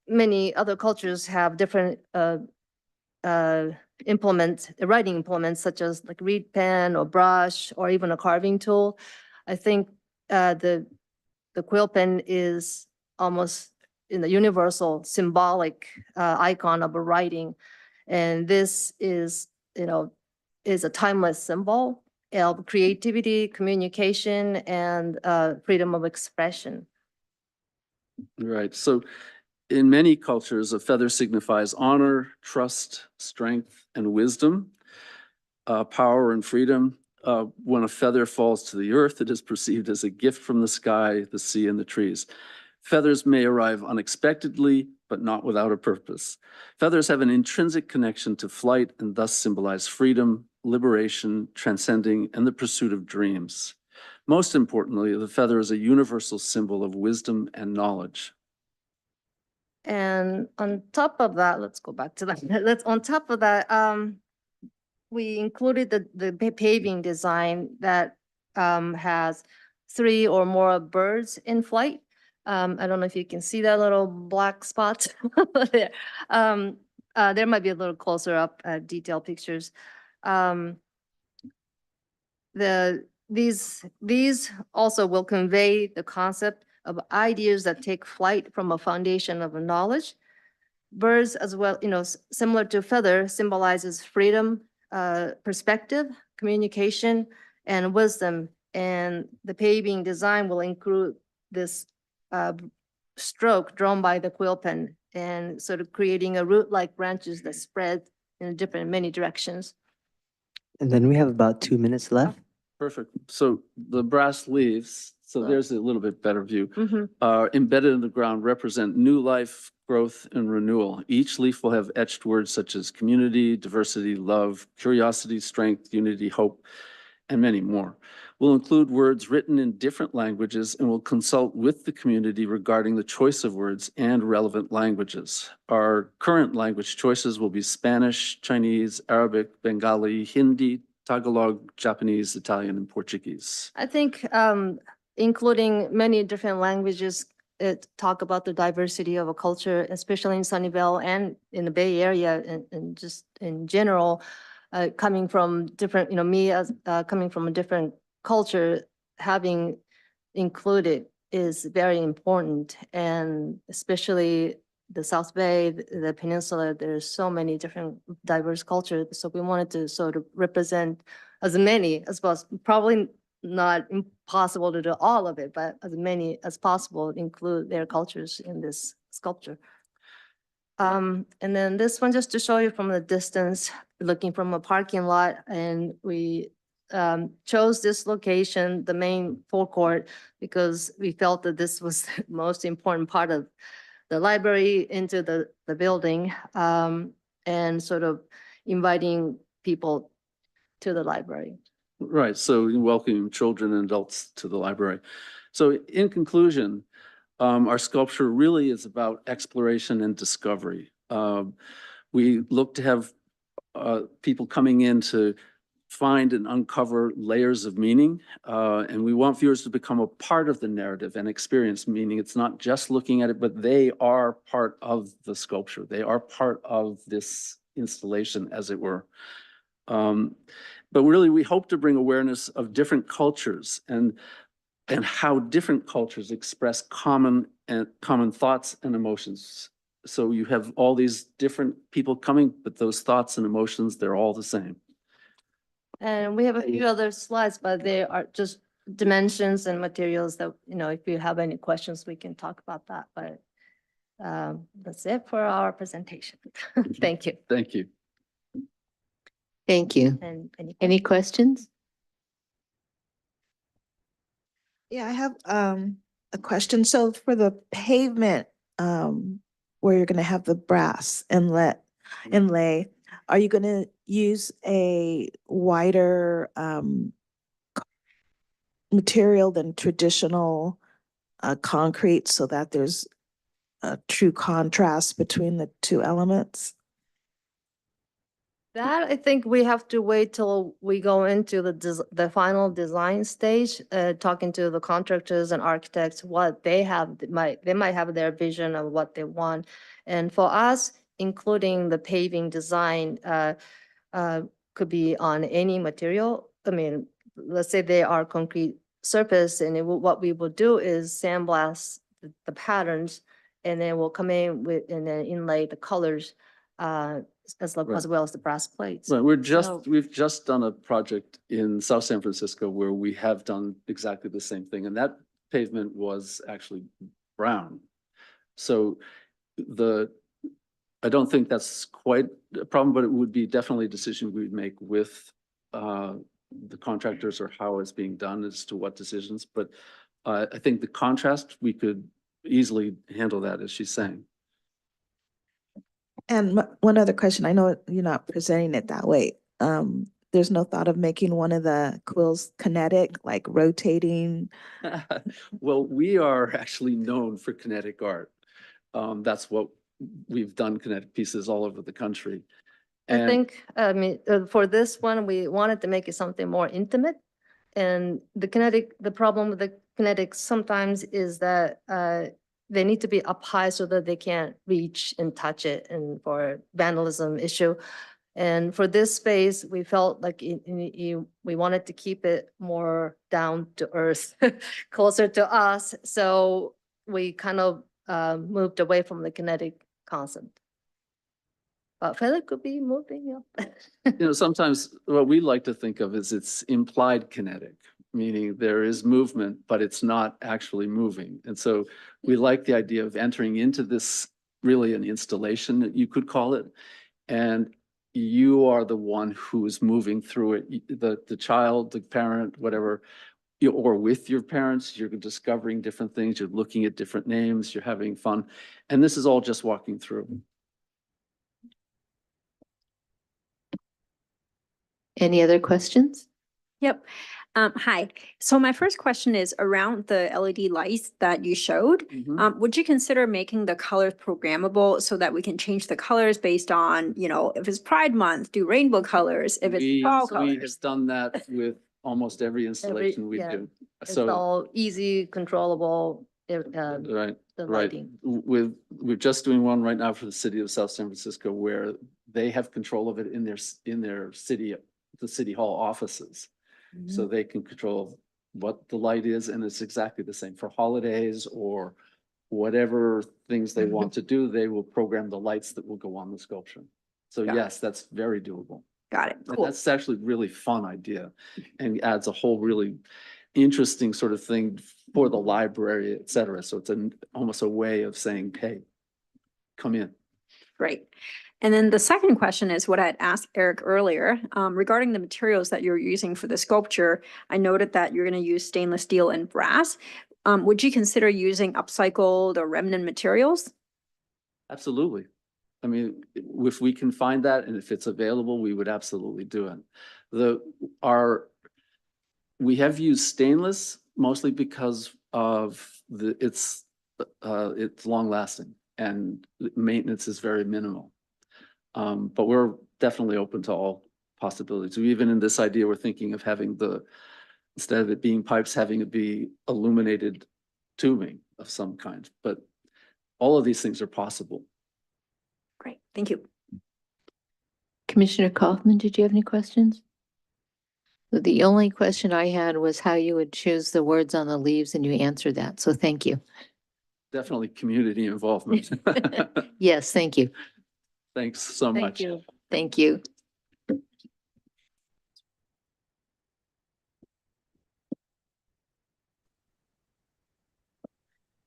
many other cultures have different writing implements, such as like reed pen or brush or even a carving tool. I think the quill pen is almost in the universal symbolic icon of a writing, and this is a timeless symbol of creativity, communication, and freedom of expression. Right. So in many cultures, a feather signifies honor, trust, strength, and wisdom, power and freedom. When a feather falls to the earth, it is perceived as a gift from the sky, the sea, and the trees. Feathers may arrive unexpectedly, but not without a purpose. Feathers have an intrinsic connection to flight and thus symbolize freedom, liberation, transcending, and the pursuit of dreams. Most importantly, the feather is a universal symbol of wisdom and knowledge. And on top of that, let's go back to that. On top of that, we included the paving design that has 3 or more birds in flight. I don't know if you can see that little black spot there. there might be a little closer up detailed pictures. These also will convey the concept of ideas that take flight from a foundation of knowledge. Birds as well, similar to feather, symbolizes freedom, perspective, communication, and wisdom. And the paving design will include this stroke drawn by the quill pen and sort of creating a root-like branches that spread in many directions. And then we have about 2 minutes left. Perfect. So the brass leaves, so there's a little bit better view, Mhm. are embedded in the ground, represent new life, growth, and renewal. Each leaf will have etched words such as community, diversity, love, curiosity, strength, unity, hope, and many more. We'll include words written in different languages and will consult with the community regarding the choice of words and relevant languages. Our current language choices will be Spanish, Chinese, Arabic, Bengali, Hindi, Tagalog, Japanese, Italian, and Portuguese. I think including many different languages talk about the diversity of a culture, especially in Sunnyvale and in the Bay Area, and just in general, coming from different, me as coming from a different culture, having included is very important, and especially the South Bay, the peninsula, there's so many different diverse cultures. So we wanted to sort of represent as many as possible. Probably not impossible to do all of it, but as many as possible, include their cultures in this sculpture. And then this one, just to show you from the distance, looking from a parking lot, and we chose this location, the main forecourt, because we felt that this was the most important part of the library into the building, and sort of inviting people to the library. Right, so welcoming children and adults to the library. So in conclusion, our sculpture really is about exploration and discovery. We look to have people coming in to find and uncover layers of meaning, and we want viewers to become a part of the narrative and experience meaning. It's not just looking at it, but they are part of the sculpture. They are part of this installation, as it were. But really, we hope to bring awareness of different cultures and how different cultures express common thoughts and emotions. So you have all these different people coming, but those thoughts and emotions, they're all the same. And we have a few other slides, but they are just dimensions and materials that, if you have any questions, we can talk about that. But that's it for our presentation. Thank you. Thank you. Thank you. And Any questions? Yeah, I have a question. So for the pavement, where you're gonna have the brass inlay, are you gonna use a wider material than traditional concrete so that there's a true contrast between the two elements? That, I think we have to wait till we go into the final design stage, talking to the contractors and architects, what they have, they might have their vision of what they want. And for us, including the paving design, could be on any material. I mean, let's say they are concrete surface, and what we will do is sandblast the patterns, and then we'll come in with and then inlay the colors, as well as the brass plates. Right, we've just done a project in South San Francisco where we have done exactly the same thing, and that pavement was actually brown. So I don't think that's quite a problem, but it would be definitely a decision we would make with the contractors or how it's being done as to what decisions. But I think the contrast, we could easily handle that, as she's saying. And one other question, I know you're not presenting it that way. There's no thought of making one of the quills kinetic, like rotating? Well, we are actually known for kinetic art. That's what we've done, kinetic pieces all over the country. I think, for this one, we wanted to make it something more intimate. And the problem with the kinetic sometimes is that they need to be up high so that they can't reach and touch it, and for vandalism issue. And for this space, we felt like we wanted to keep it more down to earth, closer to us. So we kind of moved away from the kinetic concept. But Philip could be moving up. Sometimes what we like to think of is it's implied kinetic, meaning there is movement, but it's not actually moving. And so we like the idea of entering into this, really an installation, you could call it. And you are the one who is moving through it, the child, the parent, whatever, or with your parents, you're discovering different things, you're looking at different names, you're having fun. And this is all just walking through. Any other questions? Yep. Hi. So my first question is around the LED lights that you showed. Would you consider making the colors programmable so that we can change the colors based on, if it's Pride Month, do rainbow colors, if it's fall We colors? have done that with almost every installation we yeah. do. It's So, all easy, controllable, right, the right. lighting. We're just doing one right now for the city of South San Francisco where they have control of it in their city, the city hall offices. So they can control what the light is, and it's exactly the same for holidays or whatever things they want to do. They will program the lights that will go on the sculpture. So Got it. yes, that's very doable. Got it. And Cool. that's actually really fun idea and adds a whole really interesting sort of thing for the library, et cetera. So it's almost a way of saying, hey, come in. Great. And then the second question is what I'd asked Eric earlier, regarding the materials that you're using for the sculpture. I noted that you're going to use stainless steel and brass. Would you consider using upcycled or remnant materials? Absolutely. I mean, if we can find that and if it's available, we would absolutely do it. We have used stainless mostly because of it's long lasting and maintenance is very minimal. But we're definitely open to all possibilities. Even in this idea, we're thinking of having instead of it being pipes, having it be illuminated tubing of some kind. But all of these things are possible. Great. Thank you. Commissioner Kaufman, did you have any questions? The only question I had was how you would choose the words on the leaves, and you answered that. So thank you. Definitely community involvement. Yes, thank you. Thanks so Thank much. you. Thank you.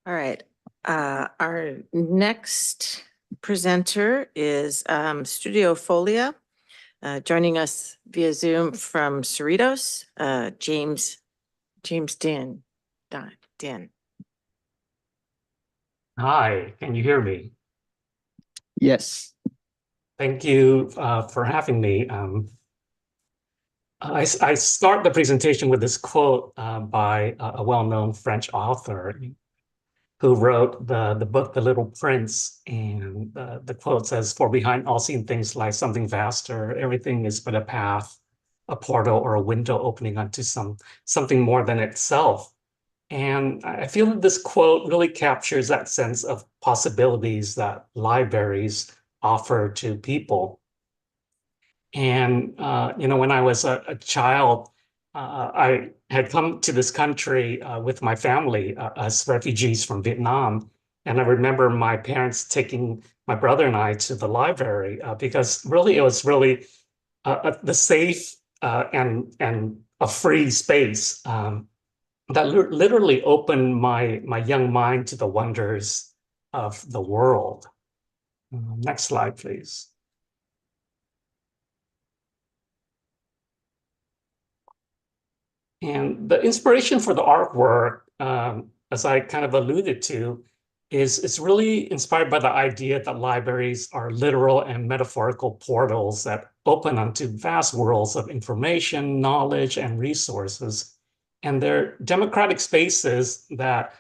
All right, our next presenter is Studio Folia. Joining us via Zoom from Cerritos, James Din. Hi, can you hear me? Yes. Thank you for having me. I start the presentation with this quote by a well-known French author who wrote the book, The Little Prince. And the quote says, "For behind all seen things lies something vaster. Everything is but a path, a portal, or a window opening onto something more than itself." And I feel that this quote really captures that sense of possibilities that libraries offer to people. And, when I was a child, I had come to this country with my family as refugees from Vietnam. And I remember my parents taking my brother and I to the library because really it was really the safe and a free space that literally opened my young mind to the wonders of the world. Next slide, please. And the inspiration for the artwork, as I kind of alluded to, is really inspired by the idea that libraries are literal and metaphorical portals that open onto vast worlds of information, knowledge, and resources. And they're democratic spaces that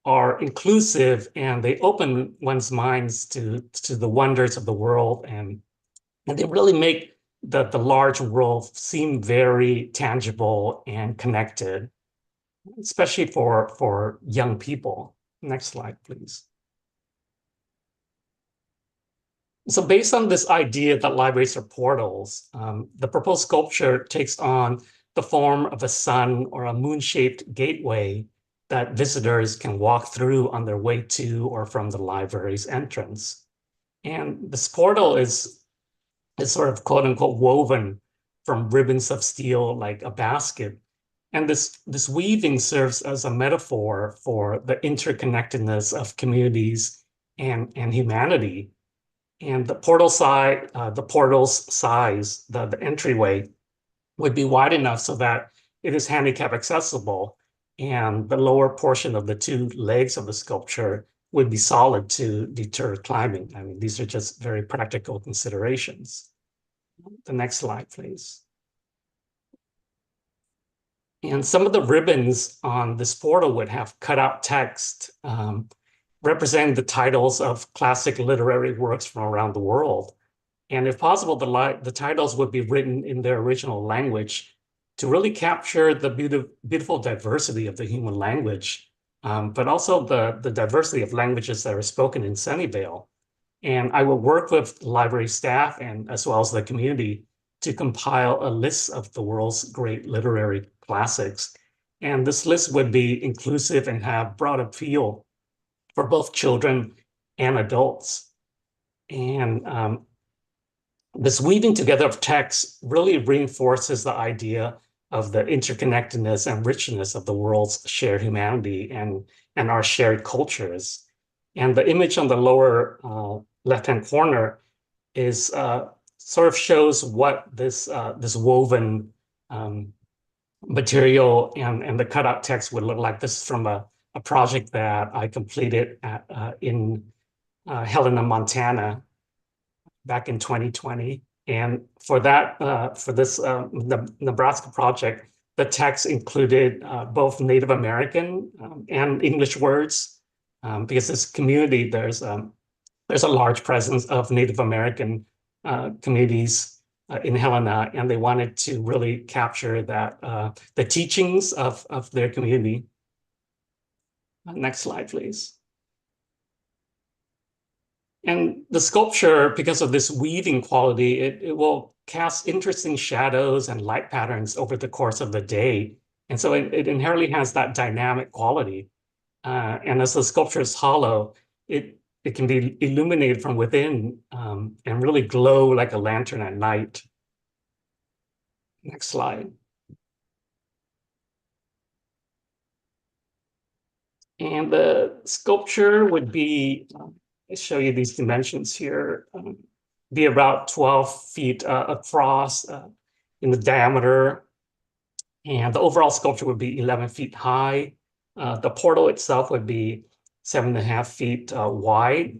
are inclusive, and they open one's minds to the wonders of the world, and they really make the large world seem very tangible and connected, especially for young people. Next slide, please. So based on this idea that libraries are portals, the proposed sculpture takes on the form of a sun or a moon-shaped gateway that visitors can walk through on their way to or from the library's entrance. And this portal is sort of quote unquote woven from ribbons of steel like a basket. And this weaving serves as a metaphor for the interconnectedness of communities and humanity. And the portal's size, the entryway would be wide enough so that it is handicap accessible. And the lower portion of the two legs of the sculpture would be solid to deter climbing. I mean, these are just very practical considerations. The next slide, please. And some of the ribbons on this portal would have cut out text representing the titles of classic literary works from around the world. And if possible, the titles would be written in their original language to really capture the beautiful diversity of the human language, but also the diversity of languages that are spoken in Sunnyvale. And I will work with library staff and as well as the community to compile a list of the world's great literary classics. And this list would be inclusive and have broad appeal for both children and adults. And this weaving together of text really reinforces the idea of the interconnectedness and richness of the world's shared humanity and our shared cultures. And the image on the lower left-hand corner is sort of shows what this woven material and the cutout text would look like. This is from a project that I completed in Helena, Montana, back in 2020. And for that, for this Nebraska project, the text included both Native American and English words, because this community, there's a large presence of Native American communities in Helena, and they wanted to really capture that the teachings of their community. Next slide, please. And the sculpture, because of this weaving quality, it will cast interesting shadows and light patterns over the course of the day. And so it inherently has that dynamic quality. And as the sculpture is hollow, it can be illuminated from within and really glow like a lantern at night. Next slide. And the sculpture would be, I'll show you these dimensions here, be about 12 feet across in the diameter. And the overall sculpture would be 11 feet high. The portal itself would be 7.5 feet wide.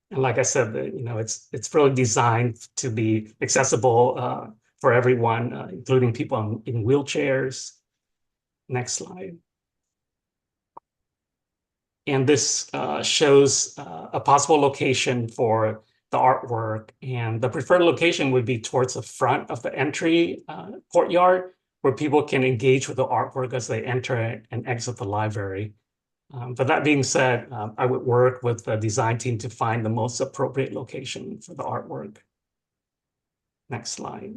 And like I said, it's really designed to be accessible for everyone, including people in wheelchairs. Next slide. And this shows a possible location for the artwork. And the preferred location would be towards the front of the entry courtyard, where people can engage with the artwork as they enter and exit the library. But that being said, I would work with the design team to find the most appropriate location for the artwork. Next slide.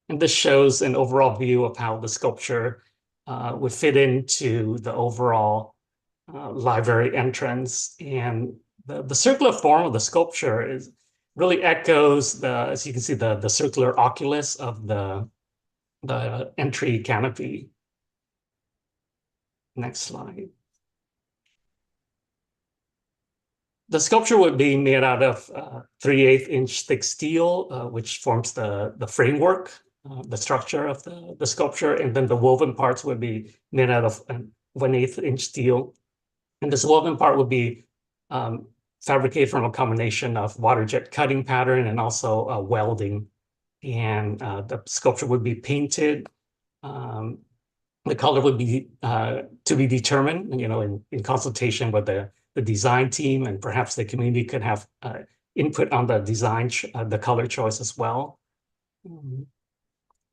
And this shows an overall view of how the sculpture would fit into the overall library entrance. And the circular form of the sculpture really echoes as you can see, the circular oculus of the entry canopy. Next slide. The sculpture would be made out of 3/8 inch thick steel, which forms the framework, the structure of the sculpture, and then the woven parts would be made out of 1/8 inch steel. And this woven part would be fabricated from a combination of water jet cutting pattern and also welding. And the sculpture would be painted. The color would be to be determined, in consultation with the design team, and perhaps the community could have input on the design, the color choice as well.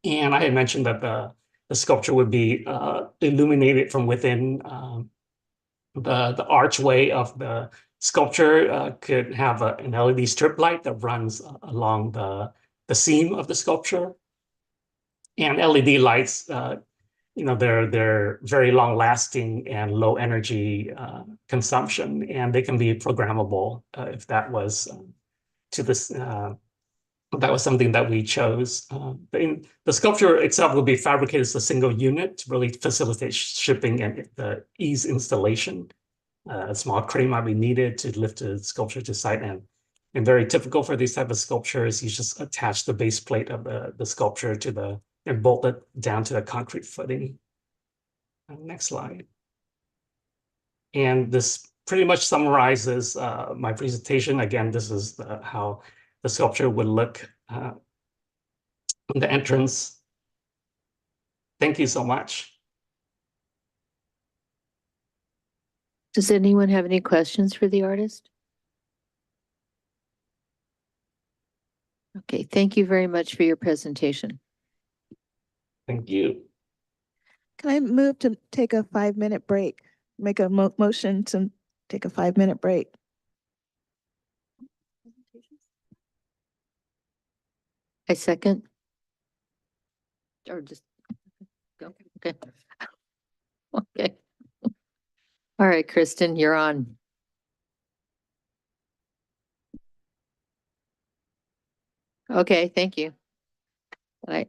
And I had mentioned that the the sculpture would be illuminated from within. The archway of the sculpture could have an LED strip light that runs along the seam of the sculpture. And LED lights, they're very long lasting and low energy consumption, and they can be programmable if that was that was something that we chose. The sculpture itself will be fabricated as a single unit to really facilitate shipping and ease installation. A small crane might be needed to lift the sculpture to site, and very typical for these type of sculptures, you just attach the base plate of the sculpture to and bolt it down to the concrete footing. Next slide. And this pretty much summarizes my presentation. Again, this is how the sculpture would look the entrance. Thank you so much. Does anyone have any questions for the artist? Okay, thank you very much for your presentation. Thank you. Can I move to take a 5-minute break? Make a motion to take a 5-minute break. I second. Or just, go, okay. Okay. All right, Kristen, you're on. Okay, thank you. All right.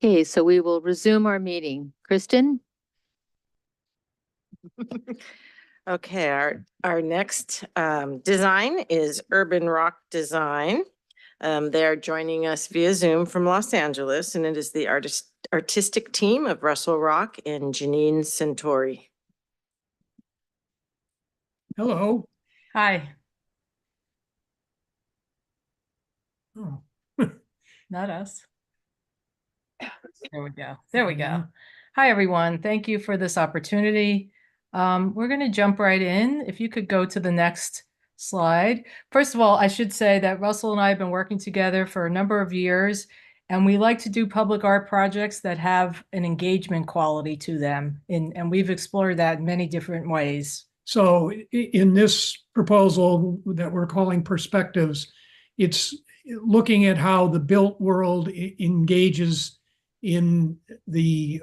Okay, so we will resume our meeting. Kristen? Okay, our next design is Urban Rock Design. They are joining us via Zoom from Los Angeles, and it is the artistic team of Russell Rock and Janine Centauri. Hello. Hi. Oh. Not us. There we go. There we go. Hi, everyone. Thank you for this opportunity. We're going to jump right in. If you could go to the next slide. First of all, I should say that Russell and I have been working together for a number of years, and we like to do public art projects that have an engagement quality to them. And we've explored that in many different ways. So in this proposal that we're calling Perspectives, it's looking at how the built world engages in the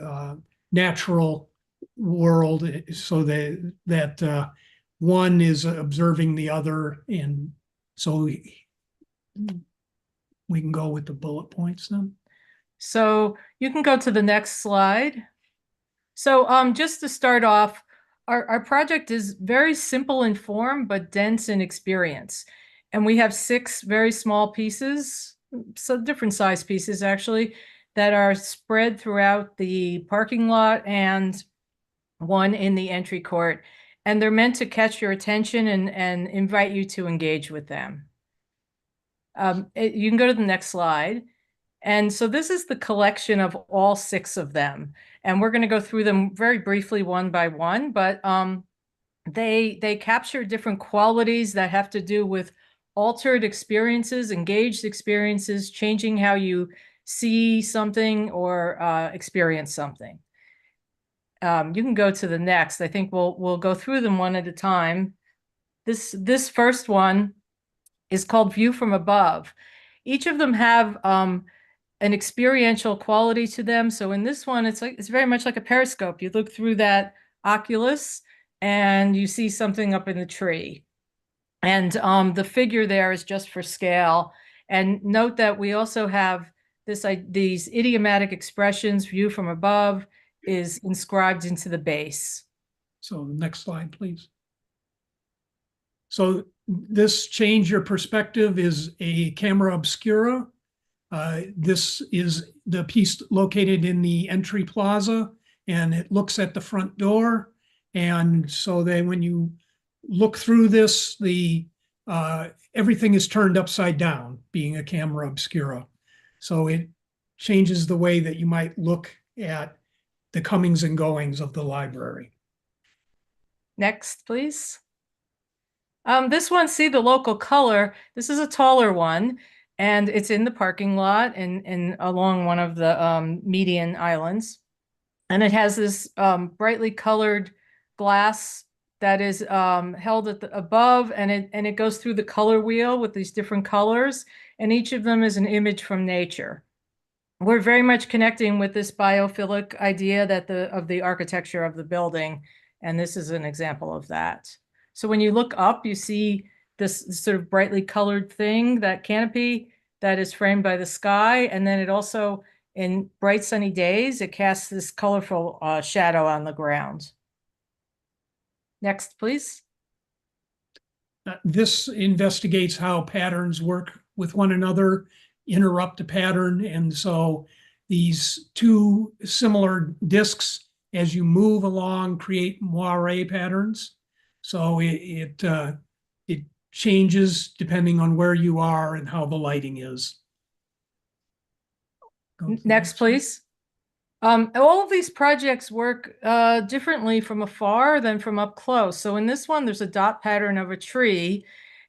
natural world, so that one is observing the other. And so we can go with the bullet points then. So you can go to the next slide. So just to start off, our project is very simple in form, but dense in experience. And we have 6 very small pieces, so different size pieces actually, that are spread throughout the parking lot and one in the entry court. And they're meant to catch your attention and invite you to engage with them. You can go to the next slide. And so this is the collection of all 6 of them. And we're going to go through them very briefly one by one, but they capture different qualities that have to do with altered experiences, engaged experiences, changing how you see something or experience something. You can go to the next. I think we'll go through them one at a time. This first one is called View from Above. Each of them have an experiential quality to them. So in this one, it's very much like a periscope. You look through that oculus and you see something up in the tree. And the figure there is just for scale. And note that we also have these idiomatic expressions. View from above is inscribed into the base. So the next slide, please. So this change your perspective is a camera obscura. This is the piece located in the entry plaza, and it looks at the front door. And so then when you look through this, everything is turned upside down, being a camera obscura. So it changes the way that you might look at the comings and goings of the library. Next, please. This one, see the local color. This is a taller one, and it's in the parking lot and along one of the median islands. And it has this brightly colored glass that is held at above, and it goes through the color wheel with these different colors, and each of them is an image from nature. We're very much connecting with this biophilic idea that of the architecture of the building, and this is an example of that. So when you look up, you see this sort of brightly colored thing, that canopy that is framed by the sky, and then it also, in bright sunny days, it casts this colorful shadow on the ground. Next, please. This investigates how patterns work with one another, interrupt a pattern. And so these 2 similar discs, as you move along, create moire patterns. So it changes depending on where you are and how the lighting is. Next, please. All of these projects work differently from afar than from up close. So in this one, there's a dot pattern of a tree.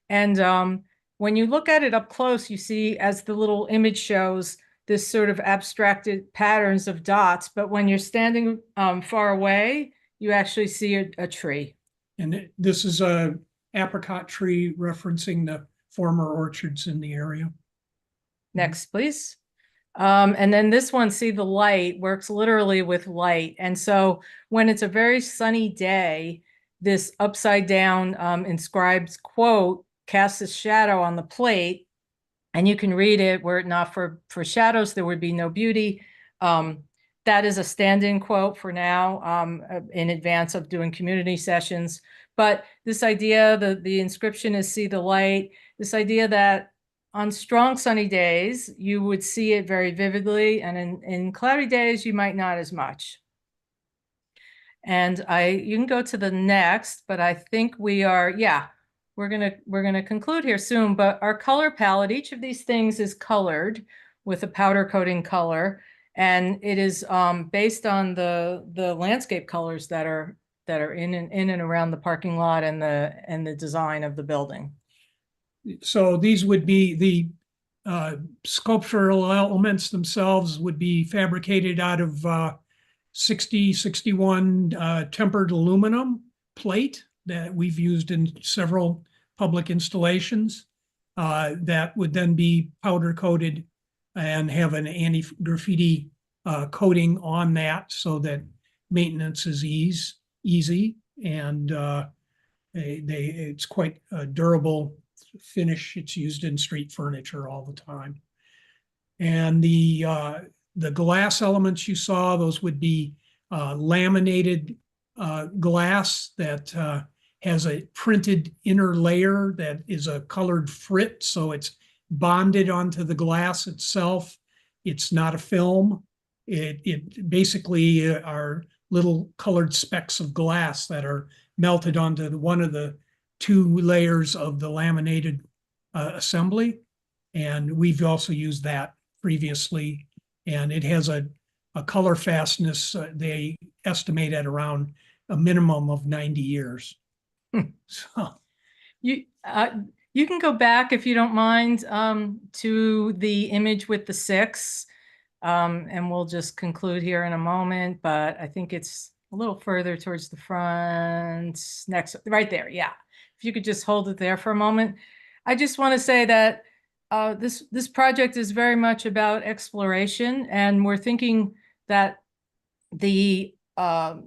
And when you look at it up close, you see, as the little image shows, this sort of abstracted patterns of dots. But when you're standing far away, you actually see a tree. And this is a apricot tree referencing the former orchards in the area. Next, please. And then this one, see the light, works literally with light. And so when it's a very sunny day, this upside down inscribed quote casts a shadow on the plate, and you can read it. Were it not for shadows, there would be no beauty. That is a stand-in quote for now, in advance of doing community sessions. But this idea, the inscription is "See the light." This idea that on strong sunny days, you would see it very vividly, and in cloudy days, you might not as much. And you can go to the next, but I think we're gonna conclude here soon. But our color palette, each of these things is colored with a powder coating color, and it is based on the landscape colors that are in and around the parking lot and the design of the building. So these would be the sculptural elements themselves would be fabricated out of 61 tempered aluminum plate that we've used in several public installations that would then be powder coated and have an anti-graffiti coating on that so that maintenance is easy, and it's quite a durable finish. It's used in street furniture all the time. And the glass elements you saw, those would be laminated glass that has a printed inner layer that is a colored frit, so it's bonded onto the glass itself. It's not a film. It basically are little colored specks of glass that are melted onto one of the two layers of the laminated assembly. And we've also used that previously. And it has a color fastness, they estimate at around a minimum of 90 years. So You can go back, if you don't mind, to the image with the 6. And we'll just conclude here in a moment, but I think it's a little further towards the front. Next, right there, yeah. If you could just hold it there for a moment. I just want to say that this project is very much about exploration, and we're thinking that the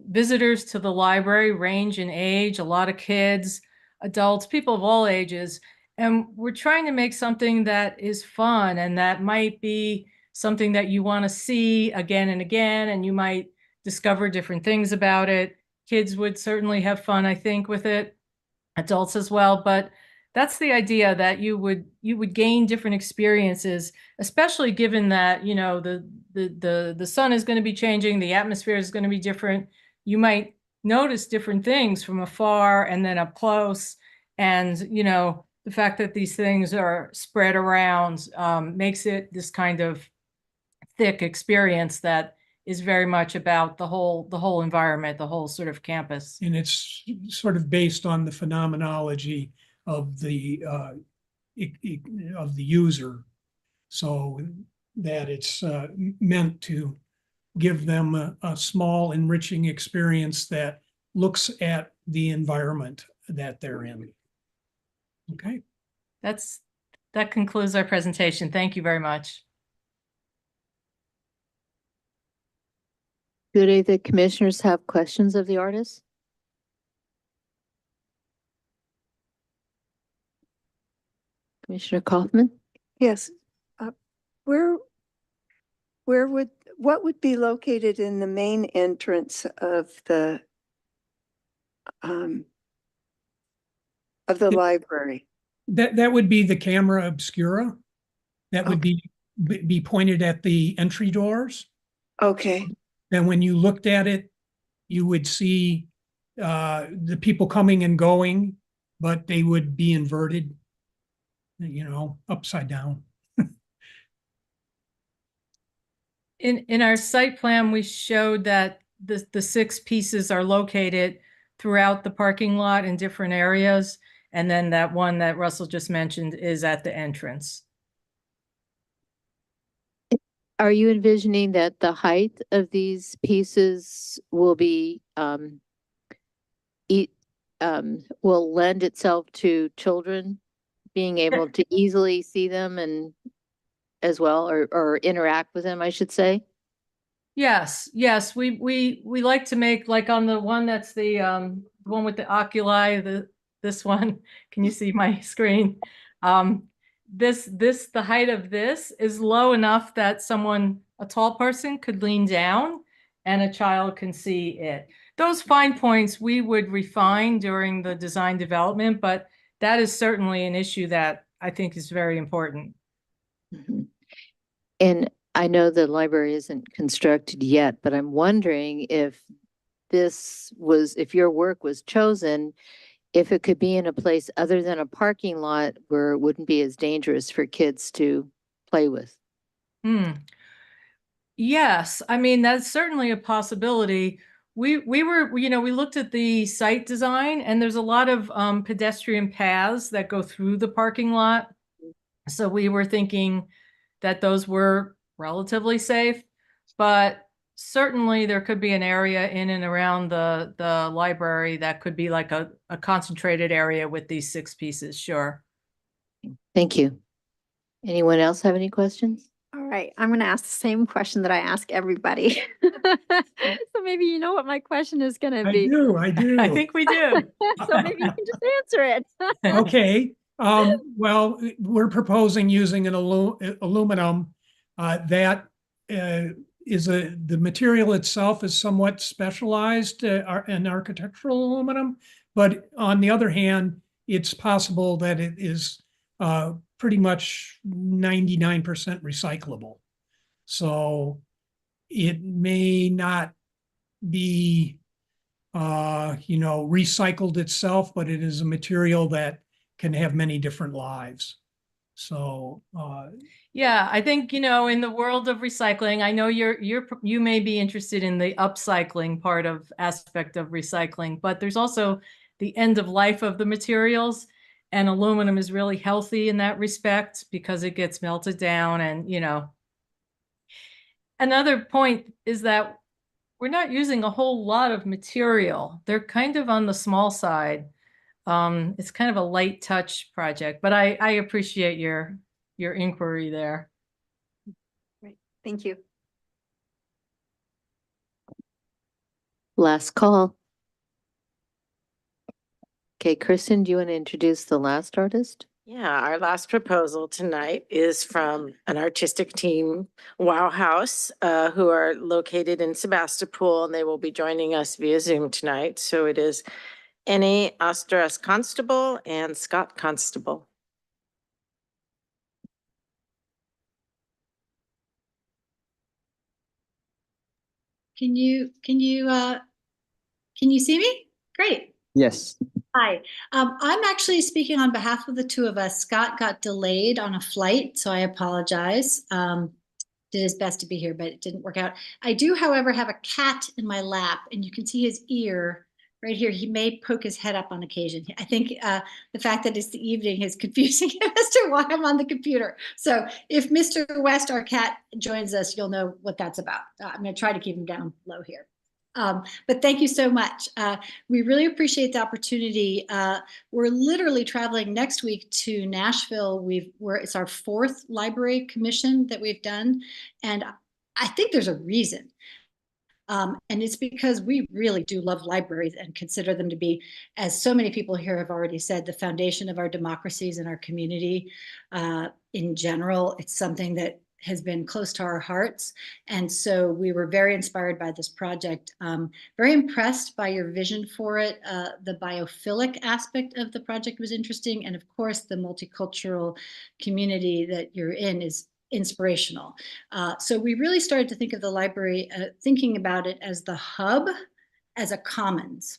visitors to the library range in age, a lot of kids, adults, people of all ages, and we're trying to make something that is fun and that might be something that you want to see again and again, and you might discover different things about it. Kids would certainly have fun, I think, with it, adults as well, but that's the idea, that you would gain different experiences, especially given that, you know, the sun is going to be changing, the atmosphere is going to be different. You might notice different things from afar and then up close, and you know, the fact that these things are spread around makes it this kind of thick experience that is very much about the whole environment, the whole sort of campus. And it's sort of based on the phenomenology of the user, so that it's meant to give them a small enriching experience that looks at the environment that they're in. Okay. That concludes our presentation. Thank you very much. Do any of the commissioners have questions of the artist? Commissioner Kaufman? Yes. What would be located in the main entrance of the library? That would be the camera obscura. That would be pointed at the entry doors. Okay. Then when you looked at it, you would see the people coming and going, but they would be inverted, you know, upside down. In our site plan, we showed that the 6 pieces are located throughout the parking lot in different areas. And then that one that Russell just mentioned is at the entrance. Are you envisioning that the height of these pieces will be will lend itself to children being able to easily see them and as well, or interact with them, I should say? Yes, we like to make, like on the one that's the one with the oculi, this one, can you see my screen? the height of this is low enough that someone, a tall person, could lean down and a child can see it. Those fine points we would refine during the design development, but that is certainly an issue that I think is very important. And I know the library isn't constructed yet, but I'm wondering if if your work was chosen, if it could be in a place other than a parking lot where it wouldn't be as dangerous for kids to play with. Yes, I mean, that's certainly a possibility. We looked at the site design, and there's a lot of pedestrian paths that go through the parking lot. So we were thinking that those were relatively safe, but certainly there could be an area in and around the library that could be like a concentrated area with these 6 pieces, sure. Thank you. Anyone else have any questions? All right, I'm going to ask the same question that I ask everybody. So maybe you know what my question is going to be. I do. I think we do. So maybe you can just answer it. Okay. Well, we're proposing using an aluminum that the material itself is somewhat specialized in architectural aluminum, but on the other hand, it's possible that it is pretty much 99% recyclable. So it may not be, recycled itself, but it is a material that can have many different lives. So, yeah, I think, in the world of recycling, I know you may be interested in the upcycling aspect of recycling, but there's also the end of life of the materials. And aluminum is really healthy in that respect because it gets melted down. And, another point is that we're not using a whole lot of material. They're kind of on the small side. It's kind of a light touch project, but I appreciate your inquiry there. Right. Thank you. Last call. Okay, Kristen, do you want to introduce the last artist? Yeah, our last proposal tonight is from an artistic team, Wow House, who are located in Sebastopol, and they will be joining us via Zoom tonight. So it is Annie Ostras Constable and Scott Constable. Can you see me? Great. Yes. Hi, I'm actually speaking on behalf of the two of us. Scott got delayed on a flight, so I apologize. Did his best to be here, but it didn't work out. I do, however, have a cat in my lap, and you can see his ear right here. He may poke his head up on occasion. I think the fact that it's the evening is confusing him as to why I'm on the computer. So if Mr. West, our cat, joins us, you'll know what that's about. I'm going to try to keep him down low here. But thank you so much. We really appreciate the opportunity. We're literally traveling next week to Nashville. It's our 4th library commission that we've done. And I think there's a reason. And it's because we really do love libraries and consider them to be, as so many people here have already said, the foundation of our democracies and our community. In general, it's something that has been close to our hearts. And so we were very inspired by this project, very impressed by your vision for it. The biophilic aspect of the project was interesting. And of course, the multicultural community that you're in is inspirational. So we really started to think of the library, thinking about it as the hub, as a commons.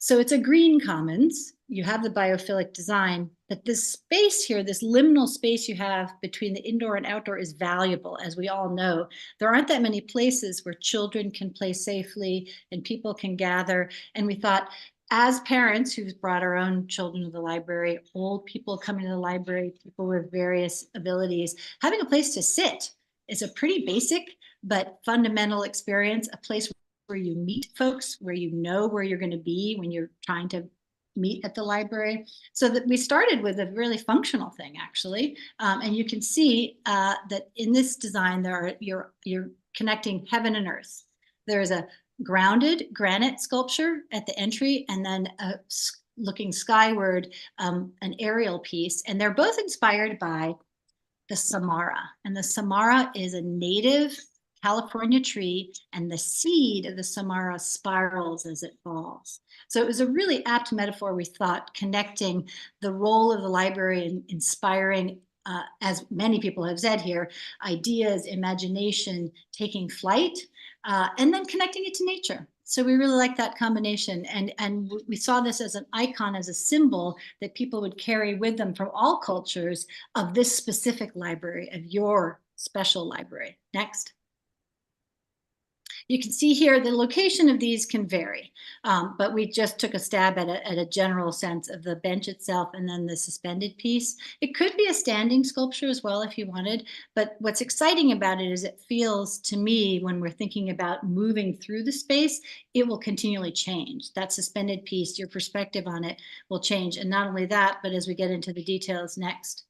So it's a green commons. You have the biophilic design, but this space here, this liminal space you have between the indoor and outdoor is valuable. As we all know, there aren't that many places where children can play safely and people can gather. And we thought, as parents who've brought our own children to the library, old people coming to the library, people with various abilities, having a place to sit is a pretty basic but fundamental experience, a place where you meet folks, where you know where you're going to be when you're trying to meet at the library. So that we started with a really functional thing, actually. And you can see that in this design, you're connecting heaven and earth. There's a grounded granite sculpture at the entry, and then a looking skyward, an aerial piece, and they're both inspired by the Samara. And the Samara is a native California tree, and the seed of the Samara spirals as it falls. So it was a really apt metaphor, we thought, connecting the role of the library in inspiring, as many people have said here, ideas, imagination, taking flight, and then connecting it to nature. So we really like that combination. And we saw this as an icon, as a symbol that people would carry with them from all cultures of this specific library, of your special library. Next. You can see here the location of these can vary, but we just took a stab at a general sense of the bench itself and then the suspended piece. It could be a standing sculpture as well if you wanted, but what's exciting about it is it feels to me, when we're thinking about moving through the space, it will continually change. That suspended piece, your perspective on it will change. And not only that, but as we get into the details next.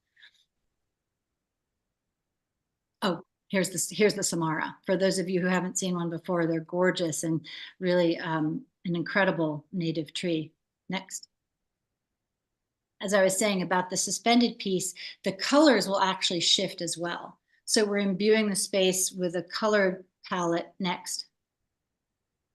Oh, here's the Samara. For those of you who haven't seen one before, they're gorgeous and really an incredible native tree. Next. As I was saying about the suspended piece, the colors will actually shift as well. So we're imbuing the space with a color palette next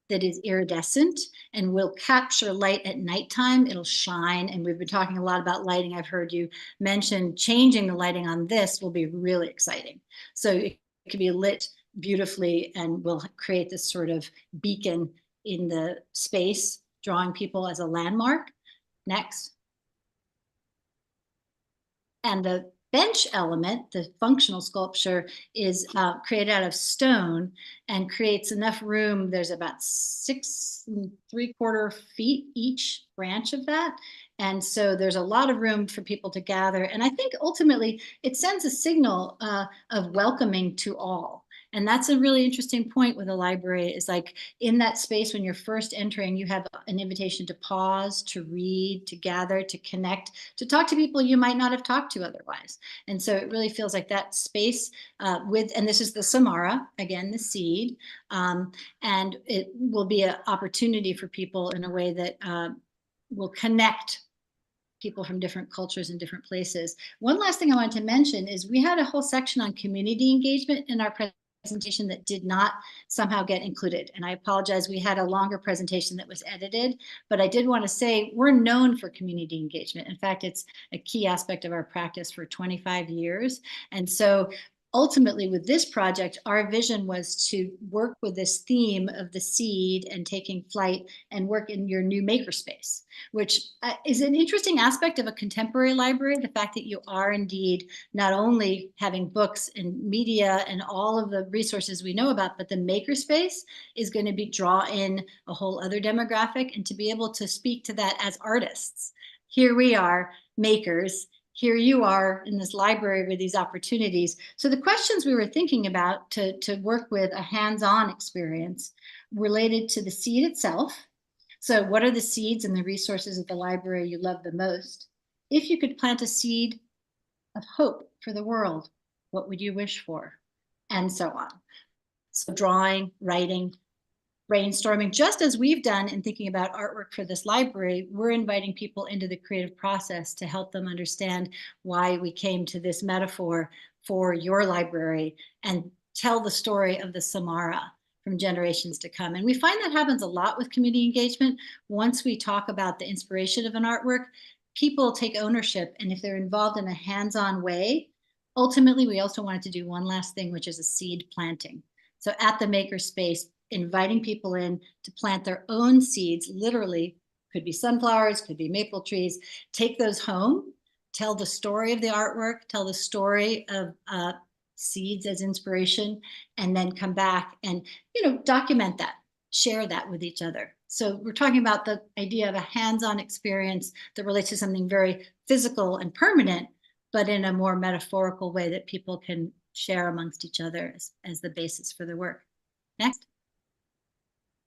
that is iridescent and will capture light at nighttime. It'll shine. And we've been talking a lot about lighting. I've heard you mention changing the lighting on this will be really exciting. So it can be lit beautifully and will create this sort of beacon in the space, drawing people as a landmark. Next. And the bench element, the functional sculpture, is created out of stone and creates enough room. There's about 6 3/4 feet each branch of that. And so there's a lot of room for people to gather. And I think ultimately it sends a signal of welcoming to all. And that's a really interesting point with a library, is like in that space when you're first entering, you have an invitation to pause, to read, to gather, to connect, to talk to people you might not have talked to otherwise. And so it really feels like that space and this is the Samara, again, the seed, and it will be an opportunity for people in a way that will connect people from different cultures and different places. One last thing I wanted to mention is we had a whole section on community engagement in our presentation that did not somehow get included. And I apologize, we had a longer presentation that was edited, but I did want to say we're known for community engagement. In fact, it's a key aspect of our practice for 25 years. And so ultimately with this project, our vision was to work with this theme of the seed and taking flight and work in your new makerspace, which is an interesting aspect of a contemporary library. The fact that you are indeed not only having books and media and all of the resources we know about, but the makerspace is going to draw in a whole other demographic, and to be able to speak to that as artists. Here we are, makers. Here you are in this library with these opportunities. So the questions we were thinking about to work with a hands-on experience related to the seed itself. So what are the seeds and the resources of the library you love the most? If you could plant a seed of hope for the world, what would you wish for? And so on. So drawing, writing, brainstorming, just as we've done in thinking about artwork for this library, we're inviting people into the creative process to help them understand why we came to this metaphor for your library and tell the story of the Samara from generations to come. And we find that happens a lot with community engagement. Once we talk about the inspiration of an artwork, people take ownership. And if they're involved in a hands-on way, ultimately, we also wanted to do one last thing, which is a seed planting. So at the makerspace, inviting people in to plant their own seeds, literally, could be sunflowers, could be maple trees, take those home, tell the story of the artwork, tell the story of seeds as inspiration, and then come back and, document that, share that with each other. So we're talking about the idea of a hands-on experience that relates to something very physical and permanent, but in a more metaphorical way that people can share amongst each other as the basis for the work. Next.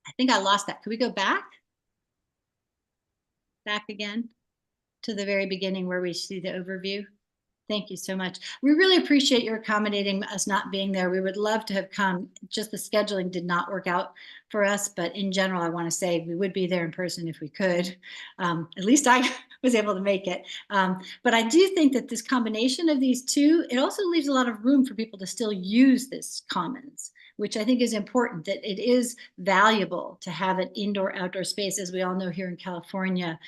I think I lost that. Could we go back? Back again to the very beginning where we see the overview? Thank you so much. We really appreciate your accommodating us not being there. We would love to have come. Just the scheduling did not work out for us. But in general, I want to say we would be there in person if we could. At least I was able to make it. But I do think that this combination of these two, it also leaves a lot of room for people to still use this commons, which I think is important, that it is valuable to have an indoor-outdoor space, as we all know here in California.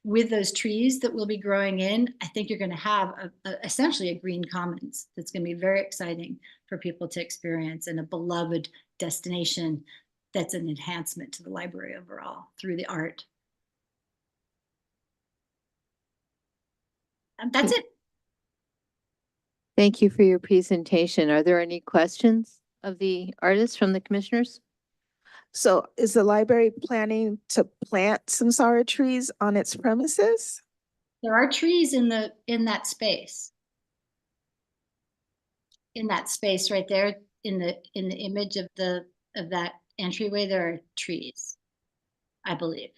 With those trees that we'll be growing in, I think you're going to have essentially a green commons that's going to be very exciting for people to experience, and a beloved destination that's an enhancement to the library overall through the art. That's it. Thank you for your presentation. Are there any questions of the artists from the commissioners? So is the library planning to plant samsara trees on its premises? There are trees in that space. In that space right there, in the image of that entryway, there are trees, I believe.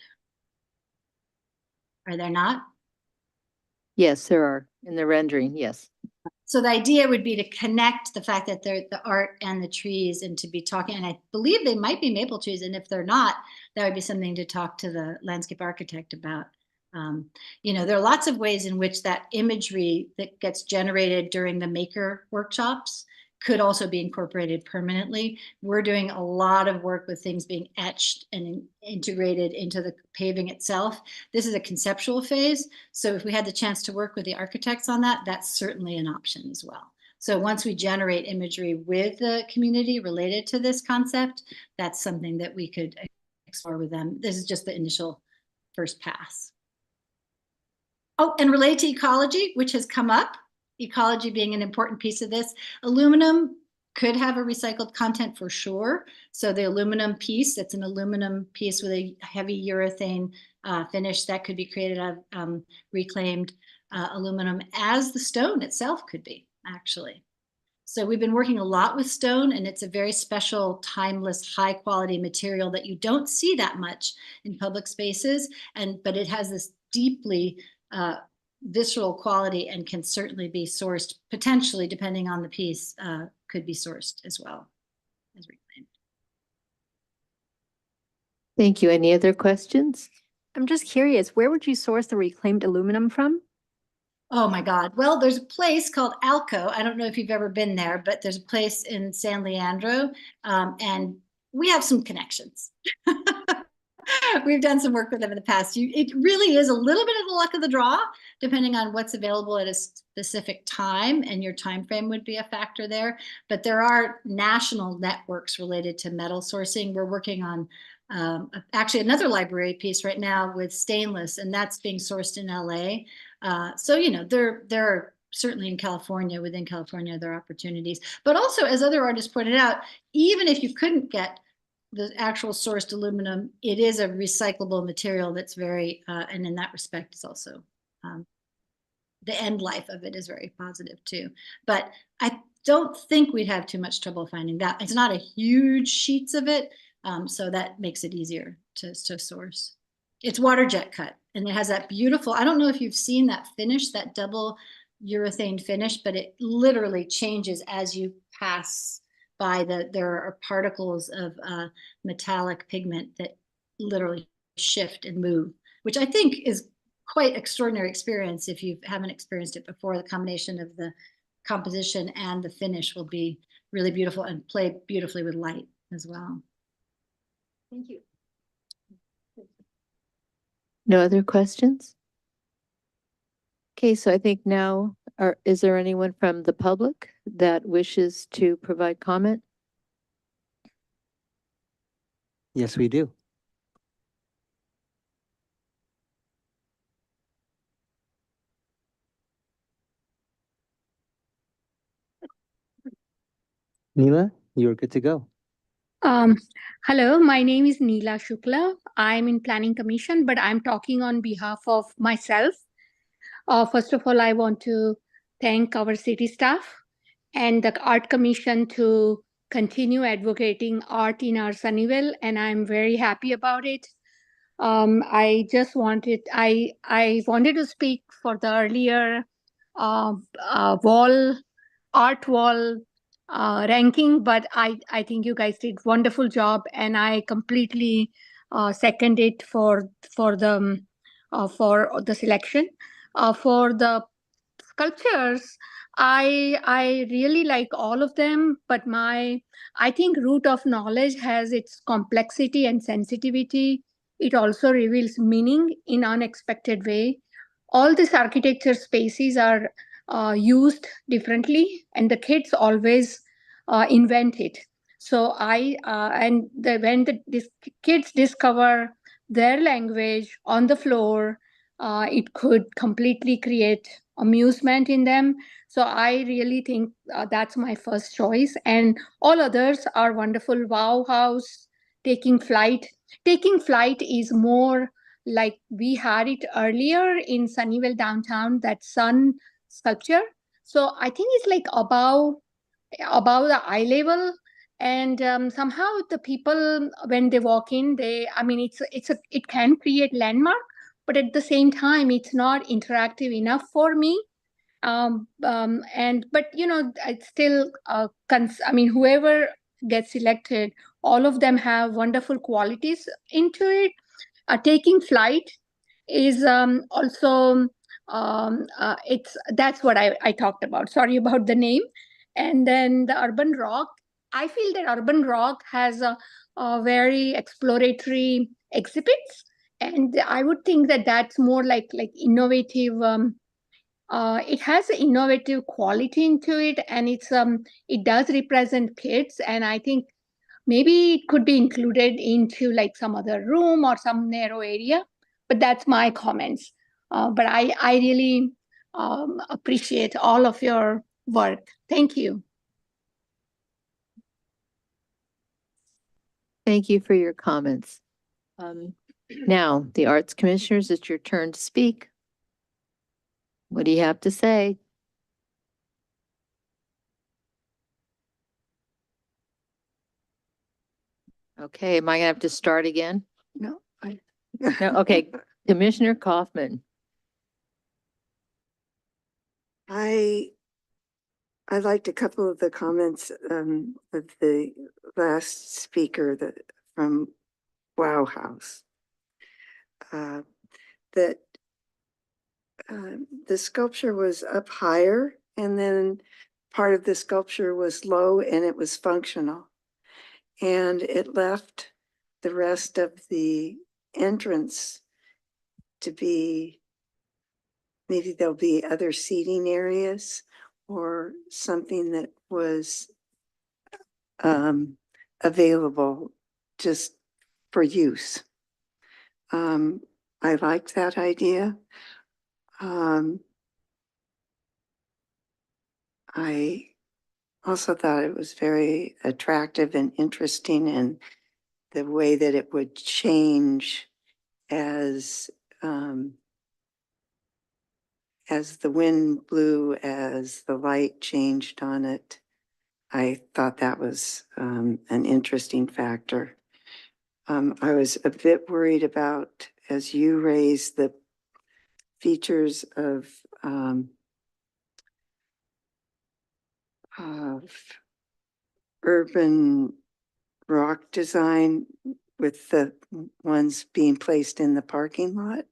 Are there not? Yes, there are in the rendering. Yes. So the idea would be to connect the fact that they're the art and the trees, and to be talking, and I believe they might be maple trees. And if they're not, that would be something to talk to the landscape architect about. There are lots of ways in which that imagery that gets generated during the maker workshops could also be incorporated permanently. We're doing a lot of work with things being etched and integrated into the paving itself. This is a conceptual phase. So if we had the chance to work with the architects on that, that's certainly an option as well. So once we generate imagery with the community related to this concept, that's something that we could explore with them. This is just the initial first pass. Oh, and related to ecology, which has come up, ecology being an important piece of this, aluminum could have a recycled content for sure. So the aluminum piece, that's an aluminum piece with a heavy urethane finish, that could be created out of reclaimed aluminum, as the stone itself could be, actually. So we've been working a lot with stone, and it's a very special, timeless, high quality material that you don't see that much in public spaces, but it has this deeply visceral quality and can certainly be sourced, potentially, depending on the piece, could be sourced as well as reclaimed. Thank you. Any other questions? I'm just curious, where would you source the reclaimed aluminum from? Oh my God. Well, there's a place called Alco. I don't know if you've ever been there, but there's a place in San Leandro, and we have some connections. We've done some work with them in the past. It really is a little bit of the luck of the draw, depending on what's available at a specific time, and your time frame would be a factor there. But there are national networks related to metal sourcing. We're working on actually another library piece right now with stainless, and that's being sourced in LA. So, there are certainly in California, within California, there are opportunities. But also, as other artists pointed out, even if you couldn't get the actual sourced aluminum, it is a recyclable material that's very, and in that respect is also, the end life of it is very positive too. But I don't think we'd have too much trouble finding that. It's not a huge sheets of it, so that makes it easier to source. It's water jet cut, and it has that beautiful, I don't know if you've seen that finish, that double urethane finish, but it literally changes as you pass by. There are particles of metallic pigment that literally shift and move, which I think is quite extraordinary experience. If you haven't experienced it before, the combination of the composition and the finish will be really beautiful and play beautifully with light as well. Thank you. No other questions? Okay, so I think now, is there anyone from the public that wishes to provide comment? Yes, we do. Neela, you're good to go. Hello, my name is Neela Shukla. I'm in Planning Commission, but I'm talking on behalf of myself. First of all, I want to thank our city staff and the Art Commission to continue advocating art in our Sunnyvale, and I'm very happy about it. I wanted to speak for the earlier art wall ranking, but I think you guys did wonderful job, and I completely second it for the selection. For the sculptures, I really like all of them, but I think Root of Knowledge has its complexity and sensitivity. It also reveals meaning in unexpected way. All these architecture spaces are used differently, and the kids always invent it. So when these kids discover their language on the floor, it could completely create amusement in them. So I really think that's my first choice, and all others are wonderful. Wow House, Taking Flight. Taking Flight is more like we had it earlier in Sunnyvale downtown, that sun sculpture. So I think it's like above the eye level, and somehow the people, when they walk in, it can create landmark, but at the same time it's not interactive enough for me. But it's still whoever gets selected, all of them have wonderful qualities into it. Taking Flight is also that's what I talked about. Sorry about the name. And then the Urban Rock, I feel that Urban Rock has a very exploratory exhibits, and I would think that that's more like innovative. It has an innovative quality into it, and it does represent kids, and I think maybe it could be included into like some other room or some narrow area. But that's my comments. But I really appreciate all of your work. Thank you. Thank you for your comments. Now, the Arts Commissioners, it's your turn to speak. What do you have to say? Okay, am I gonna have to start again? No, No, okay, Commissioner Kaufman. I liked a couple of the comments of the last speaker from Wow House. That the sculpture was up higher, and then part of the sculpture was low and it was functional. And it left the rest of the entrance to be, maybe there'll be other seating areas or something that was available just for use. I liked that idea. I also thought it was very attractive and interesting, and the way that it would change as the wind blew, as the light changed on it. I thought that was an interesting factor. I was a bit worried about, as you raised the features of urban rock design with the ones being placed in the parking lot.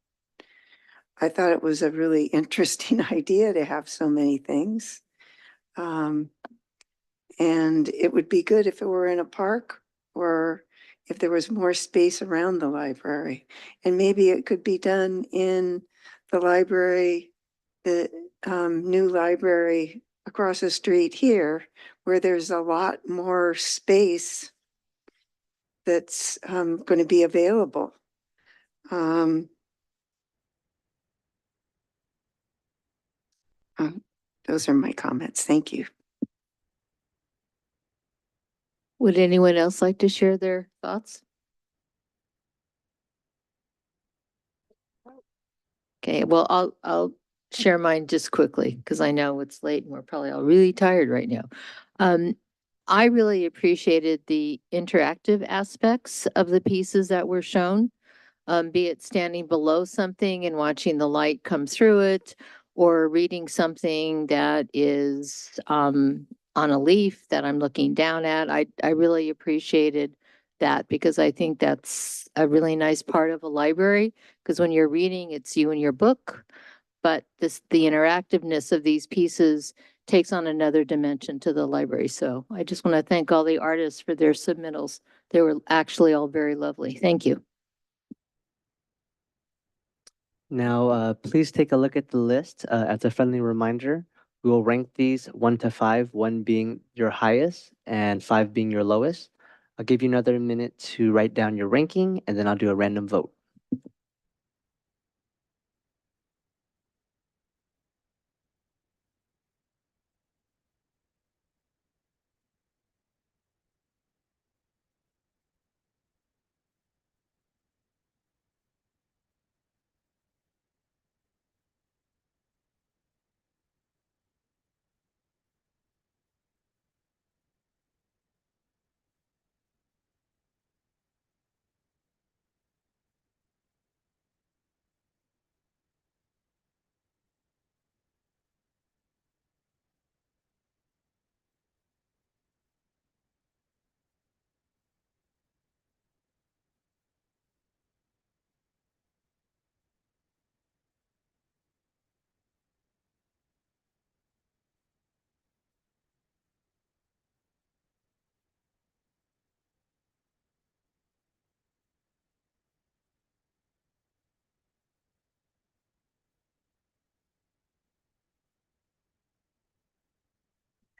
I thought it was a really interesting idea to have so many things. And it would be good if it were in a park, or if there was more space around the library. And maybe it could be done in the library, the new library across the street here, where there's a lot more space that's going to be available. Those are my comments. Thank you. Would anyone else like to share their thoughts? Okay, well, I'll share mine just quickly because I know it's late and we're probably all really tired right now. I really appreciated the interactive aspects of the pieces that were shown, be it standing below something and watching the light come through it, or reading something that is on a leaf that I'm looking down at. I really appreciated that because I think that's a really nice part of a library, because when you're reading, it's you and your book. But the interactiveness of these pieces takes on another dimension to the library. So I just want to thank all the artists for their submittals. They were actually all very lovely. Thank you. Now, please take a look at the list. As a friendly reminder, we will rank these 1 to 5, 1 being your highest and 5 being your lowest. I'll give you another minute to write down your ranking, and then I'll do a random vote.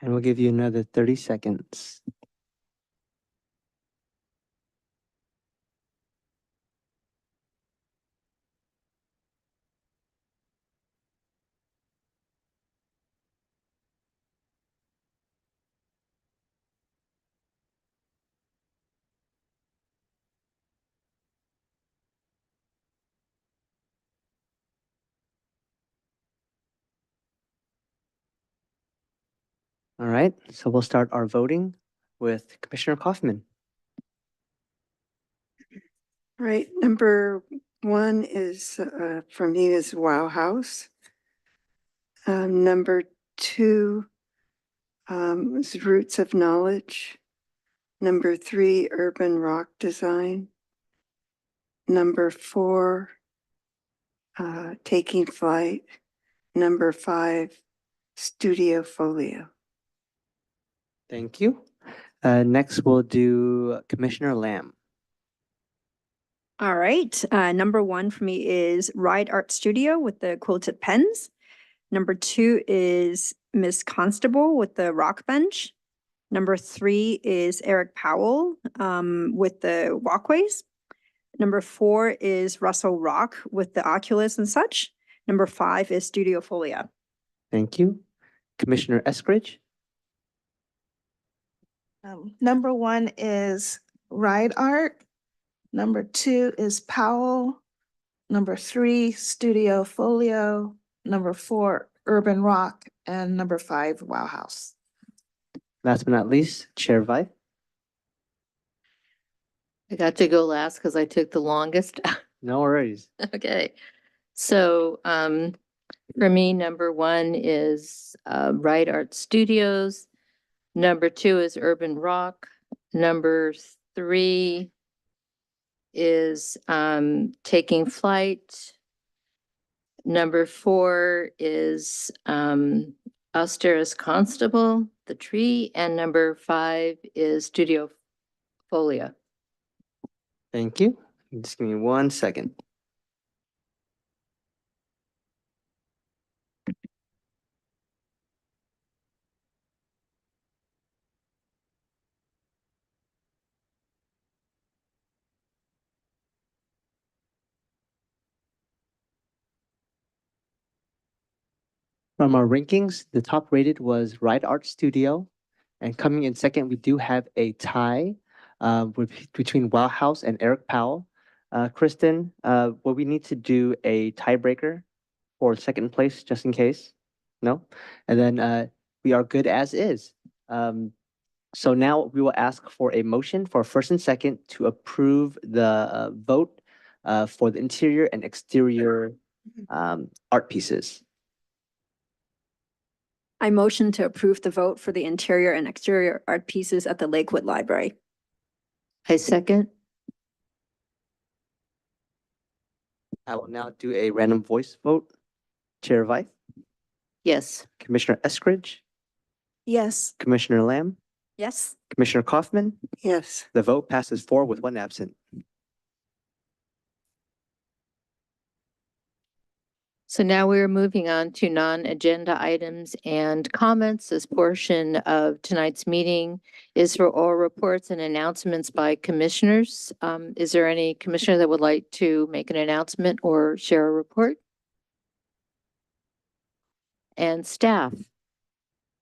And we'll give you another 30 seconds. All right, so we'll start our voting with Commissioner Kaufman. Right, number 1 is, for me, is Wow House. Number 2 is Roots of Knowledge. Number 3, Urban Rock Design. Number 4, Taking Flight. Number 5, Studio Folio. Thank you. Next, we'll do Commissioner Lamb. All right. Number 1 for me is Ride Art Studio with the quilted pens. Number 2 is Miss Constable with the rock bench. Number 3 is Eric Powell with the walkways. Number 4 is Russell Rock with the Oculus and such. Number 5 is Studio Folia. Thank you. Commissioner Eskridge. Number 1 is Ride Art. Number 2 is Powell. Number 3, Studio Folio. Number 4, Urban Rock. And number 5, Wow House. Last but not least, Chair Vi. I got to go last because I took the longest. No worries. Okay. So for me, number 1 is Ride Art Studios. Number 2 is Urban Rock. Number 3 is Taking Flight. Number 4 is Austerus Constable, the tree, and number 5 is Studio Folia. Thank you. Just give me 1 second. From our rankings, the top rated was Ride Art Studio. And coming in second, we do have a tie between Wow House and Eric Powell. Kristen, will we need to do a tiebreaker for second place just in case? No? And then we are good as is. So now we will ask for a motion for first and second to approve the vote for the interior and exterior art pieces. I motion to approve the vote for the interior and exterior art pieces at the Lakewood Library. I second. I will now do a random voice vote. Chair Vyth, Yes. Commissioner Eskridge, Yes. Commissioner Lamb, Yes. Commissioner Kaufman. Yes. The vote passes 4 with 1 absent. So now we're moving on to non-agenda items and comments. This portion of tonight's meeting is for oral reports and announcements by commissioners. Is there any commissioner that would like to make an announcement or share a report? And staff,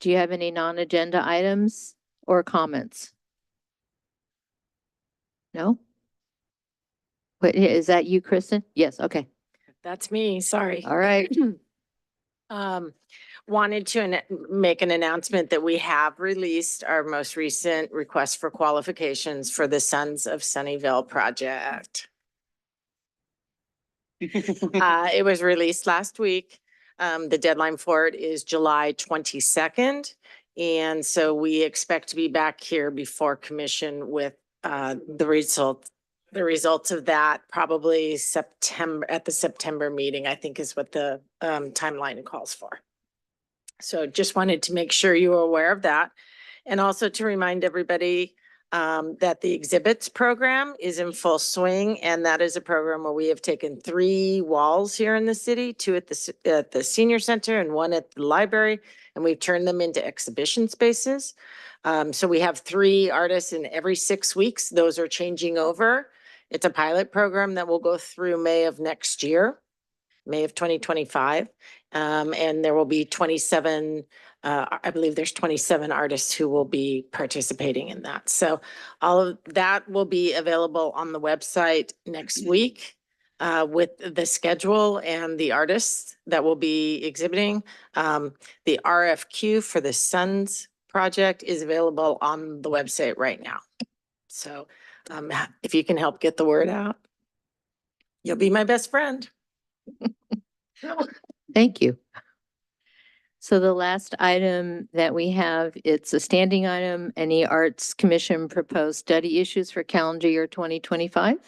do you have any non-agenda items or comments? No? Wait, is that you, Kristen? Yes, okay. That's me, sorry. All right. Wanted to make an announcement that we have released our most recent request for qualifications for the Sons of Sunnyvale project. It was released last week. The deadline for it is July 22nd. And so we expect to be back here before commission with the results of that probably September, at the September meeting, I think is what the timeline calls for. So just wanted to make sure you were aware of that. And also to remind everybody that the exhibits program is in full swing. And that is a program where we have taken 3 walls here in the city, 2 at the senior center and 1 at the library. And we've turned them into exhibition spaces. So we have 3 artists in every 6 weeks. Those are changing over. It's a pilot program that will go through May of next year, May of 2025. And there will be 27, I believe there's 27 artists who will be participating in that. So all of that will be available on the website next week with the schedule and the artists that will be exhibiting. The RFQ for the Sons project is available on the website right now. So if you can help get the word out, you'll be my best friend. Thank you. So the last item that we have, it's a standing item. Any Arts Commission proposed study issues for calendar year 2025?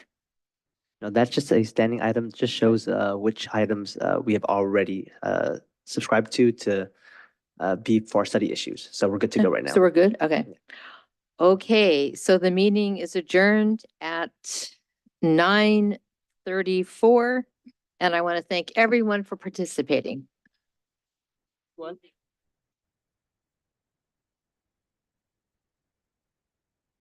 No, that's just a standing item. Just shows which items we have already subscribed to be for study issues. So we're good to go right now. So we're good? Okay. Okay, so the meeting is adjourned at 9:34. And I want to thank everyone for participating.